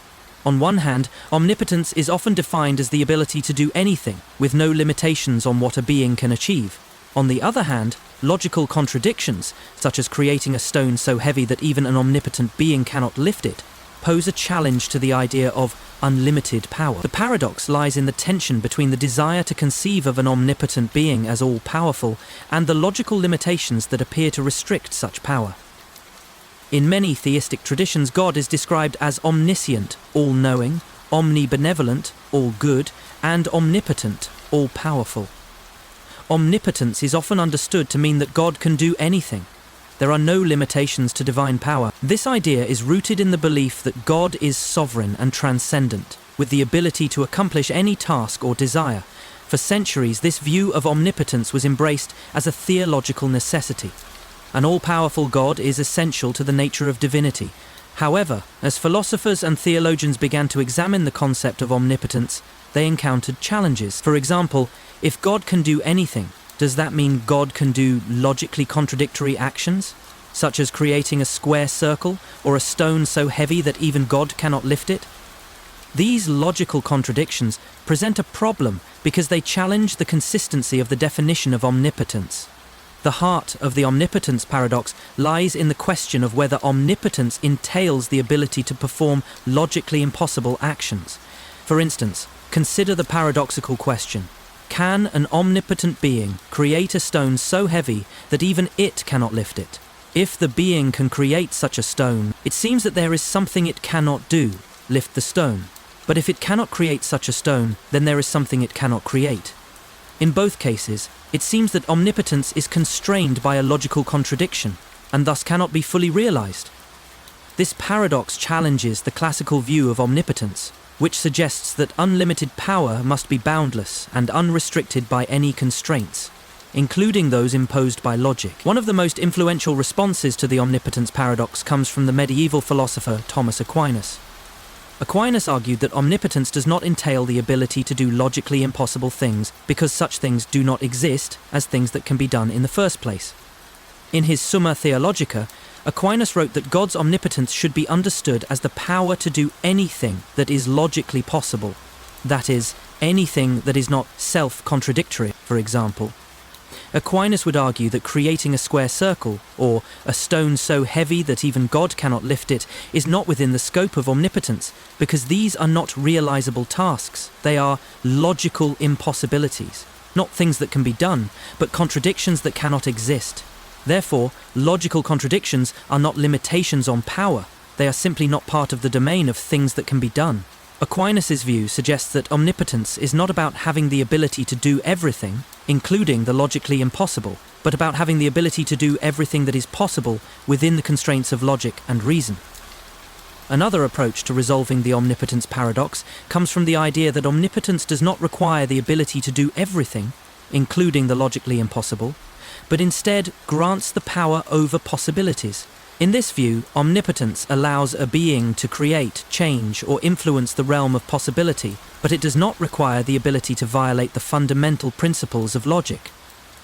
On one hand, omnipotence is often defined as the ability to do anything, with no limitations on what a being can achieve. On the other hand, logical contradictions, such as creating a stone so heavy that even an omnipotent being cannot lift it, pose a challenge to the idea of unlimited power. The paradox lies in the tension between the desire to conceive of an omnipotent being as all-powerful and the logical limitations that appear to restrict such power. In many theistic traditions, God is described as omniscient, all-knowing, omnibenevolent, all-good, and omnipotent, all-powerful. Omnipotence is often understood to mean that God can do anything. There are no limitations to divine power. This idea is rooted in the belief that God is sovereign and transcendent, with the ability to accomplish any task or desire. For centuries, this view of omnipotence was embraced as a theological necessity. An all-powerful God is essential to the nature of divinity. However, as philosophers and theologians began to examine the concept of omnipotence, they encountered challenges. For example, if God can do anything, does that mean God can do logically contradictory actions, such as creating a square circle or a stone so heavy that even God cannot lift it? These logical contradictions present a problem because they challenge the consistency of the definition of omnipotence. The heart of the omnipotence paradox lies in the question of whether omnipotence entails the ability to perform logically impossible actions. For instance, consider the paradoxical question: can an omnipotent being create a stone so heavy that even it cannot lift it? If the being can create such a stone, it seems that there is something it cannot do, lift the stone. But if it cannot create such a stone, then there is something it cannot create. In both cases, it seems that omnipotence is constrained by a logical contradiction, and thus cannot be fully realized. This paradox challenges the classical view of omnipotence, which suggests that unlimited power must be boundless and unrestricted by any constraints, including those imposed by logic. One of the most influential responses to the omnipotence paradox comes from the medieval philosopher Thomas Aquinas. Aquinas argued that omnipotence does not entail the ability to do logically impossible things because such things do not exist as things that can be done in the first place. In his Summa Theologica, Aquinas wrote that God's omnipotence should be understood as the power to do anything that is logically possible. That is, anything that is not self-contradictory, for example. Aquinas would argue that creating a square circle, or a stone so heavy that even God cannot lift it, is not within the scope of omnipotence, because these are not realizable tasks. They are logical impossibilities, not things that can be done, but contradictions that cannot exist. Therefore, logical contradictions are not limitations on power. They are simply not part of the domain of things that can be done. Aquinas' view suggests that omnipotence is not about having the ability to do everything, including the logically impossible, but about having the ability to do everything that is possible within the constraints of logic and reason. Another approach to resolving the omnipotence paradox comes from the idea that omnipotence does not require the ability to do everything, including the logically impossible, but instead grants the power over possibilities. In this view, omnipotence allows a being to create, change, or influence the realm of possibility, but it does not require the ability to violate the fundamental principles of logic.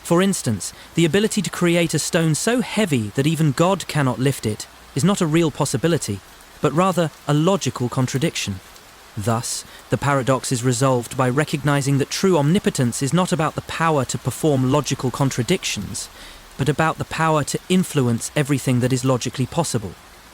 For instance, the ability to create a stone so heavy that even God cannot lift it is not a real possibility, but rather a logical contradiction. Thus, the paradox is resolved by recognizing that true omnipotence is not about the power to perform logical contradictions, but about the power to influence everything that is logically possible.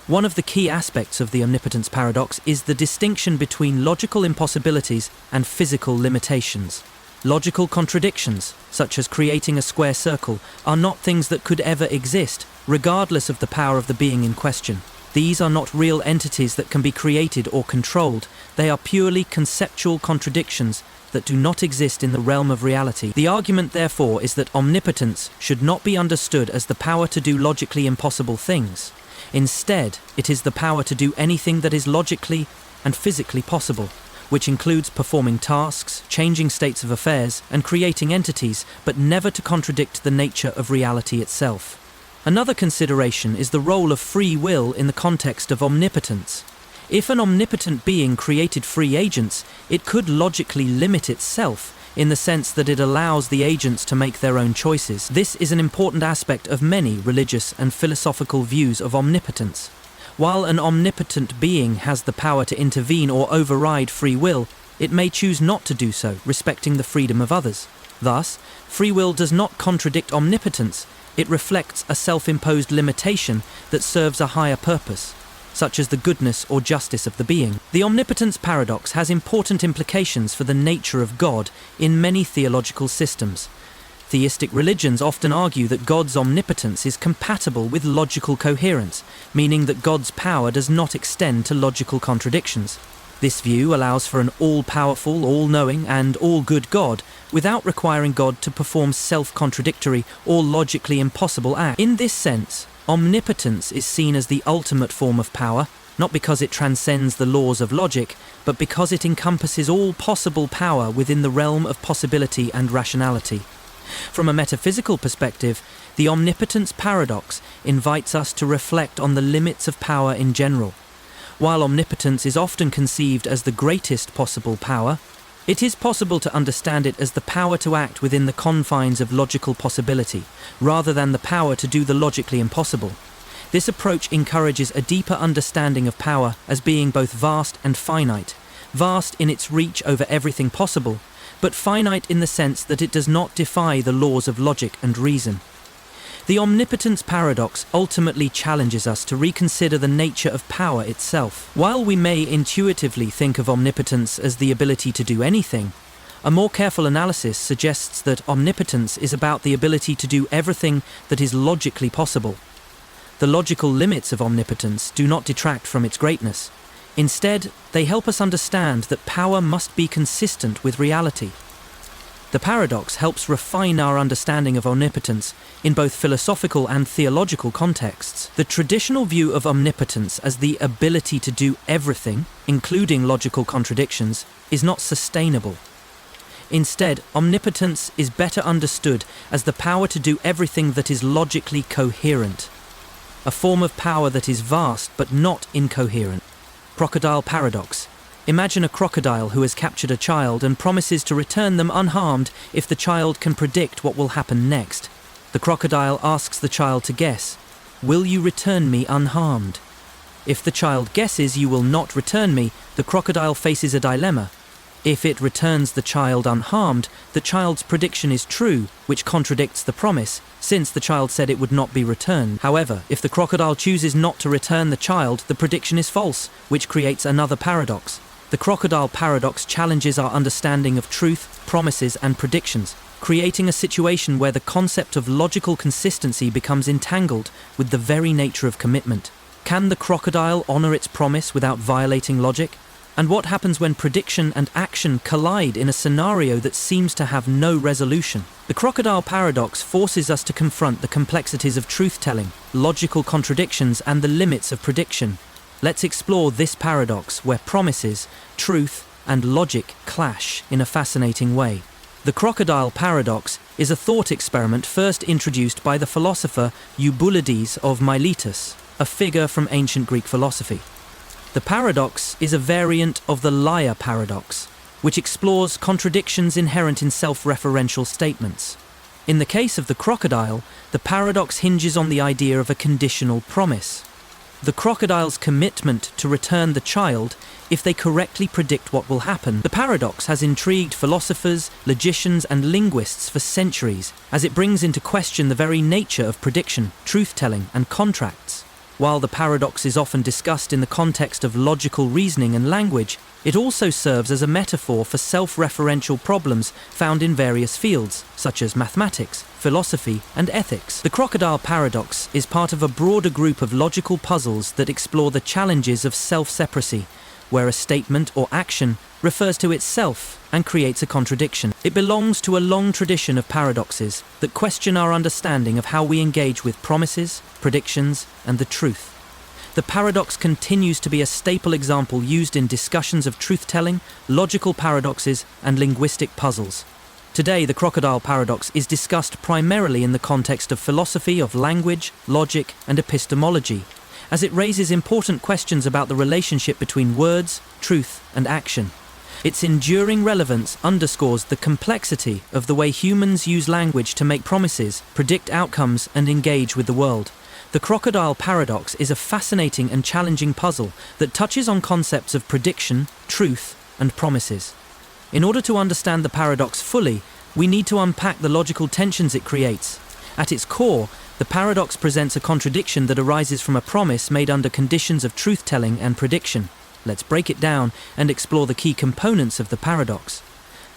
One of the key aspects of the omnipotence paradox is the distinction between logical impossibilities and physical limitations. Logical contradictions, such as creating a square circle, are not things that could ever exist, regardless of the power of the being in question. These are not real entities that can be created or controlled. They are purely conceptual contradictions that do not exist in the realm of reality. The argument, therefore, is that omnipotence should not be understood as the power to do logically impossible things. Instead, it is the power to do anything that is logically and physically possible, which includes performing tasks, changing states of affairs, and creating entities, but never to contradict the nature of reality itself. Another consideration is the role of free will in the context of omnipotence. If an omnipotent being created free agents, it could logically limit itself, in the sense that it allows the agents to make their own choices. This is an important aspect of many religious and philosophical views of omnipotence. While an omnipotent being has the power to intervene or override free will, it may choose not to do so, respecting the freedom of others. Thus, free will does not contradict omnipotence. It reflects a self-imposed limitation that serves a higher purpose, such as the goodness or justice of the being. The omnipotence paradox has important implications for the nature of God in many theological systems. Theistic religions often argue that God's omnipotence is compatible with logical coherence, meaning that God's power does not extend to logical contradictions. This view allows for an all-powerful, all-knowing, and all-good God, without requiring God to perform self-contradictory or logically impossible acts. In this sense, omnipotence is seen as the ultimate form of power, not because it transcends the laws of logic, but because it encompasses all possible power within the realm of possibility and rationality. From a metaphysical perspective, the omnipotence paradox invites us to reflect on the limits of power in general. While omnipotence is often conceived as the greatest possible power, it is possible to understand it as the power to act within the confines of logical possibility, rather than the power to do the logically impossible. This approach encourages a deeper understanding of power as being both vast and finite, vast in its reach over everything possible, but finite in the sense that it does not defy the laws of logic and reason. The omnipotence paradox ultimately challenges us to reconsider the nature of power itself. While we may intuitively think of omnipotence as the ability to do anything, a more careful analysis suggests that omnipotence is about the ability to do everything that is logically possible. The logical limits of omnipotence do not detract from its greatness. Instead, they help us understand that power must be consistent with reality. The paradox helps refine our understanding of omnipotence in both philosophical and theological contexts. The traditional view of omnipotence as the ability to do everything, including logical contradictions, is not sustainable. Instead, omnipotence is better understood as the power to do everything that is logically coherent, a form of power that is vast but not incoherent. Crocodile paradox. Imagine a crocodile who has captured a child and promises to return them unharmed if the child can predict what will happen next. The crocodile asks the child to guess, "Will you return me unharmed?" If the child guesses "You will not return me," the crocodile faces a dilemma. If it returns the child unharmed, the child's prediction is true, which contradicts the promise, since the child said it would not be returned. However, if the crocodile chooses not to return the child, the prediction is false, which creates another paradox. The crocodile paradox challenges our understanding of truth, promises, and predictions, creating a situation where the concept of logical consistency becomes entangled with the very nature of commitment. Can the crocodile honor its promise without violating logic? And what happens when prediction and action collide in a scenario that seems to have no resolution? The crocodile paradox forces us to confront the complexities of truth-telling, logical contradictions, and the limits of prediction. Let's explore this paradox where promises, truth, and logic clash in a fascinating way. The crocodile paradox is a thought experiment first introduced by the philosopher Eubulides of Miletus, a figure from ancient Greek philosophy. The paradox is a variant of the liar paradox, which explores contradictions inherent in self-referential statements. In the case of the crocodile, the paradox hinges on the idea of a conditional promise. The crocodile's commitment to return the child if they correctly predict what will happen. The paradox has intrigued philosophers, logicians, and linguists for centuries, as it brings into question the very nature of prediction, truth-telling, and contracts. While the paradox is often discussed in the context of logical reasoning and language, it also serves as a metaphor for self-referential problems found in various fields, such as mathematics, philosophy, and ethics. The crocodile paradox is part of a broader group of logical puzzles that explore the challenges of self-separacy, where a statement or action refers to itself and creates a contradiction. It belongs to a long tradition of paradoxes that question our understanding of how we engage with promises, predictions, and the truth. The paradox continues to be a staple example used in discussions of truth-telling, logical paradoxes, and linguistic puzzles. Today, the crocodile paradox is discussed primarily in the context of philosophy of language, logic, and epistemology, as it raises important questions about the relationship between words, truth, and action. Its enduring relevance underscores the complexity of the way humans use language to make promises, predict outcomes, and engage with the world. The crocodile paradox is a fascinating and challenging puzzle that touches on concepts of prediction, truth, and promises. In order to understand the paradox fully, we need to unpack the logical tensions it creates. At its core, the paradox presents a contradiction that arises from a promise made under conditions of truth-telling and prediction. Let's break it down and explore the key components of the paradox.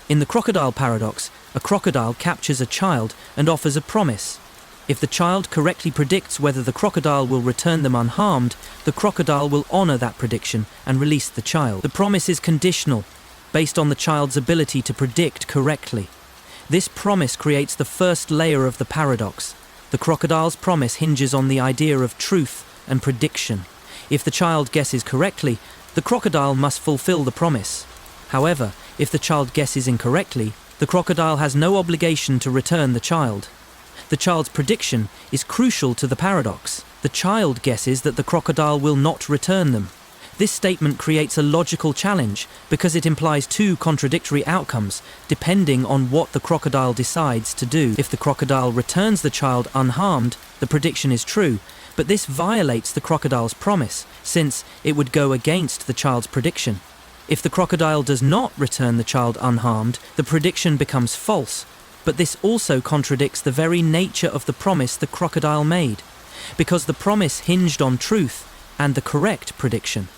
In the crocodile paradox, a crocodile captures a child and offers a promise. If the child correctly predicts whether the crocodile will return them unharmed, the crocodile will honor that prediction and release the child. The promise is conditional, based on the child's ability to predict correctly. This promise creates the first layer of the paradox. The crocodile's promise hinges on the idea of truth and prediction. If the child guesses correctly, the crocodile must fulfill the promise. However, if the child guesses incorrectly, the crocodile has no obligation to return the child. The child's prediction is crucial to the paradox. The child guesses that the crocodile will not return them. This statement creates a logical challenge because it implies two contradictory outcomes depending on what the crocodile decides to do. If the crocodile returns the child unharmed, the prediction is true, but this violates the crocodile's promise since it would go against the child's prediction. If the crocodile does not return the child unharmed, the prediction becomes false, but this also contradicts the very nature of the promise the crocodile made, because the promise hinged on truth and the correct prediction.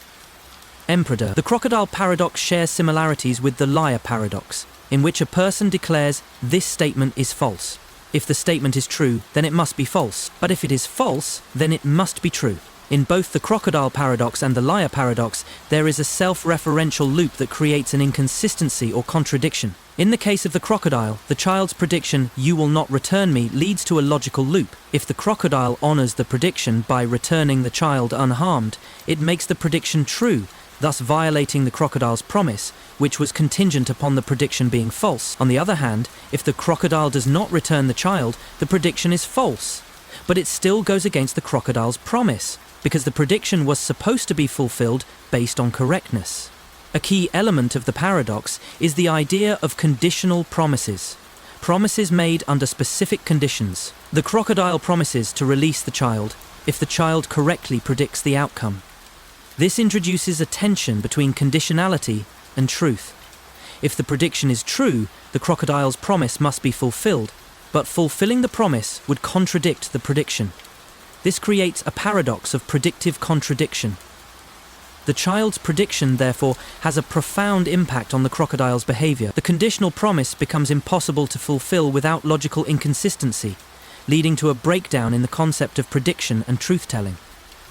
Emperor. The crocodile paradox shares similarities with the liar paradox, in which a person declares this statement is false. If the statement is true, then it must be false, but if it is false, then it must be true. In both the crocodile paradox and the liar paradox, there is a self-referential loop that creates an inconsistency or contradiction. In the case of the crocodile, the child's prediction, "You will not return me," leads to a logical loop. If the crocodile honors the prediction by returning the child unharmed, it makes the prediction true, thus violating the crocodile's promise, which was contingent upon the prediction being false. On the other hand, if the crocodile does not return the child, the prediction is false, but it still goes against the crocodile's promise, because the prediction was supposed to be fulfilled based on correctness. A key element of the paradox is the idea of conditional promises. Promises made under specific conditions. The crocodile promises to release the child if the child correctly predicts the outcome. This introduces a tension between conditionality and truth. If the prediction is true, the crocodile's promise must be fulfilled, but fulfilling the promise would contradict the prediction. This creates a paradox of predictive contradiction. The child's prediction, therefore, has a profound impact on the crocodile's behavior. The conditional promise becomes impossible to fulfill without logical inconsistency, leading to a breakdown in the concept of prediction and truth-telling.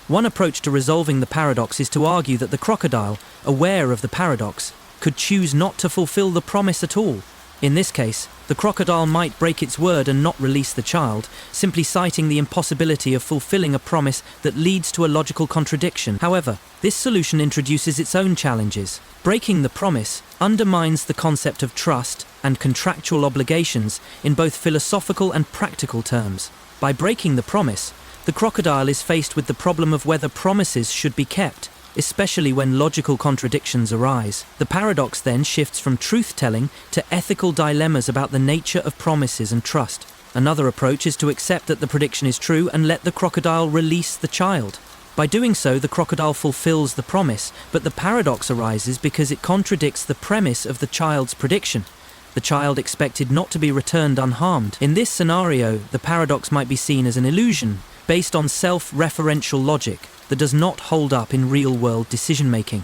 One approach to resolving the paradox is to argue that the crocodile, aware of the paradox, could choose not to fulfill the promise at all. In this case, the crocodile might break its word and not release the child, simply citing the impossibility of fulfilling a promise that leads to a logical contradiction. However, this solution introduces its own challenges. Breaking the promise undermines the concept of trust and contractual obligations in both philosophical and practical terms. By breaking the promise, the crocodile is faced with the problem of whether promises should be kept, especially when logical contradictions arise. The paradox then shifts from truth-telling to ethical dilemmas about the nature of promises and trust. Another approach is to accept that the prediction is true and let the crocodile release the child. By doing so, the crocodile fulfills the promise, but the paradox arises because it contradicts the premise of the child's prediction. The child expected not to be returned unharmed. In this scenario, the paradox might be seen as an illusion, based on self-referential logic that does not hold up in real-world decision-making.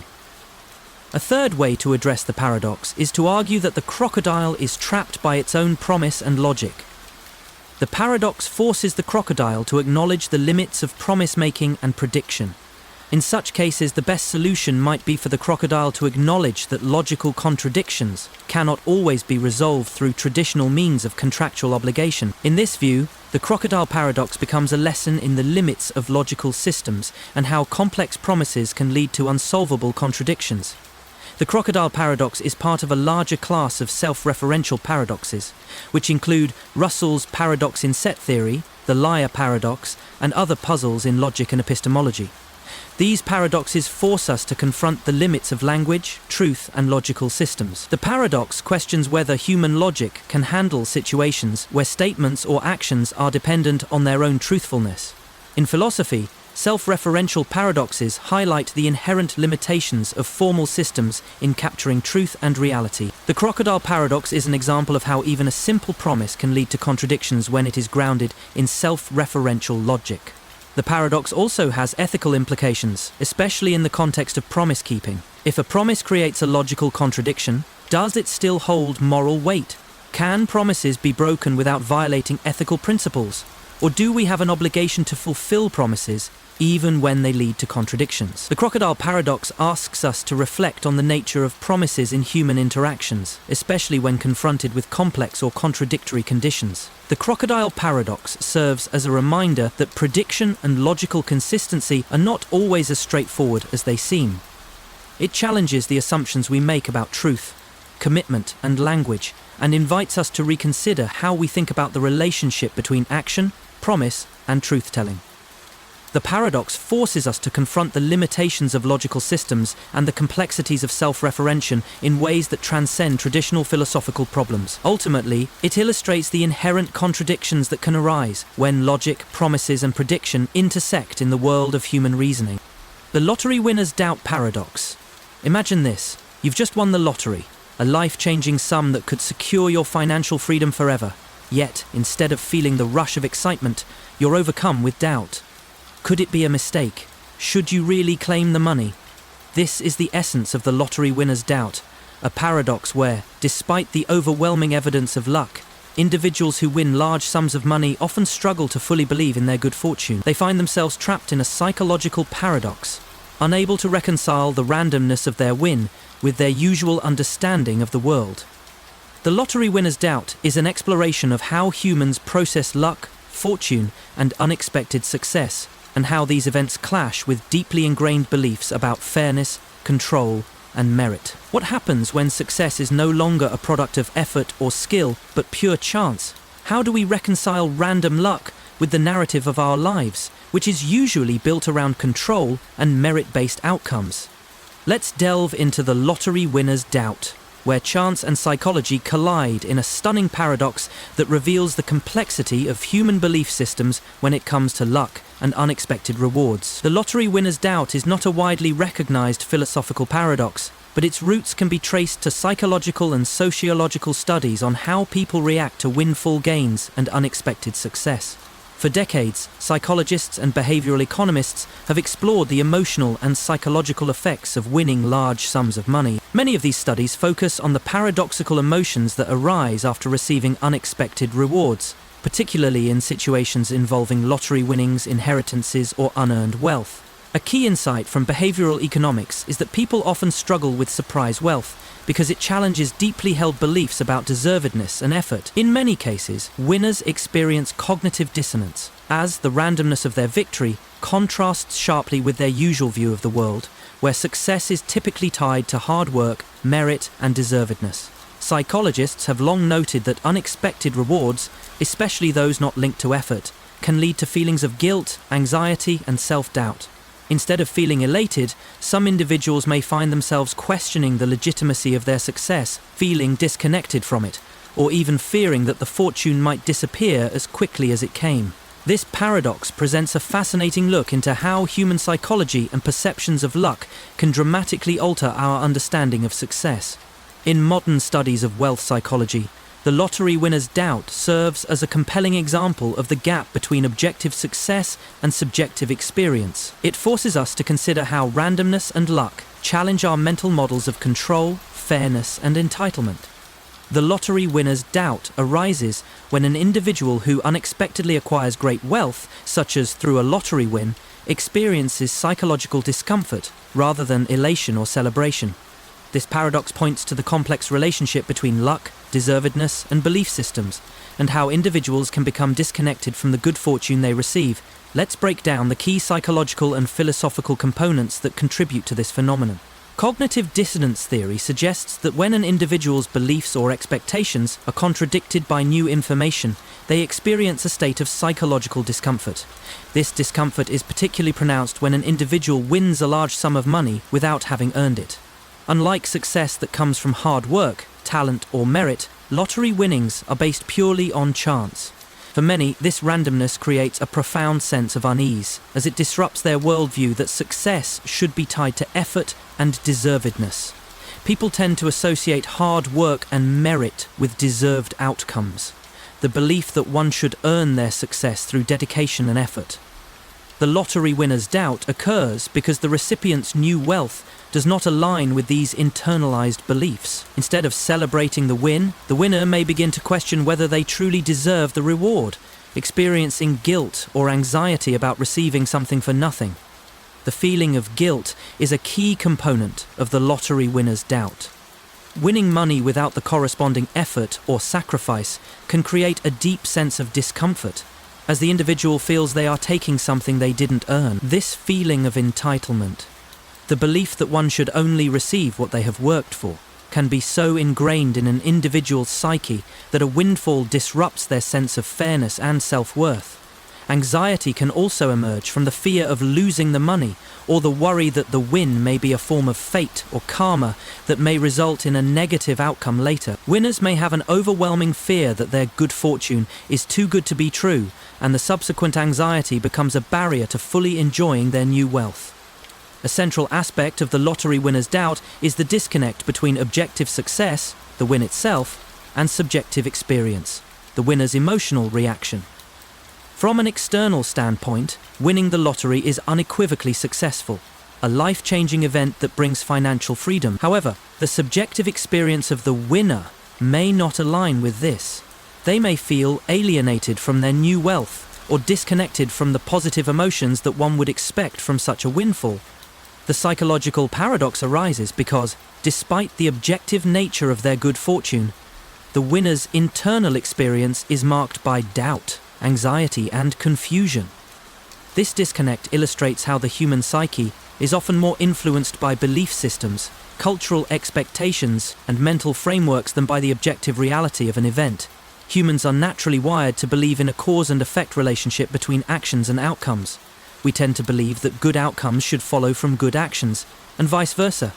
A third way to address the paradox is to argue that the crocodile is trapped by its own promise and logic. The paradox forces the crocodile to acknowledge the limits of promise-making and prediction. In such cases, the best solution might be for the crocodile to acknowledge that logical contradictions cannot always be resolved through traditional means of contractual obligation. In this view, the crocodile paradox becomes a lesson in the limits of logical systems and how complex promises can lead to unsolvable contradictions. The crocodile paradox is part of a larger class of self-referential paradoxes, which include Russell's paradox in set theory, the liar paradox, and other puzzles in logic and epistemology. These paradoxes force us to confront the limits of language, truth, and logical systems. The paradox questions whether human logic can handle situations where statements or actions are dependent on their own truthfulness. In philosophy, self-referential paradoxes highlight the inherent limitations of formal systems in capturing truth and reality. The crocodile paradox is an example of how even a simple promise can lead to contradictions when it is grounded in self-referential logic. The paradox also has ethical implications, especially in the context of promise-keeping. If a promise creates a logical contradiction, does it still hold moral weight? Can promises be broken without violating ethical principles? Or do we have an obligation to fulfill promises, even when they lead to contradictions? The crocodile paradox asks us to reflect on the nature of promises in human interactions, especially when confronted with complex or contradictory conditions. The crocodile paradox serves as a reminder that prediction and logical consistency are not always as straightforward as they seem. It challenges the assumptions we make about truth, commitment, and language, and invites us to reconsider how we think about the relationship between action, promise, and truth-telling. The paradox forces us to confront the limitations of logical systems and the complexities of self-referential in ways that transcend traditional philosophical problems. Ultimately, it illustrates the inherent contradictions that can arise when logic, promises, and prediction intersect in the world of human reasoning. The lottery winner's doubt paradox. Imagine this: you've just won the lottery, a life-changing sum that could secure your financial freedom forever. Yet, instead of feeling the rush of excitement, you're overcome with doubt. Could it be a mistake? Should you really claim the money? This is the essence of the lottery winner's doubt, a paradox where, despite the overwhelming evidence of luck, individuals who win large sums of money often struggle to fully believe in their good fortune. They find themselves trapped in a psychological paradox, unable to reconcile the randomness of their win with their usual understanding of the world. The lottery winner's doubt is an exploration of how humans process luck, fortune, and unexpected success, and how these events clash with deeply ingrained beliefs about fairness, control, and merit. What happens when success is no longer a product of effort or skill, but pure chance? How do we reconcile random luck with the narrative of our lives, which is usually built around control and merit-based outcomes? Let's delve into the lottery winner's doubt, where chance and psychology collide in a stunning paradox that reveals the complexity of human belief systems when it comes to luck and unexpected rewards. The lottery winner's doubt is not a widely recognized philosophical paradox, but its roots can be traced to psychological and sociological studies on how people react to windfall gains and unexpected success. For decades, psychologists and behavioral economists have explored the emotional and psychological effects of winning large sums of money. Many of these studies focus on the paradoxical emotions that arise after receiving unexpected rewards, particularly in situations involving lottery winnings, inheritances, or unearned wealth. A key insight from behavioral economics is that people often struggle with surprise wealth because it challenges deeply held beliefs about deservedness and effort. In many cases, winners experience cognitive dissonance, as the randomness of their victory contrasts sharply with their usual view of the world, where success is typically tied to hard work, merit, and deservedness. Psychologists have long noted that unexpected rewards, especially those not linked to effort, can lead to feelings of guilt, anxiety, and self-doubt. Instead of feeling elated, some individuals may find themselves questioning the legitimacy of their success, feeling disconnected from it, or even fearing that the fortune might disappear as quickly as it came. This paradox presents a fascinating look into how human psychology and perceptions of luck can dramatically alter our understanding of success. In modern studies of wealth psychology, the lottery winner's doubt serves as a compelling example of the gap between objective success and subjective experience. It forces us to consider how randomness and luck challenge our mental models of control, fairness, and entitlement. The lottery winner's doubt arises when an individual who unexpectedly acquires great wealth, such as through a lottery win, experiences psychological discomfort rather than elation or celebration. This paradox points to the complex relationship between luck, deservedness, and belief systems, and how individuals can become disconnected from the good fortune they receive. Let's break down the key psychological and philosophical components that contribute to this phenomenon. Cognitive dissonance theory suggests that when an individual's beliefs or expectations are contradicted by new information, they experience a state of psychological discomfort. This discomfort is particularly pronounced when an individual wins a large sum of money without having earned it. Unlike success that comes from hard work, talent, or merit, lottery winnings are based purely on chance. For many, this randomness creates a profound sense of unease, as it disrupts their worldview that success should be tied to effort and deservedness. People tend to associate hard work and merit with deserved outcomes, the belief that one should earn their success through dedication and effort. The lottery winner's doubt occurs because the recipient's new wealth does not align with these internalized beliefs. Instead of celebrating the win, the winner may begin to question whether they truly deserve the reward, experiencing guilt or anxiety about receiving something for nothing. The feeling of guilt is a key component of the lottery winner's doubt. Winning money without the corresponding effort or sacrifice can create a deep sense of discomfort, as the individual feels they are taking something they didn't earn. This feeling of entitlement, the belief that one should only receive what they have worked for, can be so ingrained in an individual's psyche that a windfall disrupts their sense of fairness and self-worth. Anxiety can also emerge from the fear of losing the money or the worry that the win may be a form of fate or karma that may result in a negative outcome later. Winners may have an overwhelming fear that their good fortune is too good to be true, and the subsequent anxiety becomes a barrier to fully enjoying their new wealth. A central aspect of the lottery winner's doubt is the disconnect between objective success, the win itself, and subjective experience, the winner's emotional reaction. From an external standpoint, winning the lottery is unequivocally successful, a life-changing event that brings financial freedom. However, the subjective experience of the winner may not align with this. They may feel alienated from their new wealth or disconnected from the positive emotions that one would expect from such a windfall. The psychological paradox arises because, despite the objective nature of their good fortune, the winner's internal experience is marked by doubt, anxiety, and confusion. This disconnect illustrates how the human psyche is often more influenced by belief systems, cultural expectations, and mental frameworks than by the objective reality of an event. Humans are naturally wired to believe in a cause and effect relationship between actions and outcomes. We tend to believe that good outcomes should follow from good actions, and vice versa.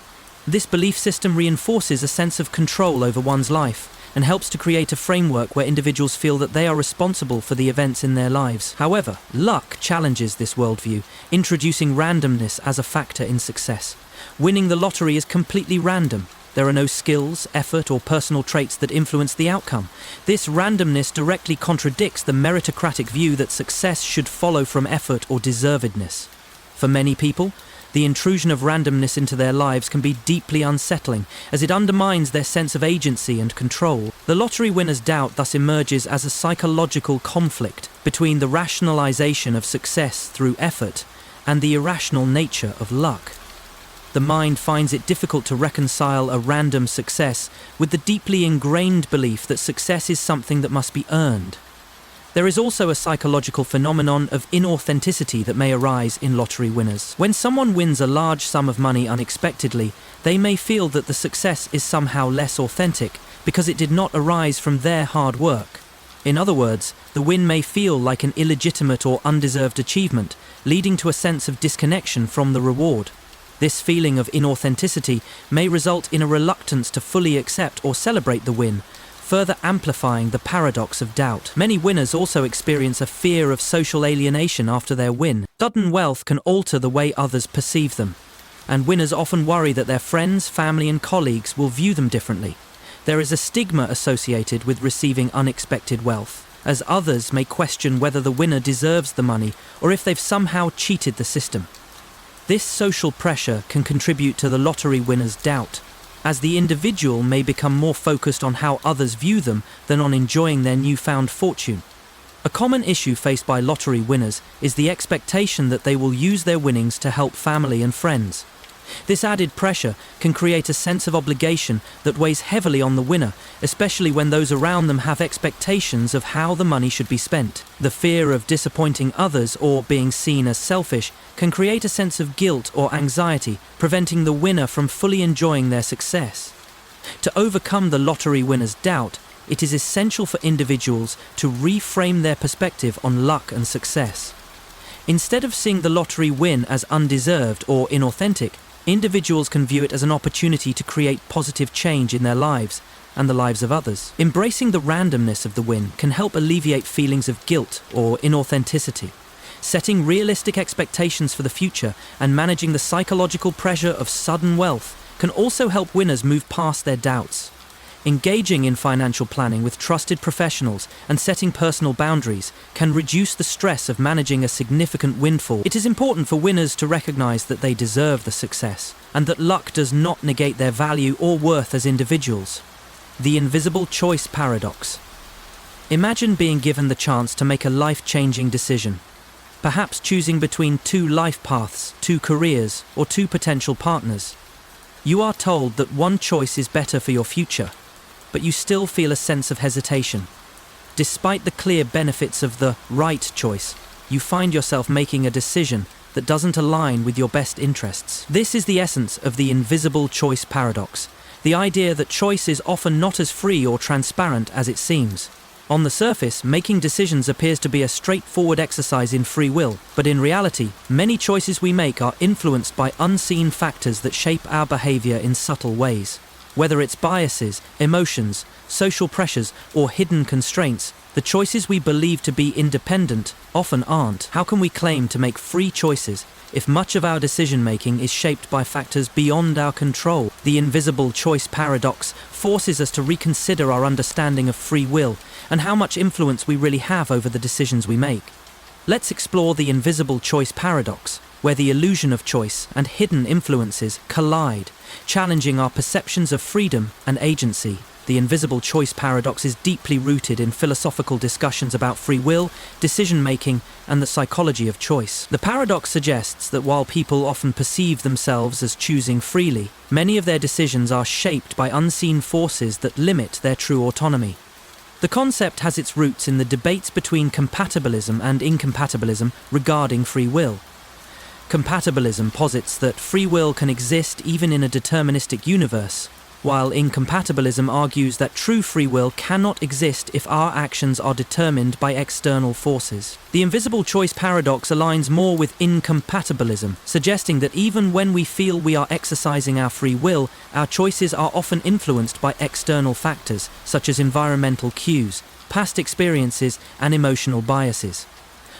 This belief system reinforces a sense of control over one's life and helps to create a framework where individuals feel that they are responsible for the events in their lives. However, luck challenges this worldview, introducing randomness as a factor in success. Winning the lottery is completely random. There are no skills, effort, or personal traits that influence the outcome. This randomness directly contradicts the meritocratic view that success should follow from effort or deservedness. For many people, the intrusion of randomness into their lives can be deeply unsettling, as it undermines their sense of agency and control. The lottery winner's doubt thus emerges as a psychological conflict between the rationalization of success through effort and the irrational nature of luck. The mind finds it difficult to reconcile a random success with the deeply ingrained belief that success is something that must be earned. There is also a psychological phenomenon of inauthenticity that may arise in lottery winners. When someone wins a large sum of money unexpectedly, they may feel that the success is somehow less authentic because it did not arise from their hard work. In other words, the win may feel like an illegitimate or undeserved achievement, leading to a sense of disconnection from the reward. This feeling of inauthenticity may result in a reluctance to fully accept or celebrate the win, further amplifying the paradox of doubt. Many winners also experience a fear of social alienation after their win. Sudden wealth can alter the way others perceive them, and winners often worry that their friends, family, and colleagues will view them differently. There is a stigma associated with receiving unexpected wealth, as others may question whether the winner deserves the money or if they've somehow cheated the system. This social pressure can contribute to the lottery winner's doubt, as the individual may become more focused on how others view them than on enjoying their newfound fortune. A common issue faced by lottery winners is the expectation that they will use their winnings to help family and friends. This added pressure can create a sense of obligation that weighs heavily on the winner, especially when those around them have expectations of how the money should be spent. The fear of disappointing others or being seen as selfish can create a sense of guilt or anxiety, preventing the winner from fully enjoying their success. To overcome the lottery winner's doubt, it is essential for individuals to reframe their perspective on luck and success. Instead of seeing the lottery win as undeserved or inauthentic, individuals can view it as an opportunity to create positive change in their lives and the lives of others. Embracing the randomness of the win can help alleviate feelings of guilt or inauthenticity. Setting realistic expectations for the future and managing the psychological pressure of sudden wealth can also help winners move past their doubts. Engaging in financial planning with trusted professionals and setting personal boundaries can reduce the stress of managing a significant windfall. It is important for winners to recognize that they deserve the success and that luck does not negate their value or worth as individuals. The invisible choice paradox. Imagine being given the chance to make a life-changing decision, perhaps choosing between two life paths, two careers, or two potential partners. You are told that one choice is better for your future, but you still feel a sense of hesitation. Despite the clear benefits of the right choice, you find yourself making a decision that doesn't align with your best interests. This is the essence of the invisible choice paradox, the idea that choice is often not as free or transparent as it seems. On the surface, making decisions appears to be a straightforward exercise in free will, but in reality, many choices we make are influenced by unseen factors that shape our behavior in subtle ways. Whether it's biases, emotions, social pressures, or hidden constraints, the choices we believe to be independent often aren't. How can we claim to make free choices if much of our decision-making is shaped by factors beyond our control? The invisible choice paradox forces us to reconsider our understanding of free will and how much influence we really have over the decisions we make. Let's explore the invisible choice paradox, where the illusion of choice and hidden influences collide, challenging our perceptions of freedom and agency. The invisible choice paradox is deeply rooted in philosophical discussions about free will, decision-making, and the psychology of choice. The paradox suggests that while people often perceive themselves as choosing freely, many of their decisions are shaped by unseen forces that limit their true autonomy. The concept has its roots in the debates between compatibilism and incompatibilism regarding free will. Compatibilism posits that free will can exist even in a deterministic universe, while incompatibilism argues that true free will cannot exist if our actions are determined by external forces. The invisible choice paradox aligns more with incompatibilism, suggesting that even when we feel we are exercising our free will, our choices are often influenced by external factors, such as environmental cues, past experiences, and emotional biases.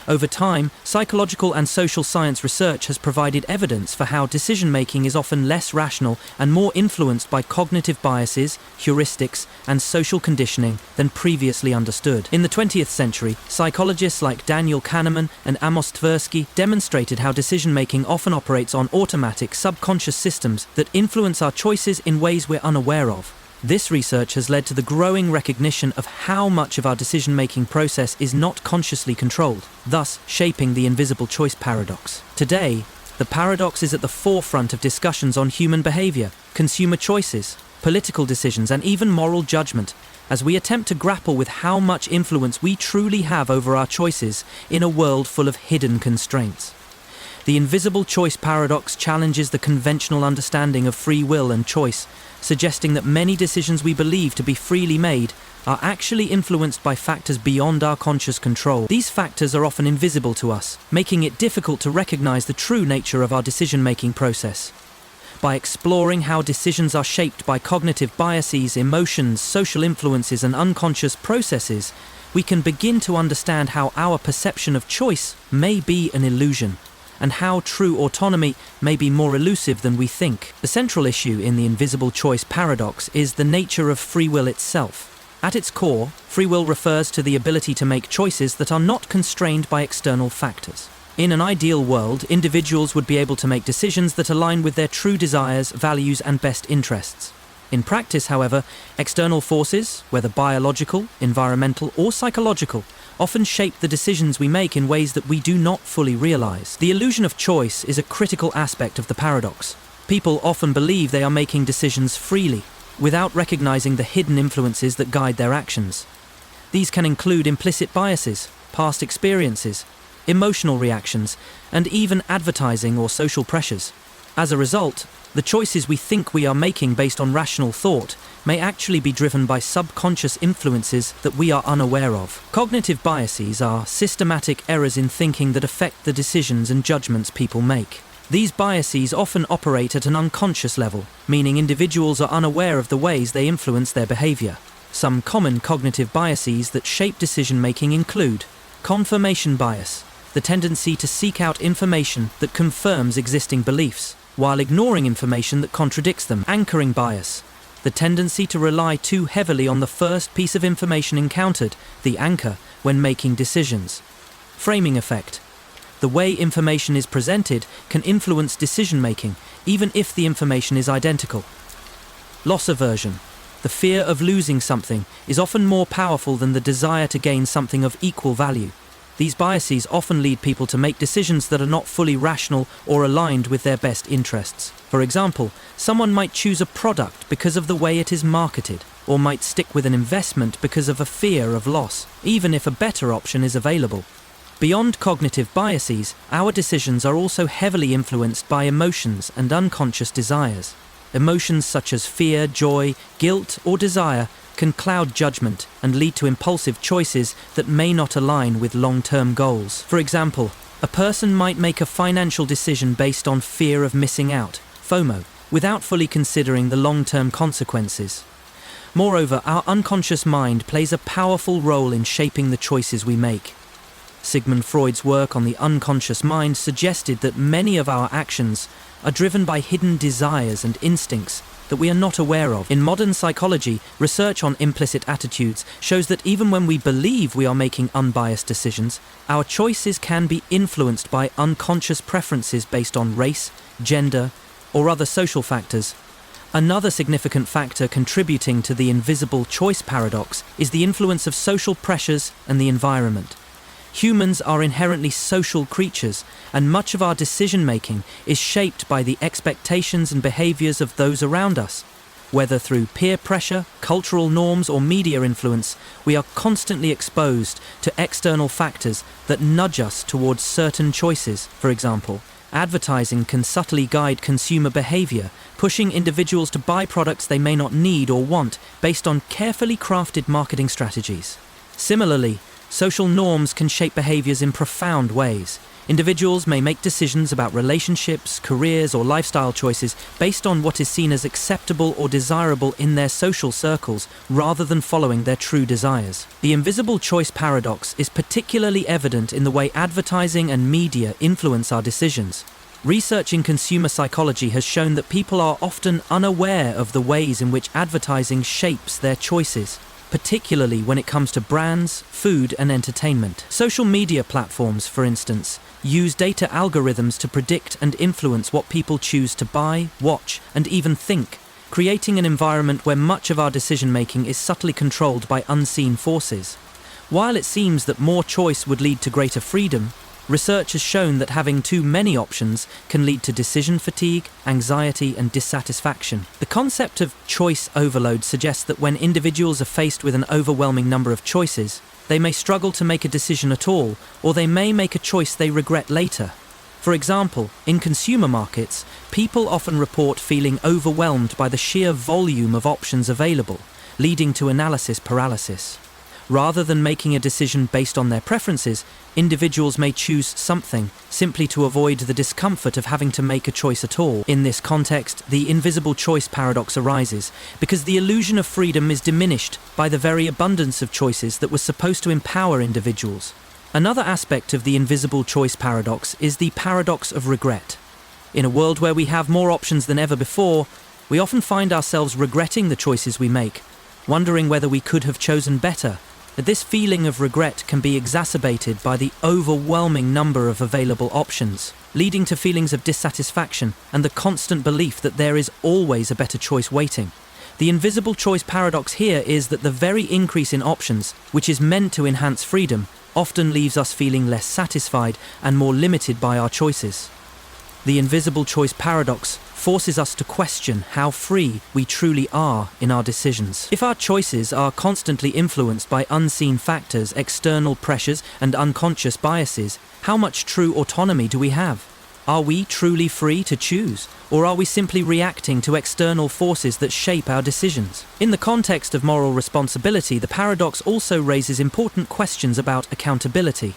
Over time, psychological and social science research has provided evidence for how decision-making is often less rational and more influenced by cognitive biases, heuristics, and social conditioning than previously understood. In the 20th century, psychologists like Daniel Kahneman and Amos Tversky demonstrated how decision-making often operates on automatic, subconscious systems that influence our choices in ways we're unaware of. This research has led to the growing recognition of how much of our decision-making process is not consciously controlled, thus shaping the invisible choice paradox. Today, the paradox is at the forefront of discussions on human behavior, consumer choices, political decisions, and even moral judgment, as we attempt to grapple with how much influence we truly have over our choices in a world full of hidden constraints. The invisible choice paradox challenges the conventional understanding of free will and choice, suggesting that many decisions we believe to be freely made are actually influenced by factors beyond our conscious control. These factors are often invisible to us, making it difficult to recognize the true nature of our decision-making process. By exploring how decisions are shaped by cognitive biases, emotions, social influences, and unconscious processes, we can begin to understand how our perception of choice may be an illusion, and how true autonomy may be more elusive than we think. The central issue in the invisible choice paradox is the nature of free will itself. At its core, free will refers to the ability to make choices that are not constrained by external factors. In an ideal world, individuals would be able to make decisions that align with their true desires, values, and best interests. In practice, however, external forces, whether biological, environmental, or psychological, often shape the decisions we make in ways that we do not fully realize. The illusion of choice is a critical aspect of the paradox. People often believe they are making decisions freely, without recognizing the hidden influences that guide their actions. These can include implicit biases, past experiences, emotional reactions, and even advertising or social pressures. As a result, the choices we think we are making based on rational thought may actually be driven by subconscious influences that we are unaware of. Cognitive biases are systematic errors in thinking that affect the decisions and judgments people make. These biases often operate at an unconscious level, meaning individuals are unaware of the ways they influence their behavior. Some common cognitive biases that shape decision-making include confirmation bias, the tendency to seek out information that confirms existing beliefs, while ignoring information that contradicts them. Anchoring bias, the tendency to rely too heavily on the first piece of information encountered, the anchor, when making decisions. Framing effect, the way information is presented can influence decision-making, even if the information is identical. Loss aversion, the fear of losing something is often more powerful than the desire to gain something of equal value. These biases often lead people to make decisions that are not fully rational or aligned with their best interests. For example, someone might choose a product because of the way it is marketed, or might stick with an investment because of a fear of loss, even if a better option is available. Beyond cognitive biases, our decisions are also heavily influenced by emotions and unconscious desires. Emotions such as fear, joy, guilt, or desire can cloud judgment and lead to impulsive choices that may not align with long-term goals. For example, a person might make a financial decision based on fear of missing out, FOMO, without fully considering the long-term consequences. Moreover, our unconscious mind plays a powerful role in shaping the choices we make. Sigmund Freud's work on the unconscious mind suggested that many of our actions are driven by hidden desires and instincts that we are not aware of. In modern psychology, research on implicit attitudes shows that even when we believe we are making unbiased decisions, our choices can be influenced by unconscious preferences based on race, gender, or other social factors. Another significant factor contributing to the invisible choice paradox is the influence of social pressures and the environment. Humans are inherently social creatures, and much of our decision-making is shaped by the expectations and behaviors of those around us. Whether through peer pressure, cultural norms, or media influence, we are constantly exposed to external factors that nudge us towards certain choices. For example, advertising can subtly guide consumer behavior, pushing individuals to buy products they may not need or want based on carefully crafted marketing strategies. Similarly, social norms can shape behaviors in profound ways. Individuals may make decisions about relationships, careers, or lifestyle choices based on what is seen as acceptable or desirable in their social circles, rather than following their true desires. The invisible choice paradox is particularly evident in the way advertising and media influence our decisions. Research in consumer psychology has shown that people are often unaware of the ways in which advertising shapes their choices, particularly when it comes to brands, food, and entertainment. Social media platforms, for instance, use data algorithms to predict and influence what people choose to buy, watch, and even think, creating an environment where much of our decision-making is subtly controlled by unseen forces. While it seems that more choice would lead to greater freedom, research has shown that having too many options can lead to decision fatigue, anxiety, and dissatisfaction. The concept of choice overload suggests that when individuals are faced with an overwhelming number of choices, they may struggle to make a decision at all, or they may make a choice they regret later. For example, in consumer markets, people often report feeling overwhelmed by the sheer volume of options available, leading to analysis paralysis. Rather than making a decision based on their preferences, individuals may choose something simply to avoid the discomfort of having to make a choice at all. In this context, the invisible choice paradox arises because the illusion of freedom is diminished by the very abundance of choices that was supposed to empower individuals. Another aspect of the invisible choice paradox is the paradox of regret. In a world where we have more options than ever before, we often find ourselves regretting the choices we make, wondering whether we could have chosen better. But this feeling of regret can be exacerbated by the overwhelming number of available options, leading to feelings of dissatisfaction and the constant belief that there is always a better choice waiting. The invisible choice paradox here is that the very increase in options, which is meant to enhance freedom, often leaves us feeling less satisfied and more limited by our choices. The invisible choice paradox forces us to question how free we truly are in our decisions. If our choices are constantly influenced by unseen factors, external pressures, and unconscious biases, how much true autonomy do we have? Are we truly free to choose, or are we simply reacting to external forces that shape our decisions? In the context of moral responsibility, the paradox also raises important questions about accountability.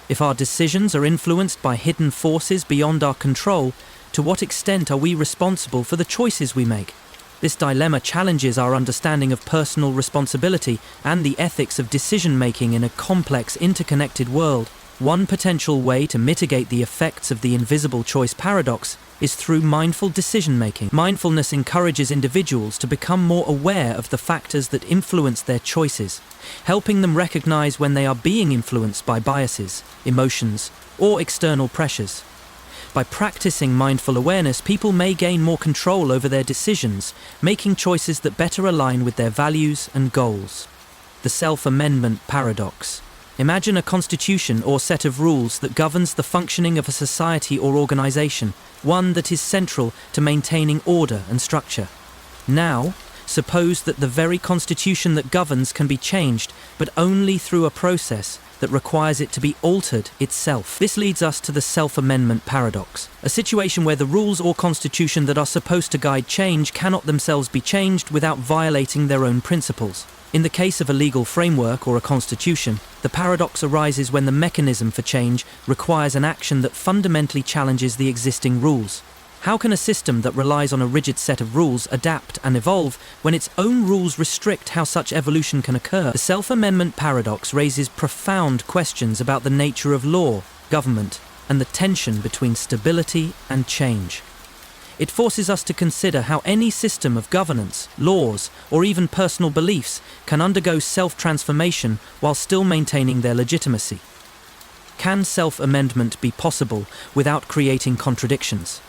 If our decisions are influenced by hidden forces beyond our control, to what extent are we responsible for the choices we make? This dilemma challenges our understanding of personal responsibility and the ethics of decision-making in a complex, interconnected world. One potential way to mitigate the effects of the invisible choice paradox is through mindful decision-making. Mindfulness encourages individuals to become more aware of the factors that influence their choices, helping them recognize when they are being influenced by biases, emotions, or external pressures. By practicing mindful awareness, people may gain more control over their decisions, making choices that better align with their values and goals. The self-amendment paradox. Imagine a constitution or set of rules that governs the functioning of a society or organization, one that is central to maintaining order and structure. Now, suppose that the very constitution that governs can be changed, but only through a process that requires it to be altered itself. This leads us to the self-amendment paradox, a situation where the rules or constitution that are supposed to guide change cannot themselves be changed without violating their own principles. In the case of a legal framework or a constitution, the paradox arises when the mechanism for change requires an action that fundamentally challenges the existing rules. How can a system that relies on a rigid set of rules adapt and evolve when its own rules restrict how such evolution can occur? The self-amendment paradox raises profound questions about the nature of law, government, and the tension between stability and change. It forces us to consider how any system of governance, laws, or even personal beliefs can undergo self-transformation while still maintaining their legitimacy. Can self-amendment be possible without creating contradictions?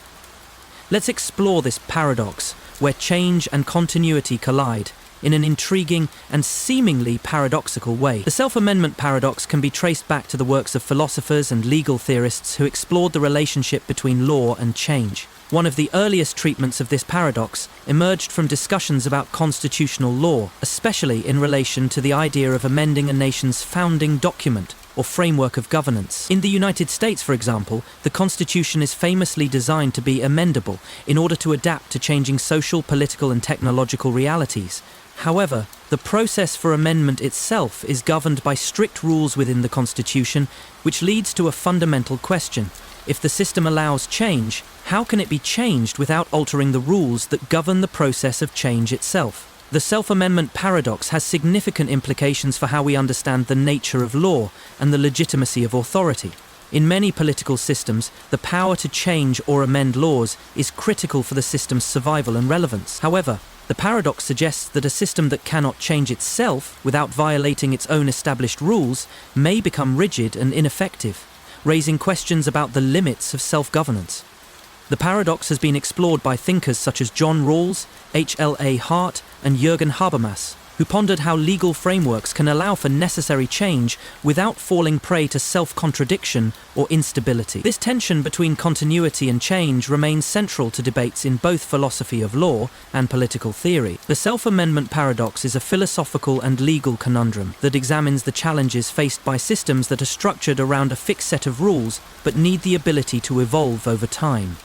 Let's explore this paradox, where change and continuity collide, in an intriguing and seemingly paradoxical way. The self-amendment paradox can be traced back to the works of philosophers and legal theorists who explored the relationship between law and change. One of the earliest treatments of this paradox emerged from discussions about constitutional law, especially in relation to the idea of amending a nation's founding document or framework of governance. In the United States, for example, the Constitution is famously designed to be amendable in order to adapt to changing social, political, and technological realities. However, the process for amendment itself is governed by strict rules within the Constitution, which leads to a fundamental question. If the system allows change, how can it be changed without altering the rules that govern the process of change itself? The self-amendment paradox has significant implications for how we understand the nature of law and the legitimacy of authority. In many political systems, the power to change or amend laws is critical for the system's survival and relevance. However, the paradox suggests that a system that cannot change itself without violating its own established rules may become rigid and ineffective, raising questions about the limits of self-governance. The paradox has been explored by thinkers such as John Rawls, H.L.A. Hart, and Jürgen Habermas, who pondered how legal frameworks can allow for necessary change without falling prey to self-contradiction or instability. This tension between continuity and change remains central to debates in both philosophy of law and political theory. The self-amendment paradox is a philosophical and legal conundrum that examines the challenges faced by systems that are structured around a fixed set of rules but need the ability to evolve over time.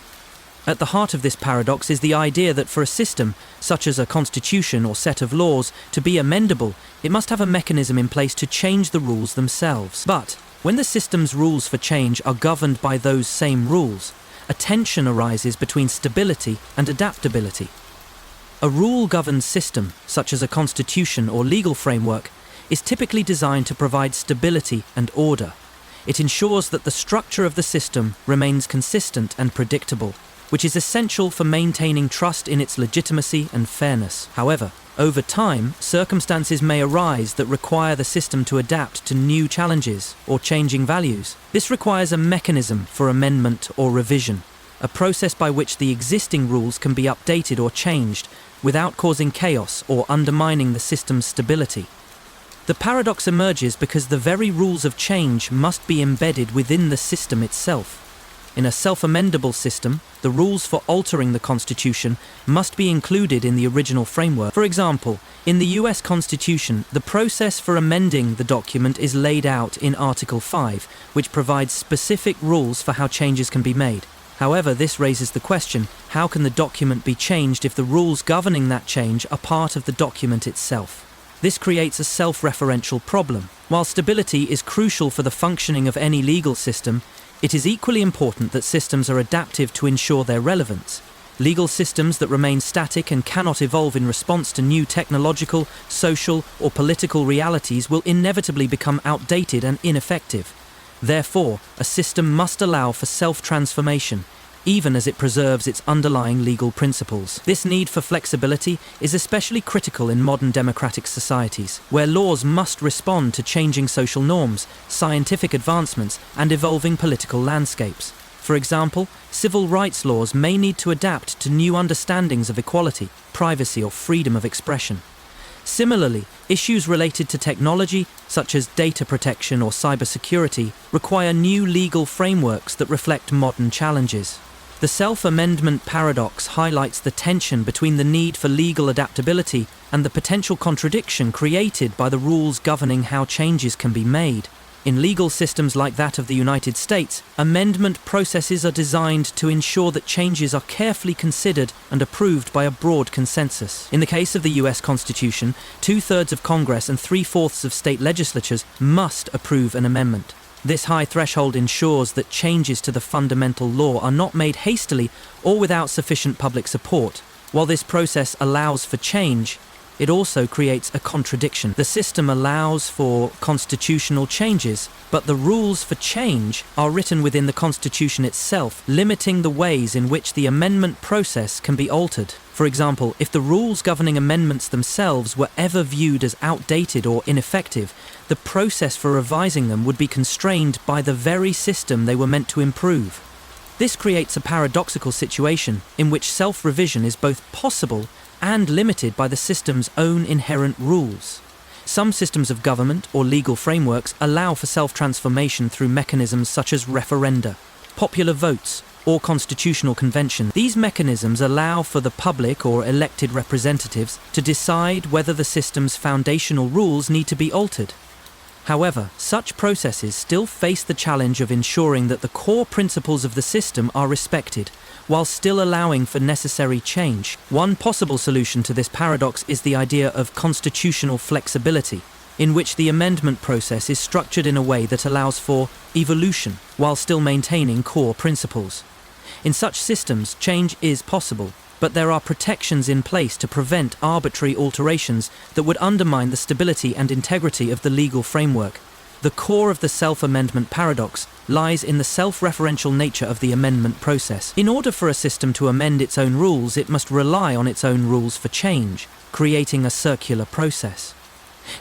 At the heart of this paradox is the idea that for a system, such as a constitution or set of laws, to be amendable, it must have a mechanism in place to change the rules themselves. But when the system's rules for change are governed by those same rules, a tension arises between stability and adaptability. A rule-governed system, such as a constitution or legal framework, is typically designed to provide stability and order. It ensures that the structure of the system remains consistent and predictable, which is essential for maintaining trust in its legitimacy and fairness. However, over time, circumstances may arise that require the system to adapt to new challenges or changing values. This requires a mechanism for amendment or revision, a process by which the existing rules can be updated or changed without causing chaos or undermining the system's stability. The paradox emerges because the very rules of change must be embedded within the system itself. In a self-amendable system, the rules for altering the Constitution must be included in the original framework. For example, in the US Constitution, the process for amending the document is laid out in Article 5, which provides specific rules for how changes can be made. However, this raises the question, how can the document be changed if the rules governing that change are part of the document itself? This creates a self-referential problem. While stability is crucial for the functioning of any legal system, it is equally important that systems are adaptive to ensure their relevance. Legal systems that remain static and cannot evolve in response to new technological, social, or political realities will inevitably become outdated and ineffective. Therefore, a system must allow for self-transformation, even as it preserves its underlying legal principles. This need for flexibility is especially critical in modern democratic societies, where laws must respond to changing social norms, scientific advancements, and evolving political landscapes. For example, civil rights laws may need to adapt to new understandings of equality, privacy, or freedom of expression. Similarly, issues related to technology, such as data protection or cybersecurity, require new legal frameworks that reflect modern challenges. The self-amendment paradox highlights the tension between the need for legal adaptability and the potential contradiction created by the rules governing how changes can be made. In legal systems like that of the United States, amendment processes are designed to ensure that changes are carefully considered and approved by a broad consensus. In the case of the US Constitution, 2/3 of Congress and 3/4 of state legislatures must approve an amendment. This high threshold ensures that changes to the fundamental law are not made hastily or without sufficient public support. While this process allows for change, it also creates a contradiction. The system allows for constitutional changes, but the rules for change are written within the Constitution itself, limiting the ways in which the amendment process can be altered. For example, if the rules governing amendments themselves were ever viewed as outdated or ineffective, the process for revising them would be constrained by the very system they were meant to improve. This creates a paradoxical situation in which self-revision is both possible and limited by the system's own inherent rules. Some systems of government or legal frameworks allow for self-transformation through mechanisms such as referenda, popular votes, or constitutional convention. These mechanisms allow for the public or elected representatives to decide whether the system's foundational rules need to be altered. However, such processes still face the challenge of ensuring that the core principles of the system are respected, while still allowing for necessary change. One possible solution to this paradox is the idea of constitutional flexibility, in which the amendment process is structured in a way that allows for evolution, while still maintaining core principles. In such systems, change is possible, but there are protections in place to prevent arbitrary alterations that would undermine the stability and integrity of the legal framework. The core of the self-amendment paradox lies in the self-referential nature of the amendment process. In order for a system to amend its own rules, it must rely on its own rules for change, creating a circular process.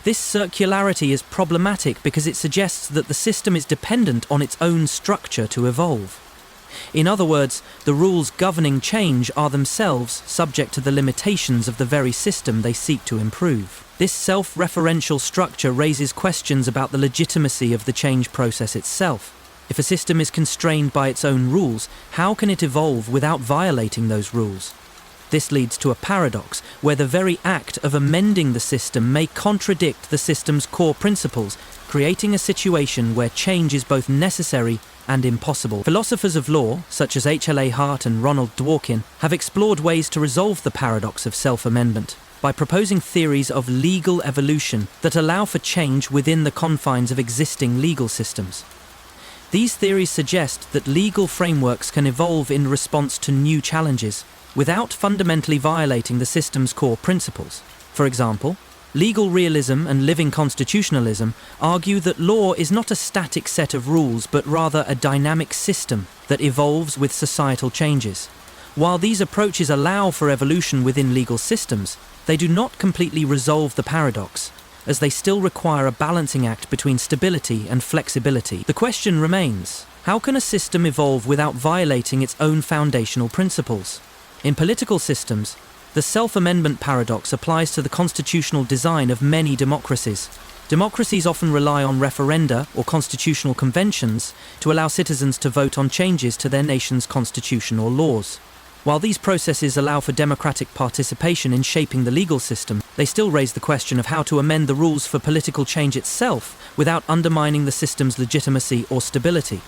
This circularity is problematic because it suggests that the system is dependent on its own structure to evolve. In other words, the rules governing change are themselves subject to the limitations of the very system they seek to improve. This self-referential structure raises questions about the legitimacy of the change process itself. If a system is constrained by its own rules, how can it evolve without violating those rules? This leads to a paradox, where the very act of amending the system may contradict the system's core principles, creating a situation where change is both necessary and impossible. Philosophers of law, such as H.L.A. Hart and Ronald Dworkin, have explored ways to resolve the paradox of self-amendment by proposing theories of legal evolution that allow for change within the confines of existing legal systems. These theories suggest that legal frameworks can evolve in response to new challenges, without fundamentally violating the system's core principles. For example, legal realism and living constitutionalism argue that law is not a static set of rules but rather a dynamic system that evolves with societal changes. While these approaches allow for evolution within legal systems, they do not completely resolve the paradox, as they still require a balancing act between stability and flexibility. The question remains, how can a system evolve without violating its own foundational principles? In political systems, the self-amendment paradox applies to the constitutional design of many democracies. Democracies often rely on referenda or constitutional conventions to allow citizens to vote on changes to their nation's constitution or laws. While these processes allow for democratic participation in shaping the legal system, they still raise the question of how to amend the rules for political change itself without undermining the system's legitimacy or stability.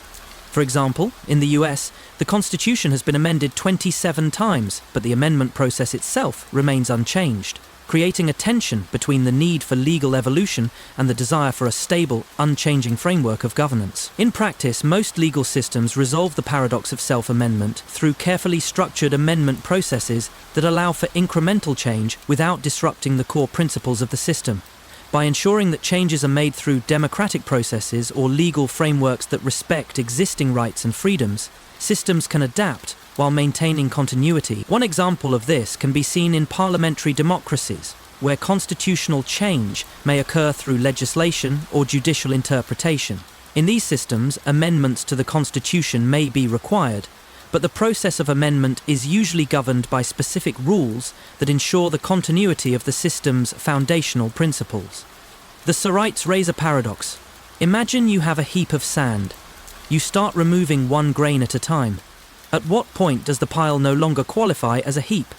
For example, in the US, the Constitution has been amended 27 times, but the amendment process itself remains unchanged, creating a tension between the need for legal evolution and the desire for a stable, unchanging framework of governance. In practice, most legal systems resolve the paradox of self-amendment through carefully structured amendment processes that allow for incremental change without disrupting the core principles of the system. By ensuring that changes are made through democratic processes or legal frameworks that respect existing rights and freedoms, systems can adapt while maintaining continuity. One example of this can be seen in parliamentary democracies, where constitutional change may occur through legislation or judicial interpretation. In these systems, amendments to the constitution may be required, but the process of amendment is usually governed by specific rules that ensure the continuity of the system's foundational principles. The Sorites raise a paradox. Imagine you have a heap of sand. You start removing one grain at a time. At what point does the pile no longer qualify as a heap?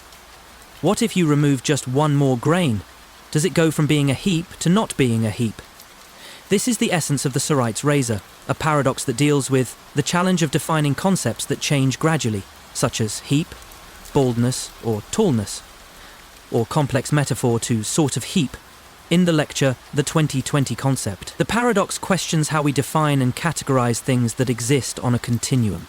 What if you remove just one more grain? Does it go from being a heap to not being a heap? This is the essence of the Sorites razor, a paradox that deals with the challenge of defining concepts that change gradually, such as heap, baldness, or tallness, or complex metaphor to sort of heap. In the lecture, The 2020 Concept, the paradox questions how we define and categorize things that exist on a continuum.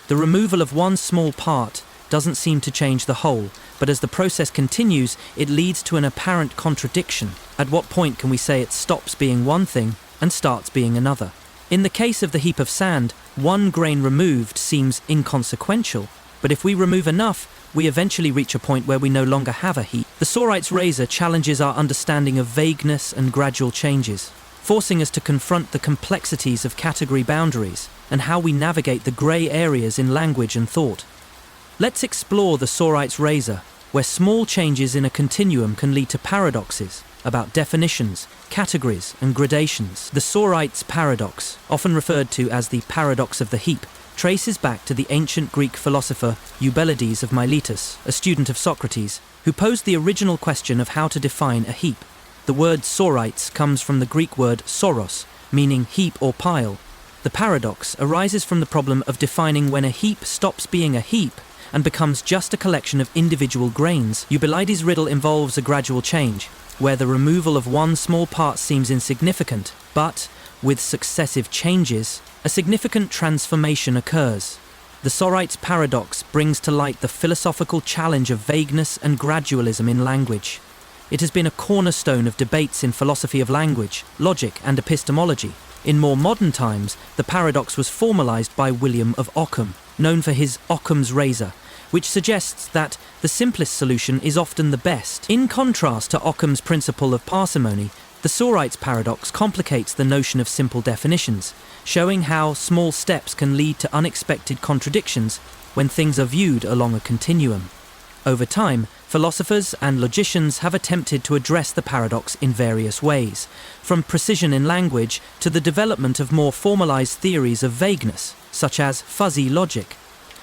The removal of one small part doesn't seem to change the whole, but as the process continues, it leads to an apparent contradiction. At what point can we say it stops being one thing and starts being another? In the case of the heap of sand, one grain removed seems inconsequential, but if we remove enough, we eventually reach a point where we no longer have a heap. The Sorites razor challenges our understanding of vagueness and gradual changes, forcing us to confront the complexities of category boundaries and how we navigate the grey areas in language and thought. Let's explore the Sorites razor, where small changes in a continuum can lead to paradoxes about definitions, categories, and gradations. The Sorites paradox, often referred to as the paradox of the heap, traces back to the ancient Greek philosopher Eubulides of Miletus, a student of Socrates, who posed the original question of how to define a heap. The word Sorites comes from the Greek word soros, meaning heap or pile. The paradox arises from the problem of defining when a heap stops being a heap and becomes just a collection of individual grains. Eubulides' riddle involves a gradual change, where the removal of one small part seems insignificant, but, with successive changes, a significant transformation occurs. The Sorites paradox brings to light the philosophical challenge of vagueness and gradualism in language. It has been a cornerstone of debates in philosophy of language, logic, and epistemology. In more modern times, the paradox was formalized by William of Ockham, known for his Ockham's razor, which suggests that the simplest solution is often the best. In contrast to Ockham's principle of parsimony, The Sorites paradox complicates the notion of simple definitions, showing how small steps can lead to unexpected contradictions when things are viewed along a continuum. Over time, philosophers and logicians have attempted to address the paradox in various ways, from precision in language to the development of more formalized theories of vagueness, such as fuzzy logic.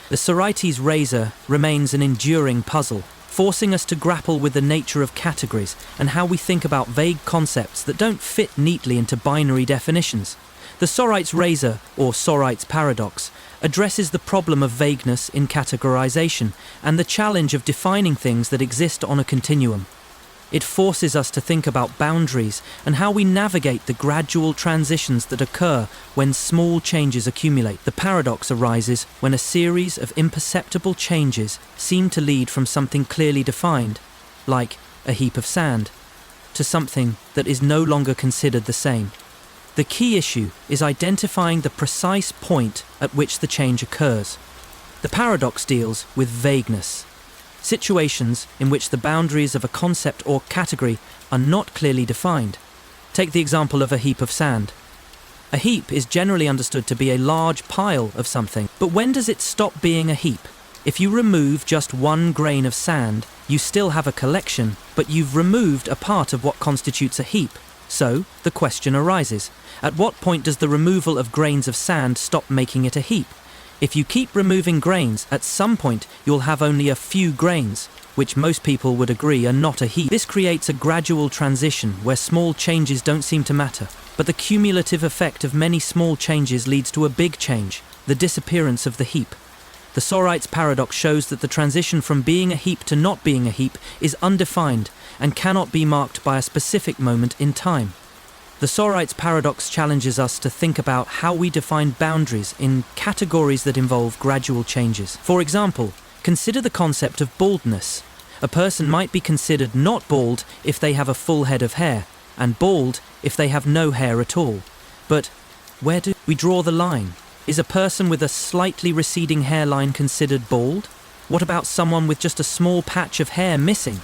The Sorites razor remains an enduring puzzle, forcing us to grapple with the nature of categories and how we think about vague concepts that don't fit neatly into binary definitions. The Sorites razor, or Sorites paradox, addresses the problem of vagueness in categorization and the challenge of defining things that exist on a continuum. It forces us to think about boundaries and how we navigate the gradual transitions that occur when small changes accumulate. The paradox arises when a series of imperceptible changes seem to lead from something clearly defined, like a heap of sand, to something that is no longer considered the same. The key issue is identifying the precise point at which the change occurs. The paradox deals with vagueness. Situations in which the boundaries of a concept or category are not clearly defined. Take the example of a heap of sand. A heap is generally understood to be a large pile of something, but when does it stop being a heap? If you remove just one grain of sand, you still have a collection, but you've removed a part of what constitutes a heap. So, the question arises, at what point does the removal of grains of sand stop making it a heap? If you keep removing grains, at some point you'll have only a few grains, which most people would agree are not a heap. This creates a gradual transition where small changes don't seem to matter, but the cumulative effect of many small changes leads to a big change, the disappearance of the heap. The Sorites paradox shows that the transition from being a heap to not being a heap is undefined and cannot be marked by a specific moment in time. The Sorites paradox challenges us to think about how we define boundaries in categories that involve gradual changes. For example, consider the concept of baldness. A person might be considered not bald if they have a full head of hair, and bald if they have no hair at all. But where do we draw the line? Is a person with a slightly receding hairline considered bald? What about someone with just a small patch of hair missing?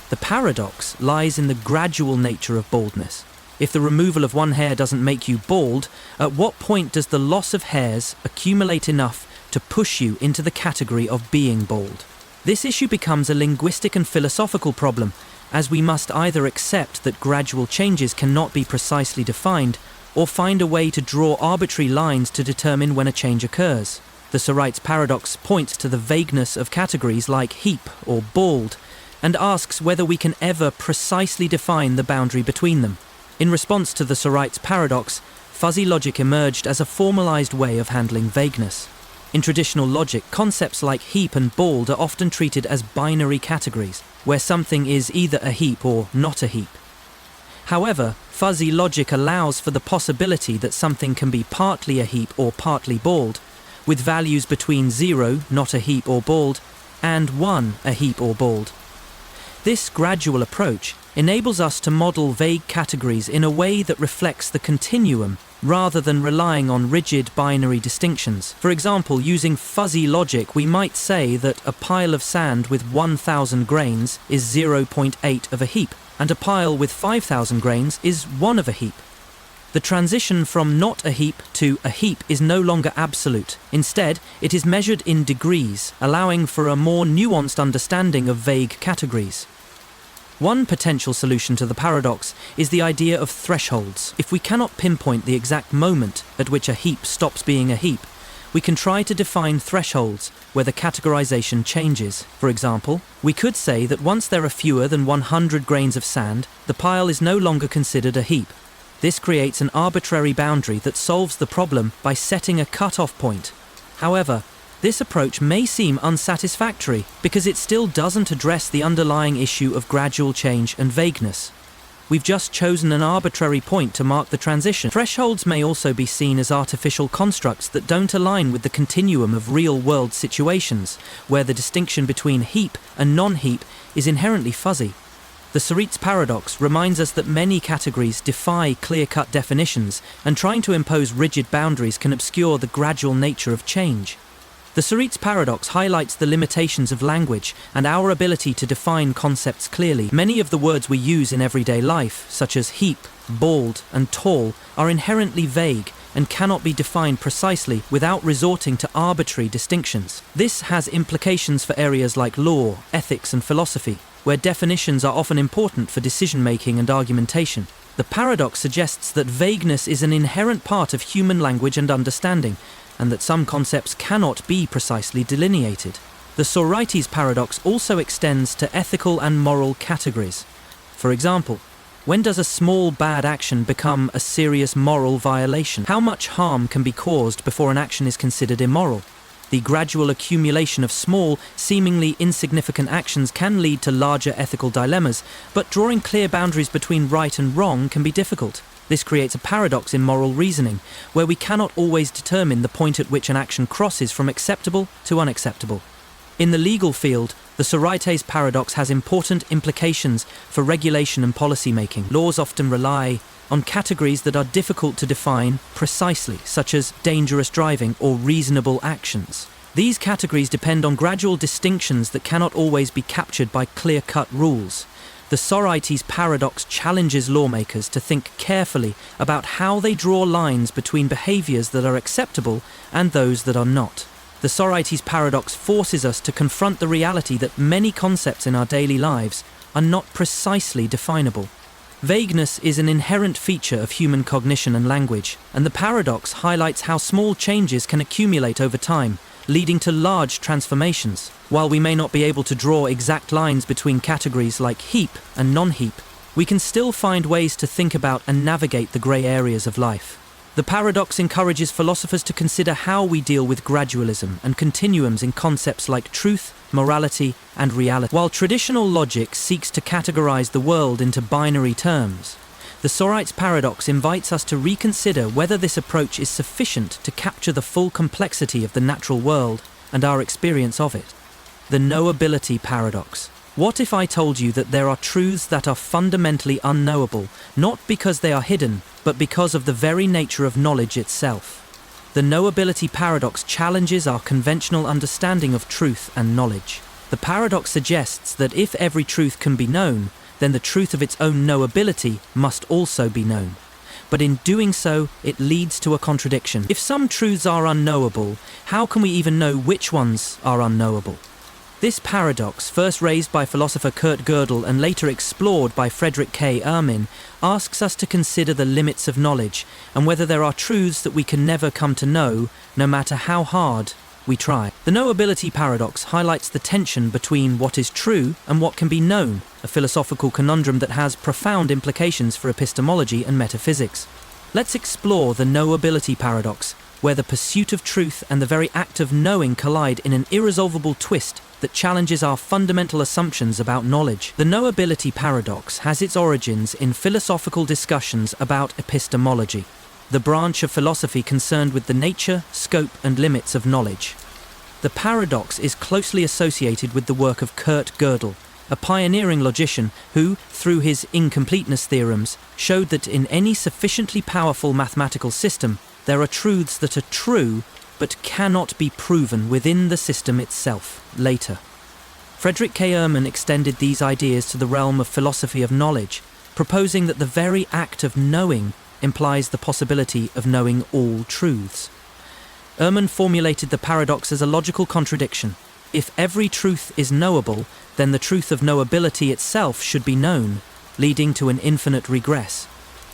The paradox lies in the gradual nature of baldness. If the removal of one hair doesn't make you bald, at what point does the loss of hairs accumulate enough to push you into the category of being bald? This issue becomes a linguistic and philosophical problem, as we must either accept that gradual changes cannot be precisely defined, or find a way to draw arbitrary lines to determine when a change occurs. The Sorites paradox points to the vagueness of categories like heap or bald, and asks whether we can ever precisely define the boundary between them. In response to the Sorites paradox, fuzzy logic emerged as a formalized way of handling vagueness. In traditional logic, concepts like heap and bald are often treated as binary categories, where something is either a heap or not a heap. However, fuzzy logic allows for the possibility that something can be partly a heap or partly bald, with values between 0, not a heap or bald, and 1, a heap or bald. This gradual approach enables us to model vague categories in a way that reflects the continuum rather than relying on rigid binary distinctions. For example, using fuzzy logic, we might say that a pile of sand with 1,000 grains is 0.8 of a heap, and a pile with 5,000 grains is 1 of a heap. The transition from not a heap to a heap is no longer absolute. Instead, it is measured in degrees, allowing for a more nuanced understanding of vague categories. One potential solution to the paradox is the idea of thresholds. If we cannot pinpoint the exact moment at which a heap stops being a heap, we can try to define thresholds where the categorization changes. For example, we could say that once there are fewer than 100 grains of sand, the pile is no longer considered a heap. This creates an arbitrary boundary that solves the problem by setting a cut-off point. However, this approach may seem unsatisfactory because it still doesn't address the underlying issue of gradual change and vagueness. We've just chosen an arbitrary point to mark the transition. Thresholds may also be seen as artificial constructs that don't align with the continuum of real-world situations, where the distinction between heap and non-heap is inherently fuzzy. The Sorites paradox reminds us that many categories defy clear-cut definitions, and trying to impose rigid boundaries can obscure the gradual nature of change. The Sorites paradox highlights the limitations of language and our ability to define concepts clearly. Many of the words we use in everyday life, such as heap, bald, and tall, are inherently vague and cannot be defined precisely without resorting to arbitrary distinctions. This has implications for areas like law, ethics, and philosophy, where definitions are often important for decision-making and argumentation. The paradox suggests that vagueness is an inherent part of human language and understanding, and that some concepts cannot be precisely delineated. The Sorites paradox also extends to ethical and moral categories. For example, when does a small bad action become a serious moral violation? How much harm can be caused before an action is considered immoral? The gradual accumulation of small, seemingly insignificant actions can lead to larger ethical dilemmas, but drawing clear boundaries between right and wrong can be difficult. This creates a paradox in moral reasoning, where we cannot always determine the point at which an action crosses from acceptable to unacceptable. In the legal field, the Sorites paradox has important implications for regulation and policy making. Laws often rely on categories that are difficult to define precisely, such as dangerous driving or reasonable actions. These categories depend on gradual distinctions that cannot always be captured by clear-cut rules. The Sorites paradox challenges lawmakers to think carefully about how they draw lines between behaviors that are acceptable and those that are not. The Sorites paradox forces us to confront the reality that many concepts in our daily lives are not precisely definable. Vagueness is an inherent feature of human cognition and language, and the paradox highlights how small changes can accumulate over time, leading to large transformations. While we may not be able to draw exact lines between categories like heap and non-heap, we can still find ways to think about and navigate the grey areas of life. The paradox encourages philosophers to consider how we deal with gradualism and continuums in concepts like truth, morality, and reality. While traditional logic seeks to categorize the world into binary terms, the Sorites paradox invites us to reconsider whether this approach is sufficient to capture the full complexity of the natural world and our experience of it. The knowability paradox. What if I told you that there are truths that are fundamentally unknowable, not because they are hidden, but because of the very nature of knowledge itself? The knowability paradox challenges our conventional understanding of truth and knowledge. The paradox suggests that if every truth can be known, then the truth of its own knowability must also be known. But in doing so, it leads to a contradiction. If some truths are unknowable, how can we even know which ones are unknowable? This paradox, first raised by philosopher Kurt Gödel and later explored by Frederick K. Ehrman, asks us to consider the limits of knowledge and whether there are truths that we can never come to know, no matter how hard we try. The knowability paradox highlights the tension between what is true and what can be known, a philosophical conundrum that has profound implications for epistemology and metaphysics. Let's explore the knowability paradox, where the pursuit of truth and the very act of knowing collide in an irresolvable twist that challenges our fundamental assumptions about knowledge. The knowability paradox has its origins in philosophical discussions about epistemology, the branch of philosophy concerned with the nature, scope, and limits of knowledge. The paradox is closely associated with the work of Kurt Gödel, a pioneering logician who, through his incompleteness theorems, showed that in any sufficiently powerful mathematical system, there are truths that are true but cannot be proven within the system itself later. Frederick K. Ehrman extended these ideas to the realm of philosophy of knowledge, proposing that the very act of knowing implies the possibility of knowing all truths. Ehrman formulated the paradox as a logical contradiction. If every truth is knowable, then the truth of knowability itself should be known, leading to an infinite regress.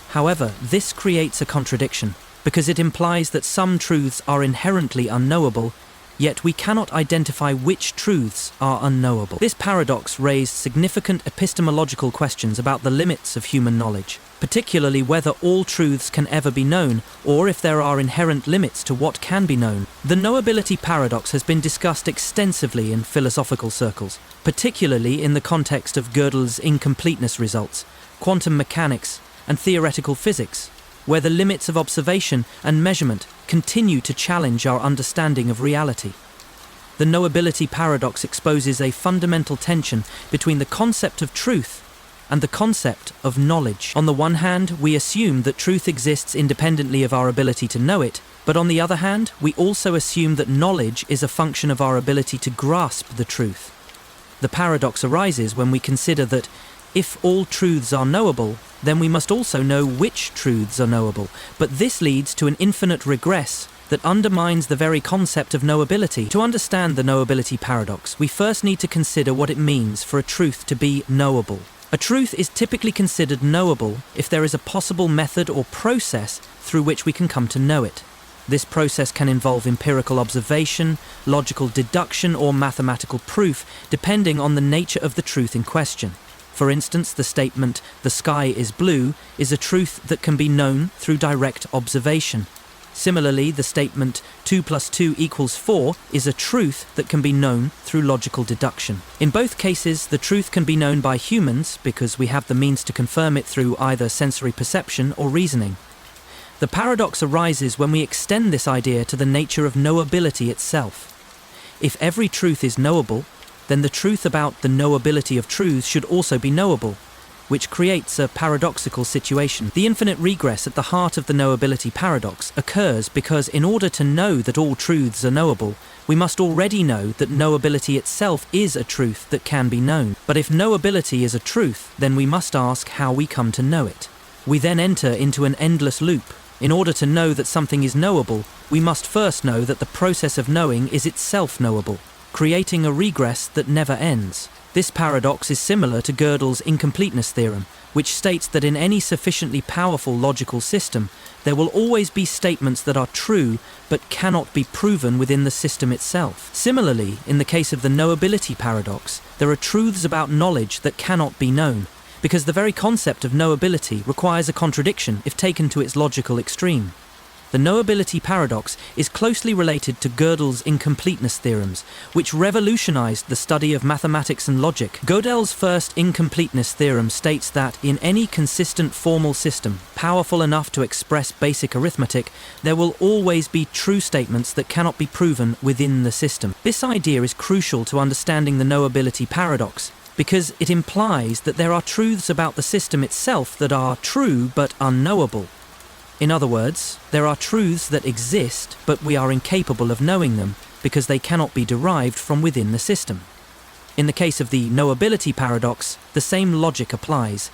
However, this creates a contradiction, because it implies that some truths are inherently unknowable, yet we cannot identify which truths are unknowable. This paradox raised significant epistemological questions about the limits of human knowledge, particularly whether all truths can ever be known, or if there are inherent limits to what can be known. The knowability paradox has been discussed extensively in philosophical circles, particularly in the context of Gödel's incompleteness results, quantum mechanics, and theoretical physics, where the limits of observation and measurement continue to challenge our understanding of reality. The knowability paradox exposes a fundamental tension between the concept of truth and the concept of knowledge. On the one hand, we assume that truth exists independently of our ability to know it, but on the other hand, we also assume that knowledge is a function of our ability to grasp the truth. The paradox arises when we consider that if all truths are knowable, then we must also know which truths are knowable, but this leads to an infinite regress that undermines the very concept of knowability. To understand the knowability paradox, we first need to consider what it means for a truth to be knowable. A truth is typically considered knowable if there is a possible method or process through which we can come to know it. This process can involve empirical observation, logical deduction, or mathematical proof, depending on the nature of the truth in question. For instance, the statement, "the sky is blue," is a truth that can be known through direct observation. Similarly, the statement 2 + 2 = 4 is a truth that can be known through logical deduction. In both cases, the truth can be known by humans because we have the means to confirm it through either sensory perception or reasoning. The paradox arises when we extend this idea to the nature of knowability itself. If every truth is knowable, then the truth about the knowability of truths should also be knowable, which creates a paradoxical situation. The infinite regress at the heart of the knowability paradox occurs because in order to know that all truths are knowable, we must already know that knowability itself is a truth that can be known. But if knowability is a truth, then we must ask how we come to know it. We then enter into an endless loop. In order to know that something is knowable, we must first know that the process of knowing is itself knowable, creating a regress that never ends. This paradox is similar to Gödel's incompleteness theorem, which states that in any sufficiently powerful logical system, there will always be statements that are true but cannot be proven within the system itself. Similarly, in the case of the knowability paradox, there are truths about knowledge that cannot be known, because the very concept of knowability requires a contradiction if taken to its logical extreme. The knowability paradox is closely related to Gödel's incompleteness theorems, which revolutionized the study of mathematics and logic. Gödel's first incompleteness theorem states that in any consistent formal system, powerful enough to express basic arithmetic, there will always be true statements that cannot be proven within the system. This idea is crucial to understanding the knowability paradox, because it implies that there are truths about the system itself that are true but unknowable. In other words, there are truths that exist, but we are incapable of knowing them because they cannot be derived from within the system. In the case of the knowability paradox, the same logic applies.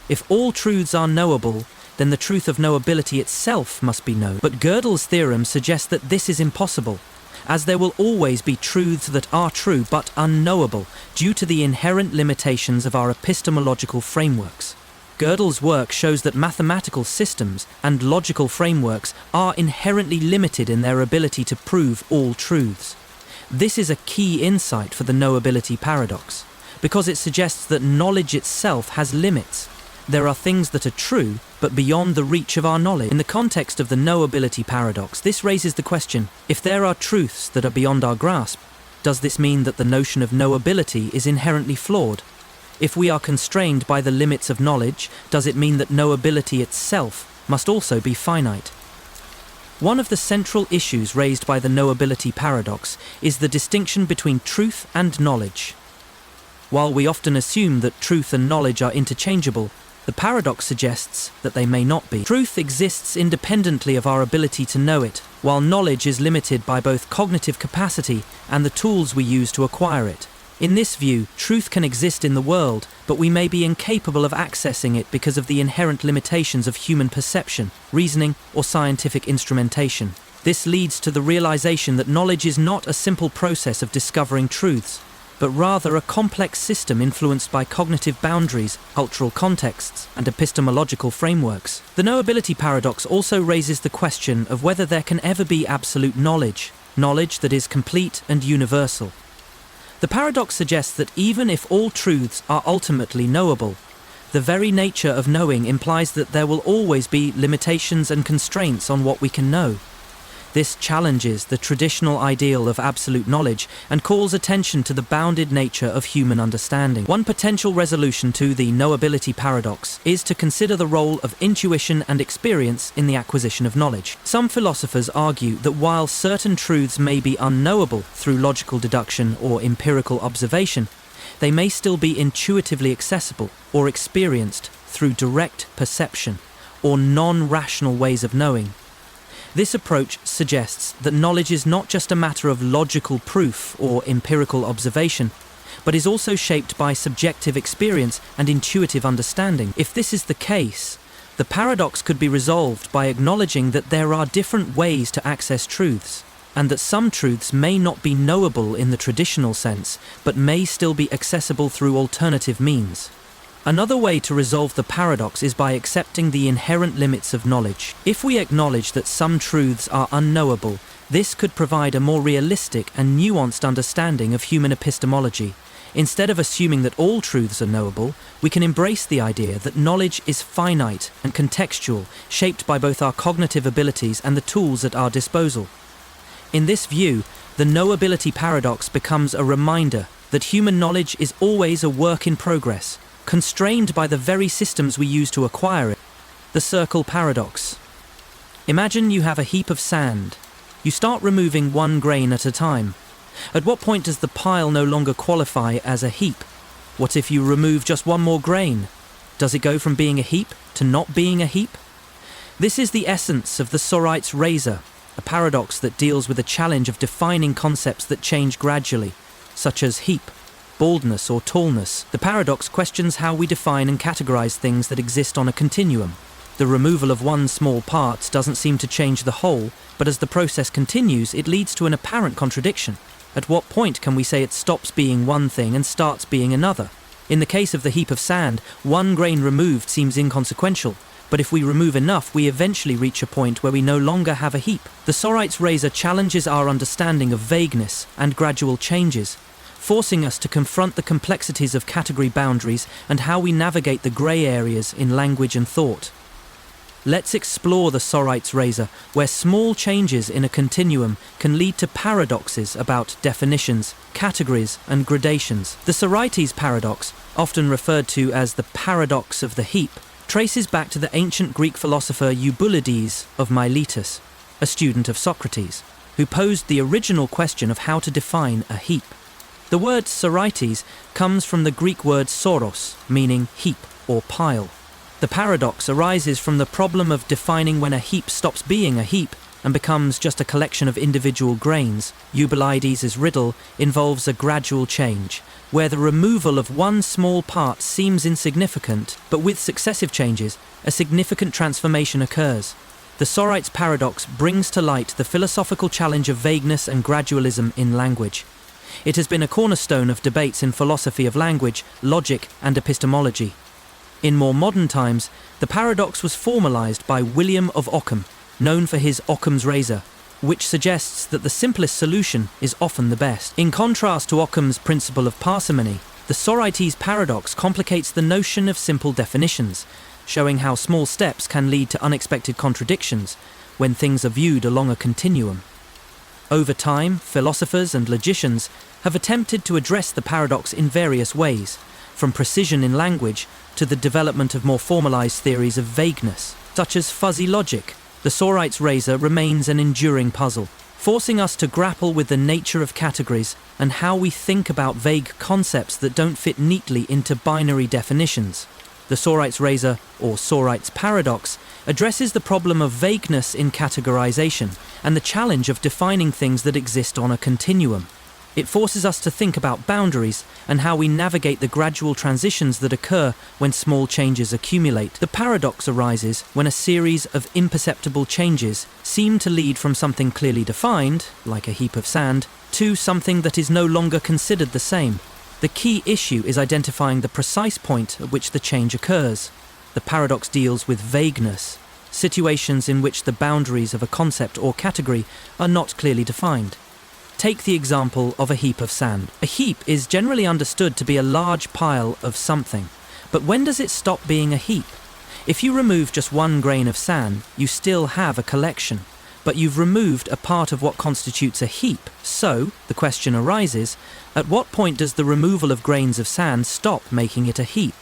If all truths are knowable, then the truth of knowability itself must be known. But Gödel's theorem suggests that this is impossible, as there will always be truths that are true but unknowable due to the inherent limitations of our epistemological frameworks. Gödel's work shows that mathematical systems and logical frameworks are inherently limited in their ability to prove all truths. This is a key insight for the knowability paradox, because it suggests that knowledge itself has limits. There are things that are true, but beyond the reach of our knowledge. In the context of the knowability paradox, this raises the question, if there are truths that are beyond our grasp, does this mean that the notion of knowability is inherently flawed? If we are constrained by the limits of knowledge, does it mean that knowability itself must also be finite? One of the central issues raised by the knowability paradox is the distinction between truth and knowledge. While we often assume that truth and knowledge are interchangeable, the paradox suggests that they may not be. Truth exists independently of our ability to know it, while knowledge is limited by both cognitive capacity and the tools we use to acquire it. In this view, truth can exist in the world, but we may be incapable of accessing it because of the inherent limitations of human perception, reasoning, or scientific instrumentation. This leads to the realization that knowledge is not a simple process of discovering truths, but rather a complex system influenced by cognitive boundaries, cultural contexts, and epistemological frameworks. The knowability paradox also raises the question of whether there can ever be absolute knowledge that is complete and universal. The paradox suggests that even if all truths are ultimately knowable, the very nature of knowing implies that there will always be limitations and constraints on what we can know. This challenges the traditional ideal of absolute knowledge and calls attention to the bounded nature of human understanding. One potential resolution to the knowability paradox is to consider the role of intuition and experience in the acquisition of knowledge. Some philosophers argue that while certain truths may be unknowable through logical deduction or empirical observation, They may still be intuitively accessible or experienced through direct perception or non-rational ways of knowing. This approach suggests that knowledge is not just a matter of logical proof or empirical observation, but is also shaped by subjective experience and intuitive understanding. If this is the case, the paradox could be resolved by acknowledging that there are different ways to access truths, and that some truths may not be knowable in the traditional sense, but may still be accessible through alternative means. Another way to resolve the paradox is by accepting the inherent limits of knowledge. If we acknowledge that some truths are unknowable, this could provide a more realistic and nuanced understanding of human epistemology. Instead of assuming that all truths are knowable, we can embrace the idea that knowledge is finite and contextual, shaped by both our cognitive abilities and the tools at our disposal. In this view, the knowability paradox becomes a reminder that human knowledge is always a work in progress, constrained by the very systems we use to acquire it. The circle paradox. Imagine you have a heap of sand. You start removing one grain at a time. At what point does the pile no longer qualify as a heap? What if you remove just one more grain? Does it go from being a heap to not being a heap? This is the essence of the Sorites razor, a paradox that deals with the challenge of defining concepts that change gradually, such as heap, baldness or tallness. The paradox questions how we define and categorize things that exist on a continuum. The removal of one small part doesn't seem to change the whole, but as the process continues, it leads to an apparent contradiction. At what point can we say it stops being one thing and starts being another? In the case of the heap of sand, one grain removed seems inconsequential, but if we remove enough, we eventually reach a point where we no longer have a heap. The Sorites razor challenges our understanding of vagueness and gradual changes, forcing us to confront the complexities of category boundaries and how we navigate the grey areas in language and thought. Let's explore the Sorites razor, where small changes in a continuum can lead to paradoxes about definitions, categories, and gradations. The Sorites paradox, often referred to as the paradox of the heap, traces back to the ancient Greek philosopher Eubulides of Miletus, a student of Socrates, who posed the original question of how to define a heap. The word Sorites comes from the Greek word soros, meaning heap or pile. The paradox arises from the problem of defining when a heap stops being a heap and becomes just a collection of individual grains. Eubulides' riddle involves a gradual change, where the removal of one small part seems insignificant, but with successive changes, a significant transformation occurs. The Sorites paradox brings to light the philosophical challenge of vagueness and gradualism in language. It has been a cornerstone of debates in philosophy of language, logic, and epistemology. In more modern times, the paradox was formalized by William of Ockham, known for his Ockham's razor, which suggests that the simplest solution is often the best. In contrast to Ockham's principle of parsimony, the Sorites paradox complicates the notion of simple definitions, showing how small steps can lead to unexpected contradictions when things are viewed along a continuum. Over time, philosophers and logicians have attempted to address the paradox in various ways, from precision in language to the development of more formalized theories of vagueness, such as fuzzy logic. The Sorites razor remains an enduring puzzle, forcing us to grapple with the nature of categories and how we think about vague concepts that don't fit neatly into binary definitions. The Sorites razor, or Sorites paradox, addresses the problem of vagueness in categorization and the challenge of defining things that exist on a continuum. It forces us to think about boundaries and how we navigate the gradual transitions that occur when small changes accumulate. The paradox arises when a series of imperceptible changes seem to lead from something clearly defined, like a heap of sand, to something that is no longer considered the same. The key issue is identifying the precise point at which the change occurs. The paradox deals with vagueness, situations in which the boundaries of a concept or category are not clearly defined. Take the example of a heap of sand. A heap is generally understood to be a large pile of something, but when does it stop being a heap? If you remove just one grain of sand, you still have a collection, but you've removed a part of what constitutes a heap. So, the question arises, at what point does the removal of grains of sand stop making it a heap?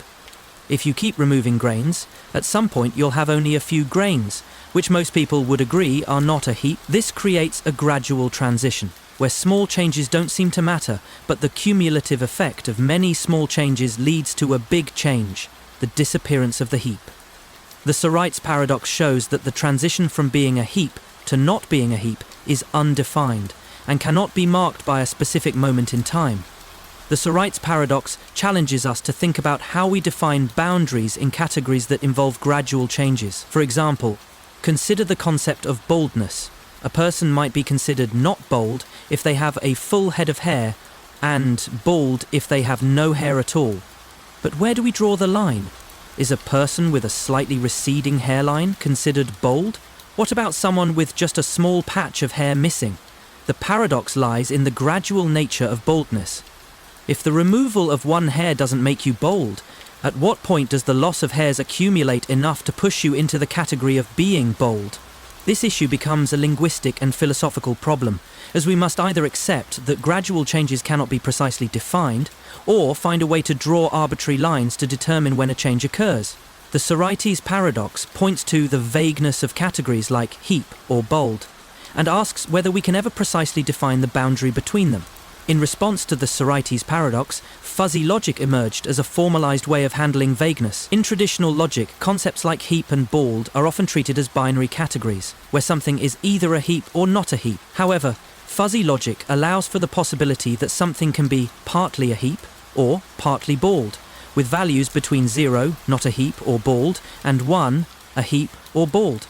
If you keep removing grains, at some point you'll have only a few grains, which most people would agree are not a heap. This creates a gradual transition. where small changes don't seem to matter, but the cumulative effect of many small changes leads to a big change, the disappearance of the heap. The Sorites paradox shows that the transition from being a heap to not being a heap is undefined and cannot be marked by a specific moment in time. The Sorites paradox challenges us to think about how we define boundaries in categories that involve gradual changes. For example, consider the concept of baldness. A person might be considered not bald if they have a full head of hair and bald if they have no hair at all. But where do we draw the line? Is a person with a slightly receding hairline considered bald? What about someone with just a small patch of hair missing? The paradox lies in the gradual nature of baldness. If the removal of one hair doesn't make you bald, at what point does the loss of hairs accumulate enough to push you into the category of being bald? This issue becomes a linguistic and philosophical problem, as we must either accept that gradual changes cannot be precisely defined, or find a way to draw arbitrary lines to determine when a change occurs. The Sorites paradox points to the vagueness of categories like heap or bald, and asks whether we can ever precisely define the boundary between them. In response to the Sorites paradox, fuzzy logic emerged as a formalized way of handling vagueness. In traditional logic, concepts like heap and bald are often treated as binary categories, where something is either a heap or not a heap. However, fuzzy logic allows for the possibility that something can be partly a heap or partly bald, with values between 0, not a heap or bald, and 1, a heap or bald.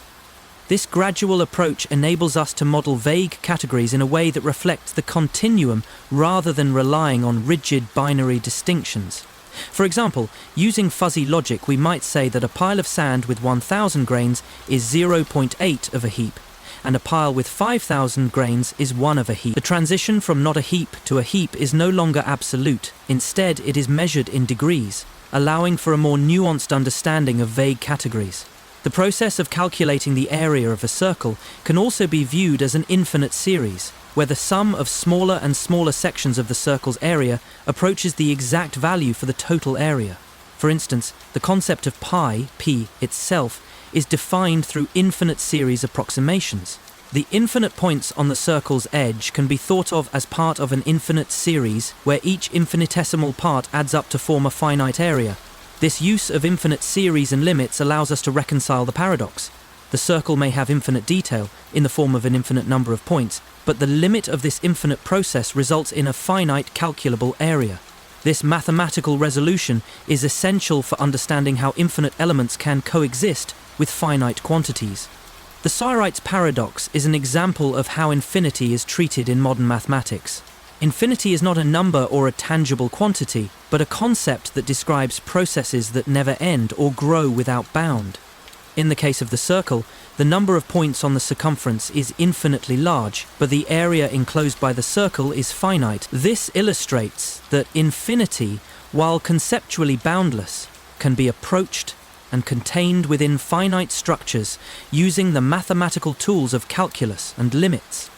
This gradual approach enables us to model vague categories in a way that reflects the continuum rather than relying on rigid binary distinctions. For example, using fuzzy logic, we might say that a pile of sand with 1,000 grains is 0.8 of a heap, and a pile with 5,000 grains is 1 of a heap. The transition from not a heap to a heap is no longer absolute. Instead, it is measured in degrees, allowing for a more nuanced understanding of vague categories. The process of calculating the area of a circle can also be viewed as an infinite series, where the sum of smaller and smaller sections of the circle's area approaches the exact value for the total area. For instance, the concept of pi, p itself, is defined through infinite series approximations. The infinite points on the circle's edge can be thought of as part of an infinite series where each infinitesimal part adds up to form a finite area. This use of infinite series and limits allows us to reconcile the paradox. The circle may have infinite detail, in the form of an infinite number of points, but the limit of this infinite process results in a finite calculable area. This mathematical resolution is essential for understanding how infinite elements can coexist with finite quantities. The Sorites paradox is an example of how infinity is treated in modern mathematics. Infinity is not a number or a tangible quantity, but a concept that describes processes that never end or grow without bound. In the case of the circle, the number of points on the circumference is infinitely large, but the area enclosed by the circle is finite. This illustrates that infinity, while conceptually boundless, can be approached and contained within finite structures using the mathematical tools of calculus and limits.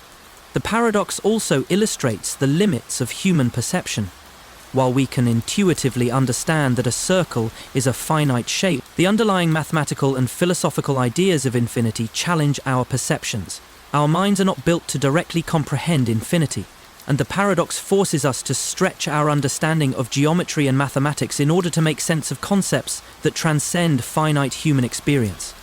The paradox also illustrates the limits of human perception. While we can intuitively understand that a circle is a finite shape, the underlying mathematical and philosophical ideas of infinity challenge our perceptions. Our minds are not built to directly comprehend infinity, and the paradox forces us to stretch our understanding of geometry and mathematics in order to make sense of concepts that transcend finite human experience.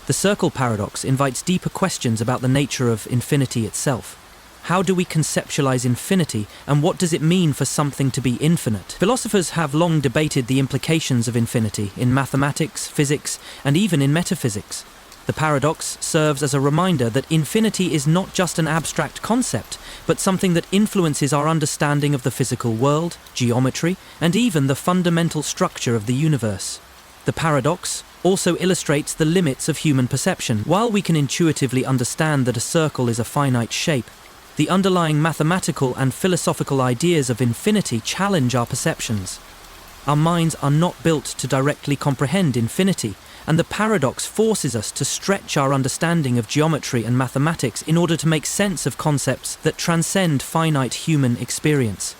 The circle paradox invites deeper questions about the nature of infinity itself. How do we conceptualize infinity, and what does it mean for something to be infinite? Philosophers have long debated the implications of infinity in mathematics, physics, and even in metaphysics. The paradox serves as a reminder that infinity is not just an abstract concept, but something that influences our understanding of the physical world, geometry, and even the fundamental structure of the universe. The paradox also illustrates the limits of human perception. While we can intuitively understand that a circle is a finite shape, the underlying mathematical and philosophical ideas of infinity challenge our perceptions. Our minds are not built to directly comprehend infinity, and the paradox forces us to stretch our understanding of geometry and mathematics in order to make sense of concepts that transcend finite human experience.